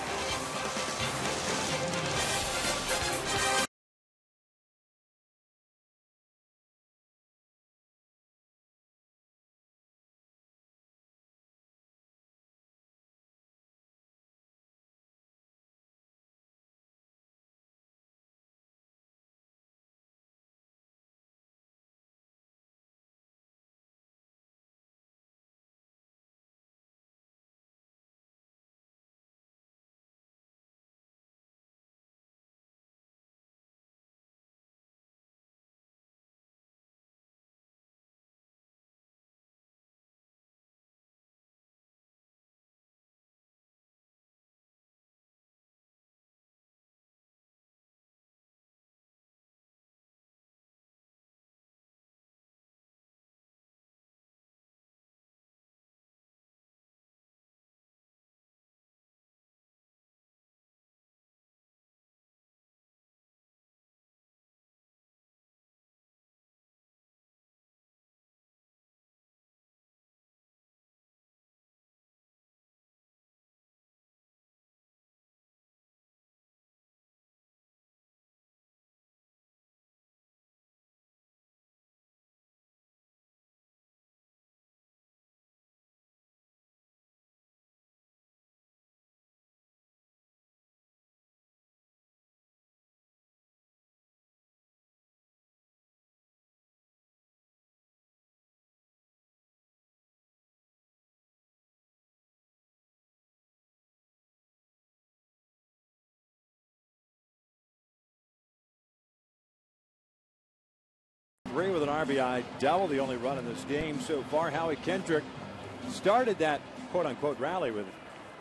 With an RBI double, the only run in this game so far. Howie Kendrick started that quote-unquote rally with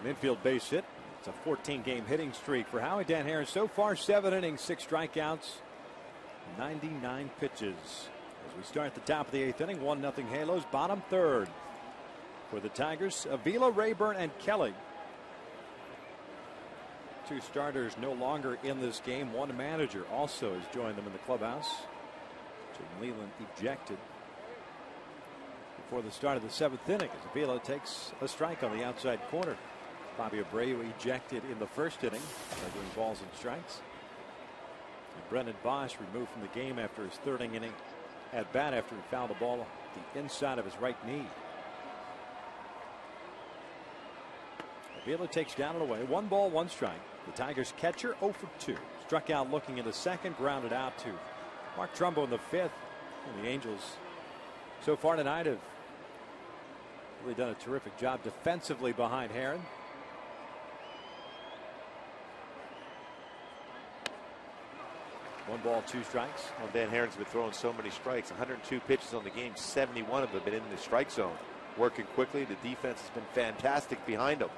an infield base hit. It's a 14-game hitting streak for Howie. Dan Herron so far 7 innings, 6 strikeouts, 99 pitches. As we start the top of the 8th inning, 1-0 Halos, bottom third for the Tigers. Avila, Rayburn, and Kelly. 2 starters no longer in this game. 1 manager also has joined them in the clubhouse. Jim Leland ejected before the start of the 7th inning as Avila takes a strike on the outside corner. Bobby Abreu ejected in the 1st inning, doing balls and strikes. And Brendan Bosch removed from the game after his 3rd inning at bat after he fouled the ball the inside of his right knee. Avila takes down and away. 1 ball, 1 strike. The Tigers catcher 0 for 2. Struck out looking in the 2nd, grounded out to Mark Trumbo in the 5th. And the Angels so far tonight have Really done a terrific job defensively behind Herron. One ball, two strikes. Well, Dan Herron's been throwing so many strikes. 102 pitches on the game. 71 of them have been in the strike zone. Working quickly. The defense has been fantastic behind him.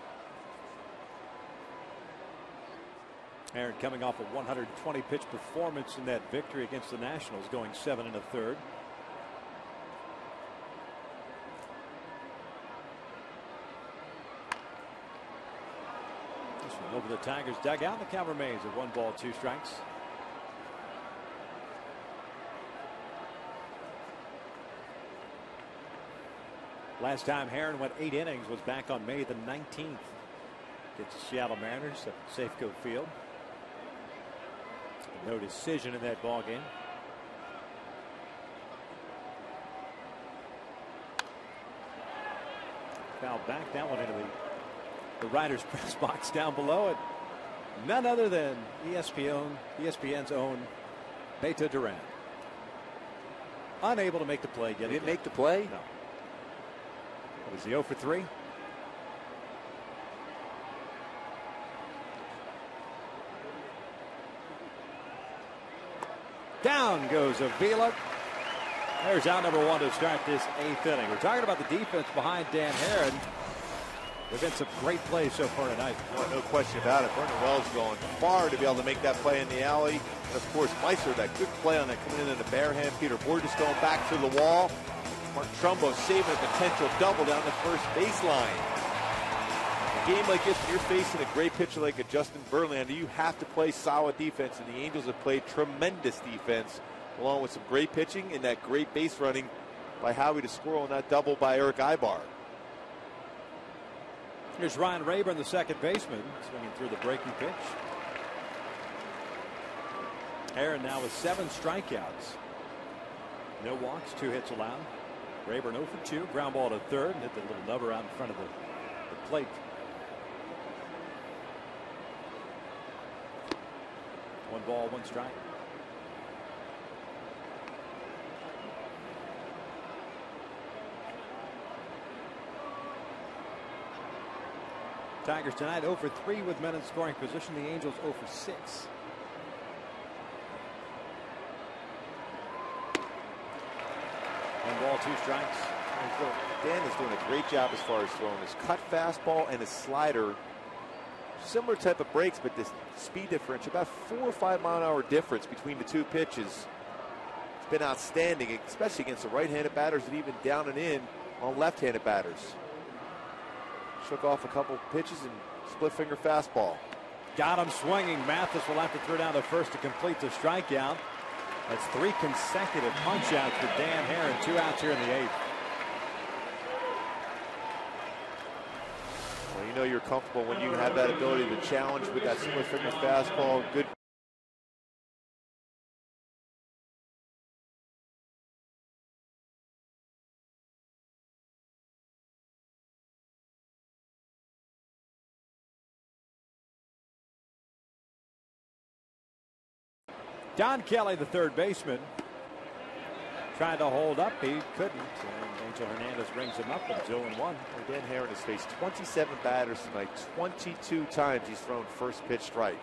Herron coming off a 120 pitch performance in that victory against the Nationals, going 7 1/3. This one over the Tigers dugout. The Cal remains at 1 ball, 2 strikes. Last time Herron went 8 innings was back on May the 19th. Gets the Seattle Mariners at Safeco Field. No decision in that ball game. Foul back, that one into the writer's press box down below it. None other than ESPN's own Beto Duran. Unable to make the play. He didn't make the play? No. Was he 0 for 3? Down goes Avila. There's out number 1 to start this 8th inning. We're talking about the defense behind Dan Herron. There's been some great plays so far tonight. No question about it. Vernon Wells going far to be able to make that play in the alley. And of course, Meister, that good play on that coming in the bare hand. Peter Borges going back to the wall. Mark Trumbo saving a potential double down the first baseline. A game like this, when you're facing a great pitcher like a Justin Verlander, you have to play solid defense, and the Angels have played tremendous defense, along with some great pitching and that great base running by Howie to score on that double by Eric Ibar. Here's Ryan Rayburn, the second baseman, swinging through the breaking pitch. Herron now with 7 strikeouts. No walks, 2 hits allowed. Rayburn 0 for 2, ground ball to third, and hit the little number out in front of the plate. 1 ball, 1 strike. Tigers tonight 0 for 3 with men in scoring position. The Angels 0 for 6. One ball, 2 strikes. Dan is doing a great job as far as throwing his cut fastball and his slider. Similar type of breaks, but this speed differential, about 4 or 5 mile an hour difference between the 2 pitches. It's been outstanding, especially against the right-handed batters and even down and in on left-handed batters. Shook off a couple pitches and split finger fastball. Got him swinging. Mathis will have to throw down the first to complete the strikeout. That's 3 consecutive punch outs for Dan Herron. 2 outs here in the 8th. Well, you know you're comfortable when you have that ability to challenge with that split finger fastball. Good Don Kelly, the third baseman, tried to hold up. He couldn't. And Angel Hernandez rings him up, and 0-1. Dan Herron has faced 27 batters tonight. 22 times he's thrown first pitch strike.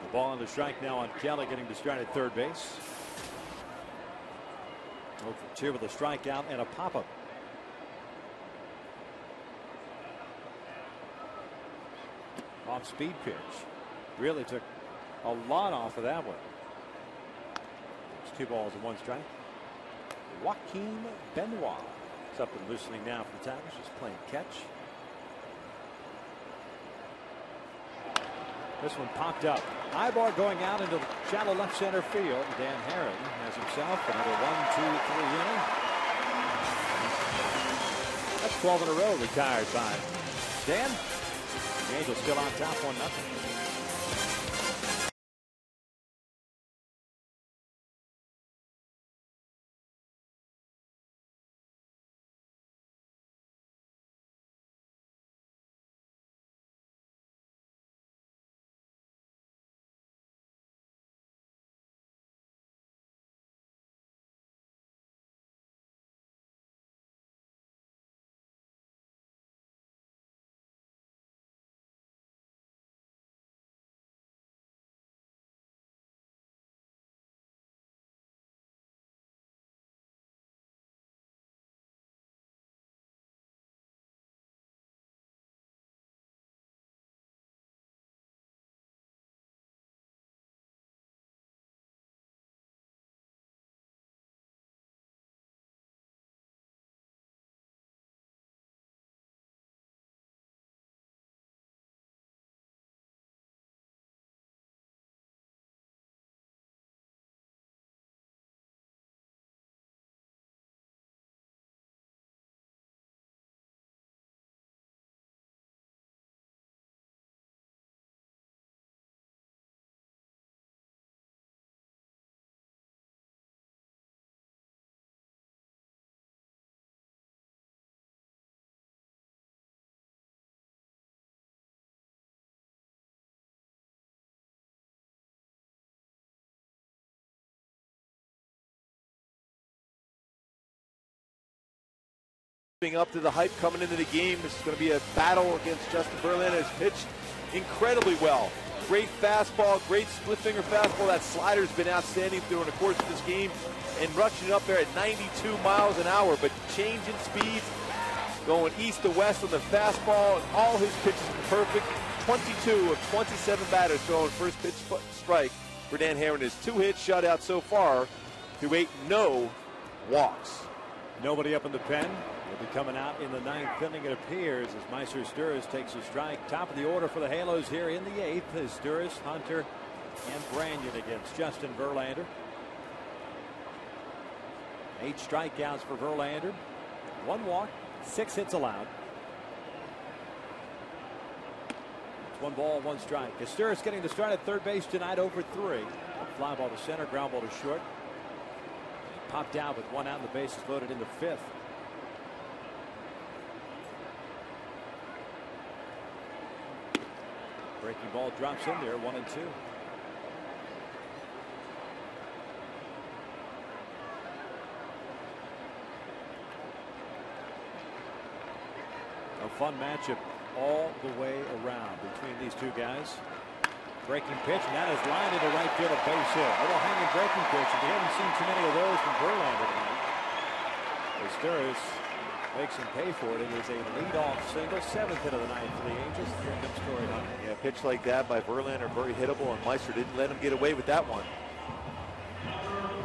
The ball on the strike now on Kelly, getting to start at third base. 0 for 2 with a strikeout and a pop-up. Off speed pitch. Really took a lot off of that one. It's 2 balls and 1 strike. Joaquin Benoit is up and loosening now for the Tigers, just playing catch. This one popped up. Ibar going out into shallow left center field. Dan Herron has himself another 1, 2, 3 inning. That's 12 in a row retired by Dan. The Angels still on top 1-0. Being up to the hype coming into the game. This is going to be a battle against Justin Verlander. Has pitched incredibly well. Great fastball, great split finger fastball. That slider's been outstanding during the course of this game and rushing up there at 92 miles an hour, but changing speeds, going east to west on the fastball, and all his pitches are perfect. 22 of 27 batters throwing first pitch strike for Dan Herron. His 2 hit shutout so far through 8 no walks. Nobody up in the pen. He'll be coming out in the 9th inning, it appears, as Meister Sturris takes a strike. Top of the order for the Halos here in the 8th is Sturris, Hunter, and Branyan against Justin Verlander. 8 strikeouts for Verlander. 1 walk, 6 hits allowed. It's 1 ball, 1 strike. Sturris getting the start at third base tonight, over 3. Fly ball to center, ground ball to short. He popped out with 1 out and the bases loaded in the 5th. Breaking ball drops in there, 1 and 2. A fun matchup all the way around between these 2 guys. Breaking pitch, and that is lined into right field, a base hit. A little hanging breaking pitch, and we haven't seen too many of those from Verlander tonight. As Sturris makes him pay for it. It is a leadoff single, 7th hit of the night for the Angels. Here comes Torrey Hunter. Yeah, a pitch like that by Verlander, very hittable, and Meister didn't let him get away with that one.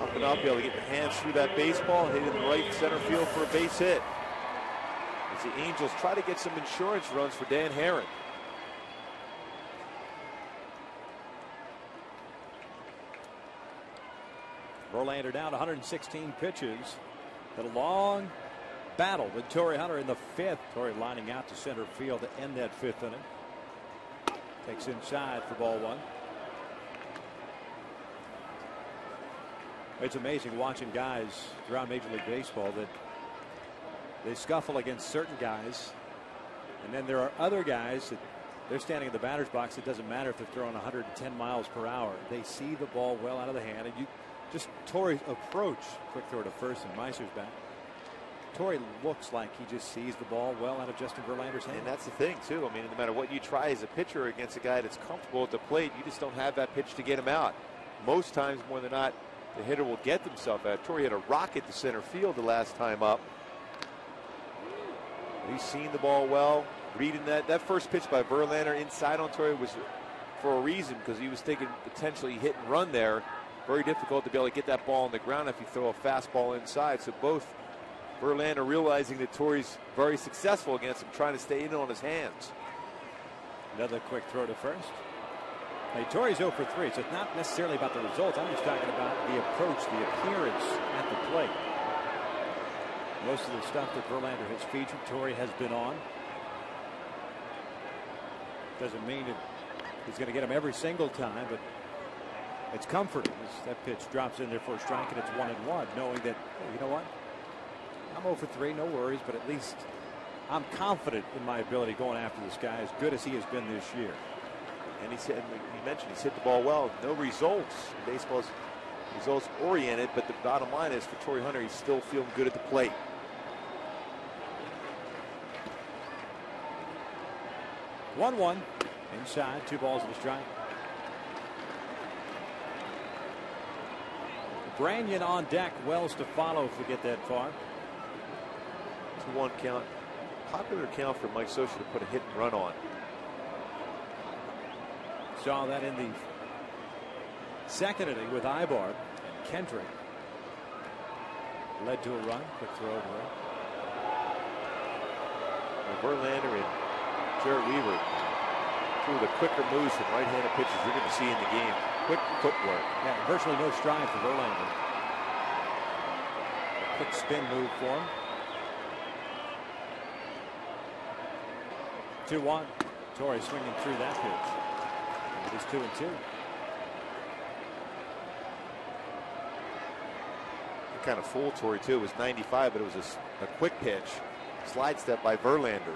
Up and up, be able to get your hands through that baseball, hit it in the right center field for a base hit. As the Angels try to get some insurance runs for Dan Herron. Verlander down 116 pitches. Had a long battle with Torrey Hunter in the 5th. Torrey lining out to center field to end that 5th inning. Takes inside for ball 1. It's amazing watching guys throughout Major League Baseball that they scuffle against certain guys, and then there are other guys that they're standing in the batter's box. It doesn't matter if they're throwing 110 miles per hour. They see the ball well out of the hand, and you just Torrey's approach, quick throw to first and Meister's back. Torrey looks like he just sees the ball well out of Justin Verlander's hand. And that's the thing, too. I mean, no matter what you try as a pitcher against a guy that's comfortable at the plate, you just don't have that pitch to get him out. Most times, more than not, the hitter will get himself out. Torrey had a rocket to center field the last time up. He's seen the ball well, reading that. That first pitch by Verlander inside on Torrey was for a reason, because he was thinking potentially hit and run there. Very difficult to be able to get that ball on the ground if you throw a fastball inside. So both Verlander realizing that Torrey's very successful against him, trying to stay in on his hands. Another quick throw to first. Hey, Torrey's 0 for 3, so it's not necessarily about the results. I'm just talking about the approach, the appearance at the plate. Most of the stuff that Verlander has featured, Torrey has been on. Doesn't mean that he's going to get him every single time, but it's comforting as that pitch drops in there for a strike, and it's 1-1, knowing that, hey, you know what? I'm 0 for 3, no worries, but at least I'm confident in my ability going after this guy, as good as he has been this year. And he said, he mentioned he's hit the ball well. No results. Baseball's results oriented, but the bottom line is for Torrey Hunter, he's still feeling good at the plate. One inside, 2 balls and a strike. Branyan on deck, Wells to follow if we get that far. 2-1 count. Popular count for Mike Scioscia to put a hit and run on. Saw that in the 2nd inning with Ibar and Kendrick. Led to a run. Quick throw over. Verlander and Jared Weaver, 2 of the quicker moves and right-handed pitches you're going to see in the game. Quick footwork. Yeah, virtually no stride for Verlander. A quick spin move for him. 2-1. Torrey swinging through that pitch. It is 2-2. Kind of fooled Torrey too. It was 95, but it was a quick pitch. Slide step by Verlander.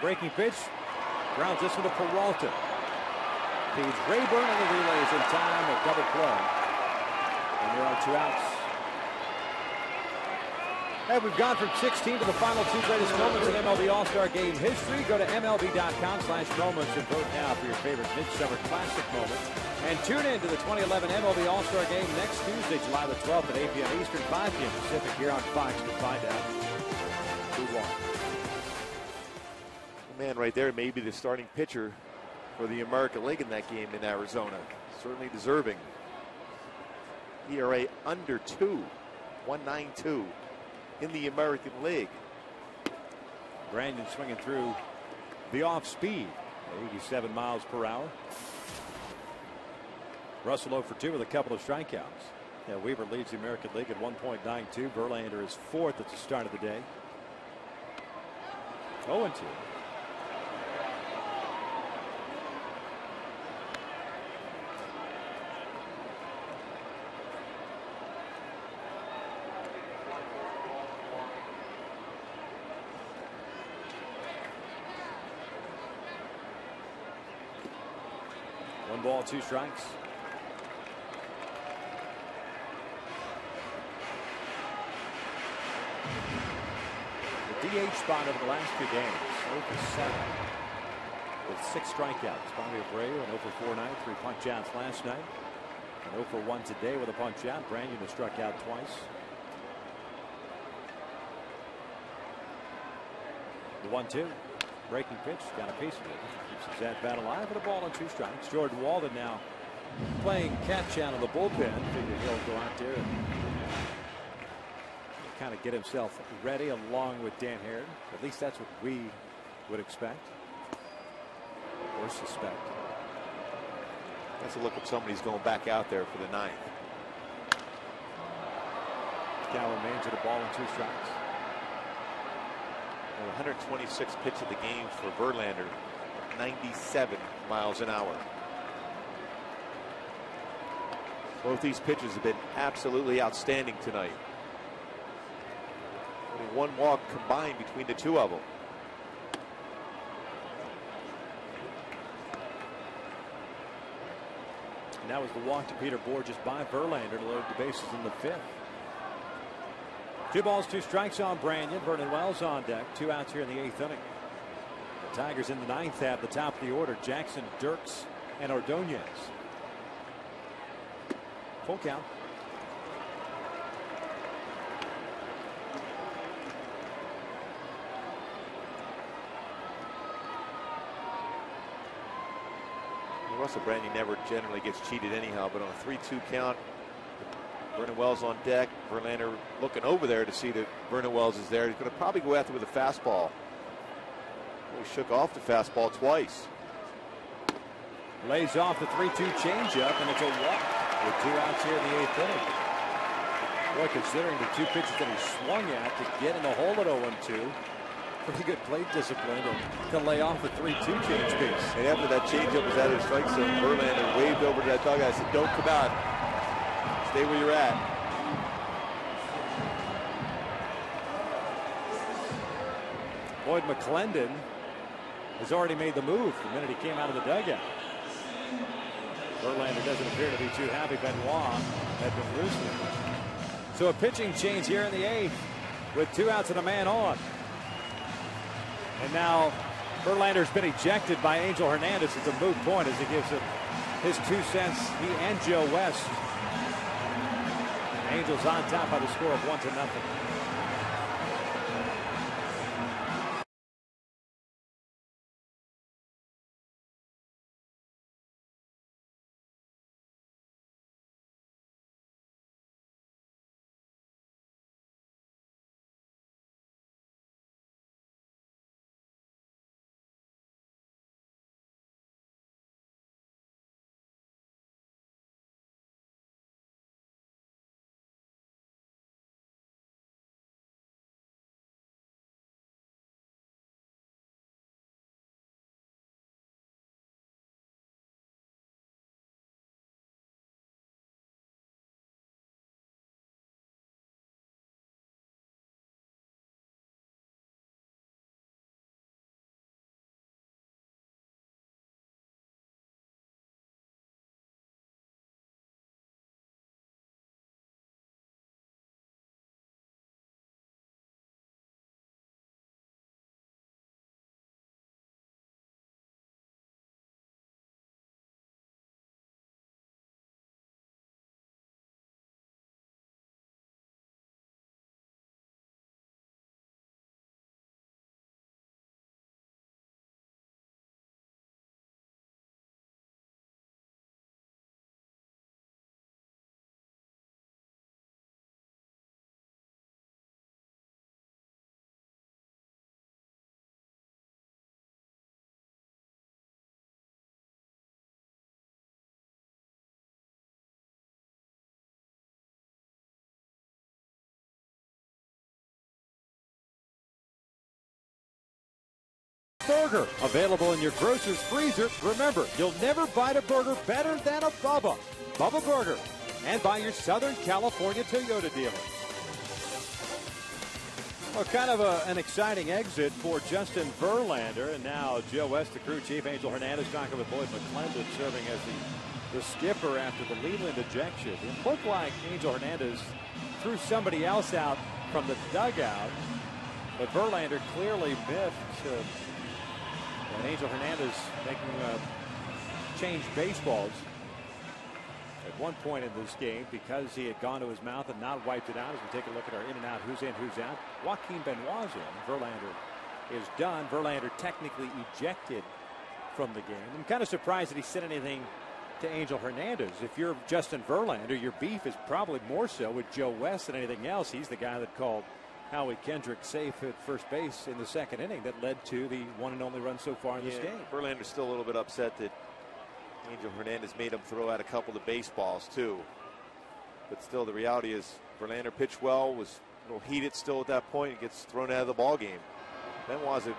Breaking pitch. Grounds this one to Peralta. Feeds Rayburn and the relays in time. A double play. And there are 2 outs. And we've gone from 16 to the final 2 greatest moments in MLB All-Star Game history. Go to MLB.com/moments and vote now for your favorite Midsummer Classic moment. And tune in to the 2011 MLB All-Star Game next Tuesday, July the 12th at 8 p.m. Eastern, 5 p.m. Pacific here on Fox to find out who won. The man right there may be the starting pitcher for the American League in that game in Arizona. Certainly deserving. ERA under 2, 1.92 in the American League. Brandon swinging through the off speed, 87 miles per hour. Russell 0 for 2 with a couple of strikeouts. Yeah, Weaver leads the American League at 1.92. Verlander is 4th at the start of the day. 0 2. One ball, 2 strikes. The DH spot over the last 2 games. 0 for 7 with 6 strikeouts. Bobby Abreu an 0 for 4 night, 3 punch outs last night. And 0 for 1 today with a punch out. Brandon has struck out twice. The 1-2. Breaking pitch, got a piece of it. Keeps his at-bat alive with a ball and 2 strikes. Jordan Walden now playing catch out of the bullpen. Figure he'll go out there and kind of get himself ready along with Dan Herron. At least that's what we would expect or suspect. That's a look at somebody's going back out there for the 9th. Cal remains at a ball and 2 strikes. 126th pitch of the game for Verlander, 97 miles an hour. Both these pitchers have been absolutely outstanding tonight. Only 1 walk combined between the 2 of them. And that was the walk to Peter Borges by Verlander to load the bases in the 5th. 2 balls, 2 strikes on Brandon. Vernon Wells on deck. 2 outs here in the 8th inning. The Tigers in the 9th have the top of the order. Jackson, Dirks, and Ordonez. Full count. Russell Brandon never generally gets cheated anyhow, but on a 3-2 count, Vernon Wells on deck. Verlander looking over there to see that Vernon Wells is there. He's going to probably go after with a fastball. He shook off the fastball twice. Lays off the 3-2 changeup, and it's a walk with 2 outs here in the 8th inning. Boy, considering the 2 pitches that he swung at to get in the hole at 0-2, pretty good plate discipline to lay off the 3-2 change piece. And after that changeup was out of the strike zone, Verlander waved over to that dugout. I said, "Don't come out. Stay where you're at." Boyd McClendon has already made the move the minute he came out of the dugout. Verlander doesn't appear to be too happy. Benoit had been loosening. So a pitching change here in the 8th with 2 outs and a man on. And now Verlander's been ejected by Angel Hernandez. It's a moot point as he gives him his 2 cents. He and Joe West. Angels on top by the score of 1-0. Burger, available in your grocer's freezer. Remember, you'll never bite a burger better than a Bubba. Bubba Burger, and by your Southern California Toyota dealers. Well, kind of an exciting exit for Justin Verlander, and now Joe West, the crew chief, Angel Hernandez talking with Lloyd McClendon, serving as the skipper after the Leland ejection. It looked like Angel Hernandez threw somebody else out from the dugout, but Verlander clearly miffed. And Angel Hernandez making change baseballs at one point in this game because he had gone to his mouth and not wiped it out. As we take a look at our in and out, who's in, who's out. Joaquin Benoit's in. Verlander is done. Verlander technically ejected from the game. I'm kind of surprised that he said anything to Angel Hernandez. If you're Justin Verlander, your beef is probably more so with Joe West than anything else. He's the guy that called Howie Kendrick safe at first base in the second inning that led to the one and only run so far in this game. Verlander's still a little bit upset that Angel Hernandez made him throw out a couple of baseballs too. But still, the reality is Verlander pitched well, was a little heated still at that point. He gets thrown out of the ball game. Benoit's a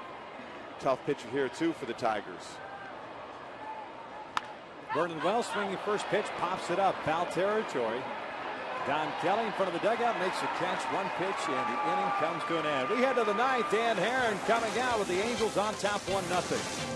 tough pitcher here too for the Tigers. Vernon Wells swinging first pitch, pops it up, foul territory. Don Kelly in front of the dugout makes a catch, one pitch, and the inning comes to an end. We head to the ninth. Dan Herron coming out with the Angels on top 1-0.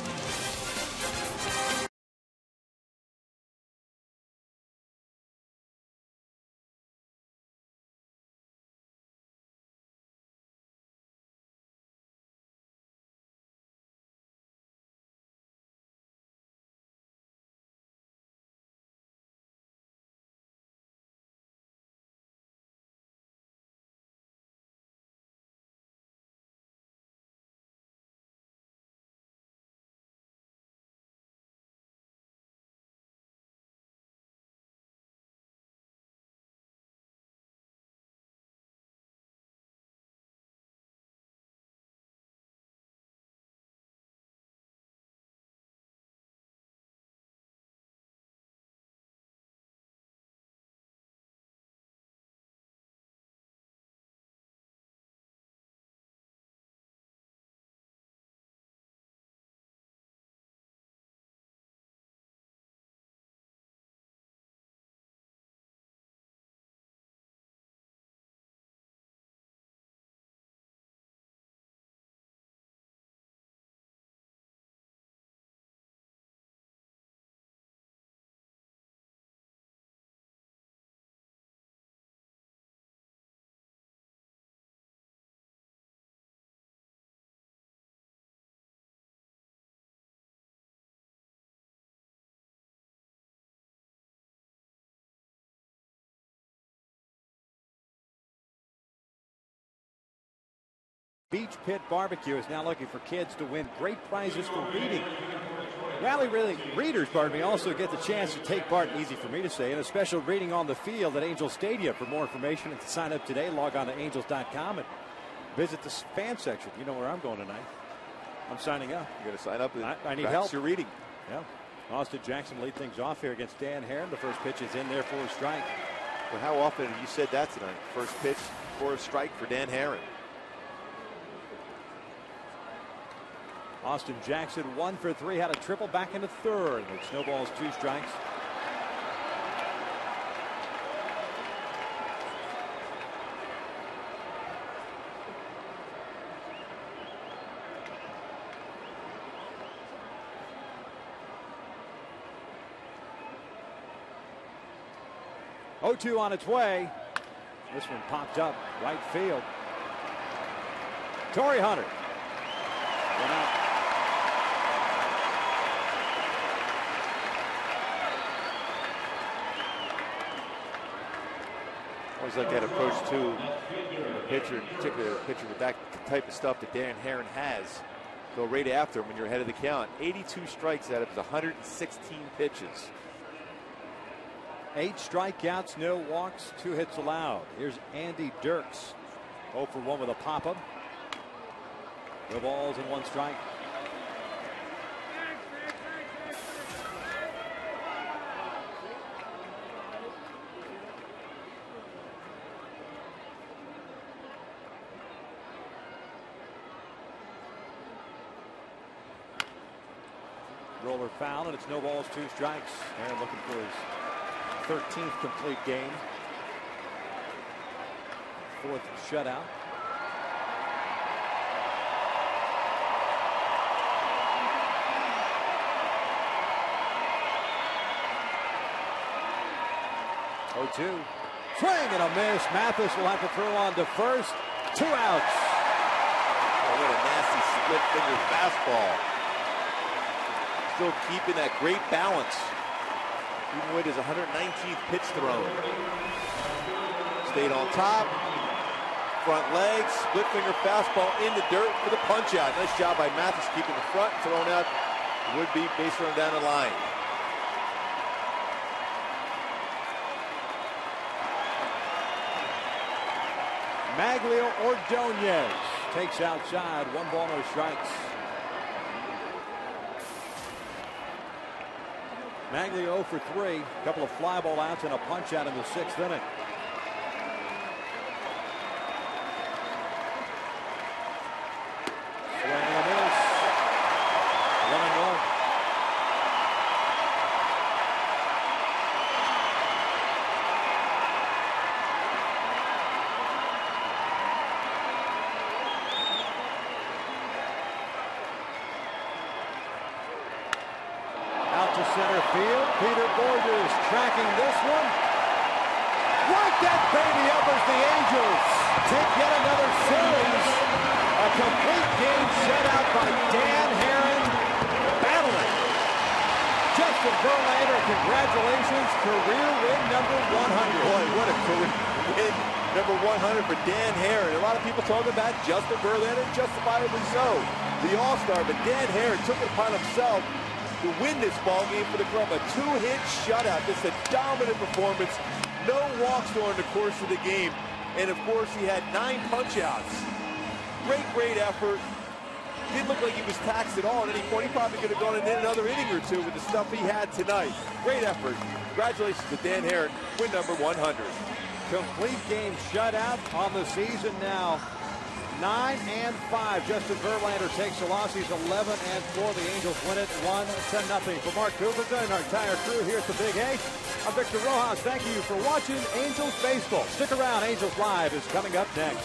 Beach Pit Barbecue is now looking for kids to win great prizes for reading. Readers, also get the chance to take part, easy for me to say, in a special reading on the field at Angel Stadium. For more information and to sign up today, log on to angels.com and visit the fan section. You know where I'm going tonight. I'm signing up. You're going to sign up and I need help. Your reading. Yeah. Austin Jackson lead things off here against Dan Herron. The first pitch is in there for a strike. Well, how often have you said that tonight? First pitch for a strike for Dan Herron. Austin Jackson 1 for 3, had a triple back into third. It snowballs 2 strikes. Oh-2 on its way. This one popped up right field. Torrey Hunter went out. Always like that approach too. A pitcher, in particular, a pitcher with that type of stuff that Dan Herron has. Go right after him when you're ahead of the count. 82 strikes out of his 116 pitches. 8 strikeouts, no walks, 2 hits allowed. Here's Andy Dirks. 0 for 1 with a pop-up. No balls and 1 strike. roller foul, and it's no balls, 2 strikes. Aaron looking for his 13th complete game. 4th shutout. Oh, 2. Swing and a miss. Mathis will have to throw on to first. 2 outs. Oh, what a nasty split finger fastball. Still keeping that great balance, even with his 119th pitch thrown. Stayed on top, front leg, split finger fastball in the dirt for the punch out. Nice job by Mathis keeping the front, throwing out would-be base runner down the line. Maglio Ordonez takes outside. 1 ball, no strikes. Maglio 0 for 3. A couple of fly ball outs and a punch out in the 6th inning. Swing and a miss. 1-1. To center field. Peter Borges tracking this one. Right that baby up as the Angels take yet another series. A complete game shutout by Dan Herron. Battling. Justin Verlander, congratulations. Career win number 100. Boy, what a career win number 100 for Dan Herron. A lot of people talk about Justin Verlander, justifiably so, the All-Star, but Dan Herron took it upon himself to win this ball game for the club. A 2-hit shutout. Just a dominant performance. No walks during the course of the game. And of course, he had 9 punch-outs. Great effort. Didn't look like he was taxed at all at any point. He probably could have gone in another inning or 2 with the stuff he had tonight. Great effort. Congratulations to Dan Herron, win number 100. Complete game shutout on the season now. 9-5. Justin Verlander takes the loss. He's 11-4. The Angels win it 1-0. For Mark Kubica and our entire crew here at the Big A, I'm Victor Rojas. Thank you for watching Angels Baseball. Stick around. Angels Live is coming up next.